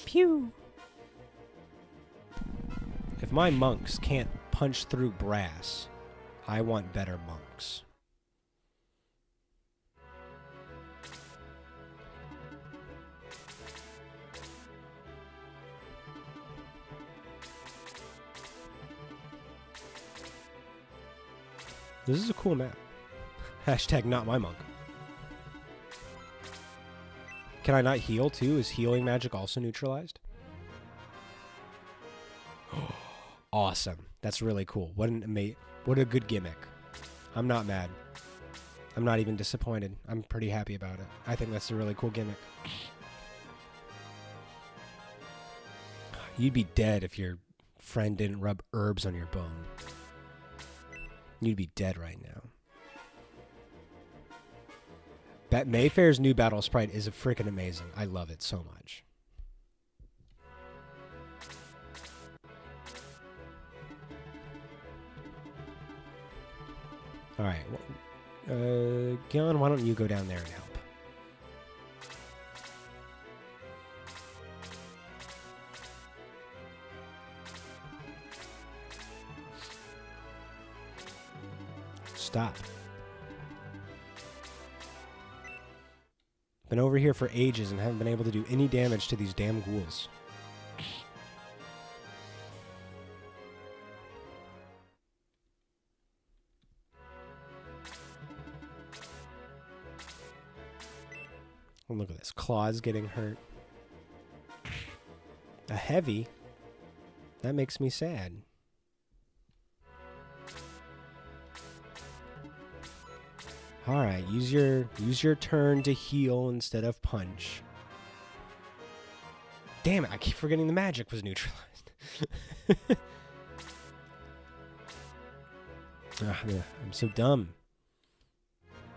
Pew. If my monks can't punch through brass, I want better monks. This is a cool map. Hashtag not my monk. Can I not heal too? Is healing magic also neutralized? Awesome. That's really cool. What a good gimmick. I'm not mad. I'm not even disappointed. I'm pretty happy about it. I think that's a really cool gimmick. You'd be dead if your friend didn't rub herbs on your bone. You'd be dead right now. Mayfair's new battle sprite is freaking amazing. I love it so much. Alright. Gyan, why don't you go down there and help? Stop. Been over here for ages and haven't been able to do any damage to these damn ghouls. Oh, look at this. Claws getting hurt. A heavy? That makes me sad. Alright, use your turn to heal instead of punch. Damn it, I keep forgetting the magic was neutralized. I'm so dumb.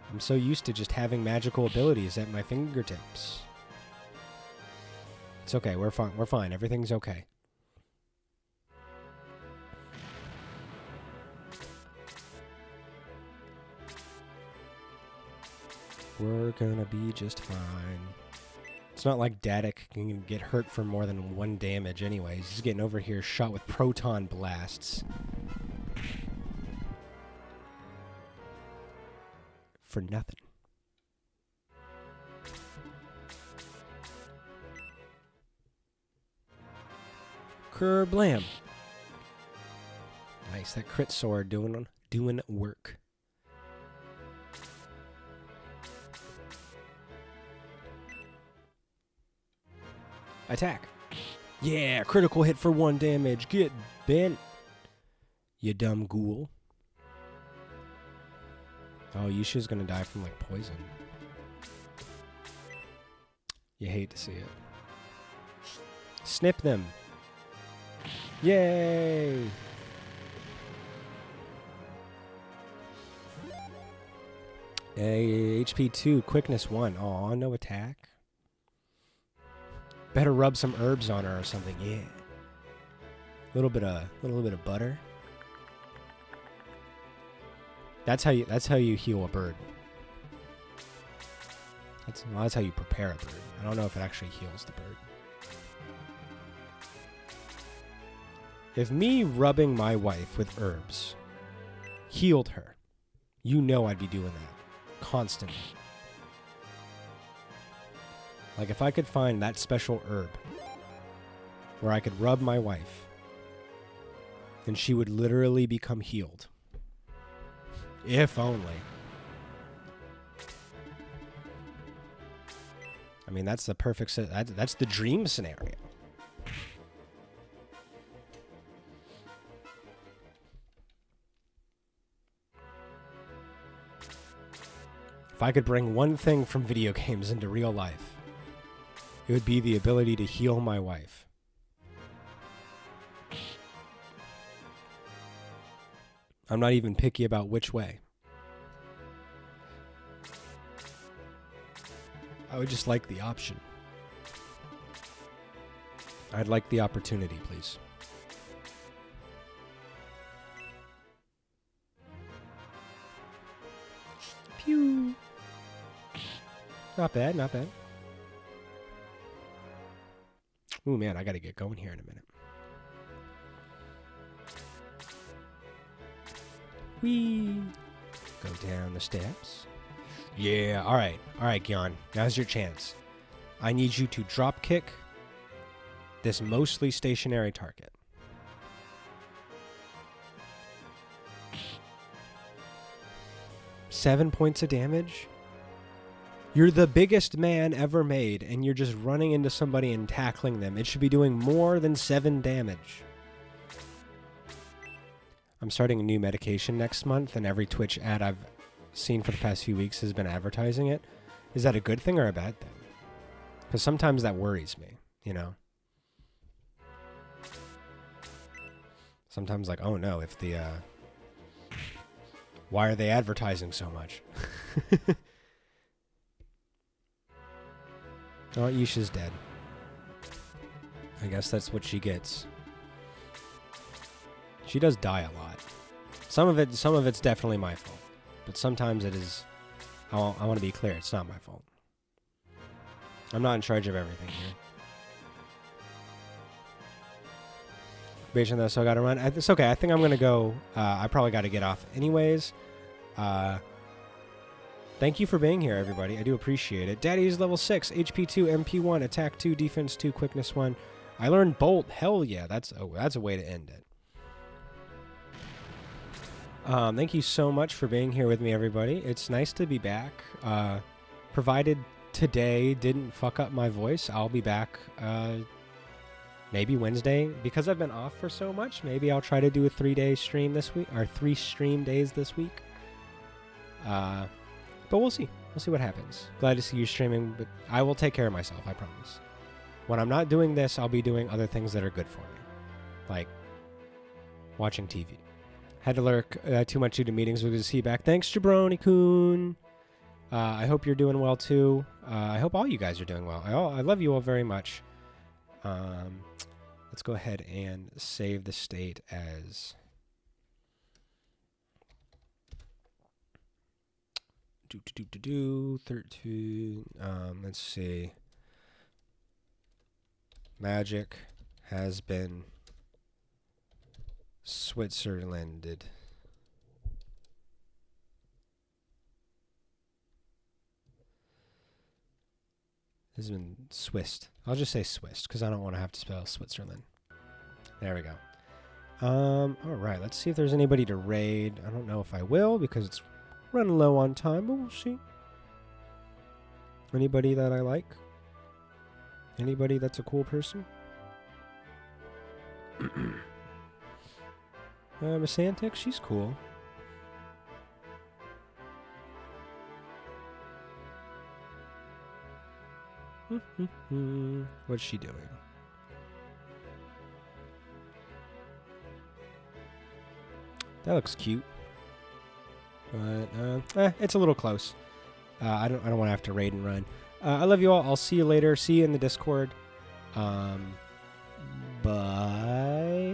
I'm so used to just having magical abilities at my fingertips. It's okay, we're fine. We're fine. Everything's okay. We're gonna be just fine. It's not like Datic can get hurt for more than 1 damage anyways. He's getting over here shot with proton blasts. For nothing. Kerblam. Nice, that crit sword doing work. Attack. Yeah, critical hit for 1 damage. Get bent, you dumb ghoul. Oh, Yusha's gonna die from, like, poison. You hate to see it. Snip them. Yay! HP 2, quickness 1. Aw, no attack. Better rub some herbs on her or something. Yeah. Little bit of butter. That's how you heal a bird. That's how you prepare a bird. I don't know if it actually heals the bird. If me rubbing my wife with herbs healed her, you know I'd be doing that constantly. Like, if I could find that special herb where I could rub my wife and she would literally become healed. If only. I mean, that's the perfect... That's the dream scenario. If I could bring one thing from video games into real life, it would be the ability to heal my wife. I'm not even picky about which way. I would just like the option. I'd like the opportunity, please. Pew. Not bad, not bad. Ooh, man, I gotta get going here in a minute. Whee! Go down the steps. Yeah, alright. Alright, Gyan. Now's your chance. I need you to drop kick this mostly stationary target. Seven points of damage? You're the biggest man ever made, and you're just running into somebody and tackling them. It should be doing more than 7 damage. I'm starting a new medication next month, and every Twitch ad I've seen for the past few weeks has been advertising it. Is that a good thing or a bad thing? Because sometimes that worries me, you know? Sometimes like, oh no, if the, why are they advertising so much? Oh, Yisha's dead. I guess that's what she gets. She does die a lot. Some of it's definitely my fault. But sometimes it is... I want to be clear, it's not my fault. I'm not in charge of everything here. Based on this, I gotta run. It's okay, I think I'm gonna go... I probably gotta get off anyways. Thank you for being here, everybody. I do appreciate it. Daddy is level 6, HP 2, MP 1, Attack 2, Defense 2, Quickness 1. I learned Bolt. Hell yeah, that's a way to end it. Thank you so much for being here with me, everybody. It's nice to be back. Provided today didn't fuck up my voice, I'll be back maybe Wednesday. Because I've been off for so much, maybe I'll try to do a 3-day stream this week, or 3 stream days this week. But we'll see. We'll see what happens. Glad to see you streaming, but I will take care of myself, I promise. When I'm not doing this, I'll be doing other things that are good for me. Like watching TV. Had to lurk too much due to meetings. We're good to see you back. Thanks, Jabroni-kun. I hope you're doing well, too. I hope all you guys are doing well. I love you all very much. Let's go ahead and save the state as... 13. Let's see. Magic has been Switzerlanded. Has been Swissed. I'll just say Swissed because I don't want to have to spell Switzerland. There we go. All right. Let's see if there's anybody to raid. I don't know if I will because it's running low on time, but we'll see. Anybody that I like? Anybody that's a cool person? Miss Antic, she's cool. What's she doing? That looks cute. But it's a little close. I don't want to have to raid and run. I love you all. I'll see you later. See you in the Discord. Bye.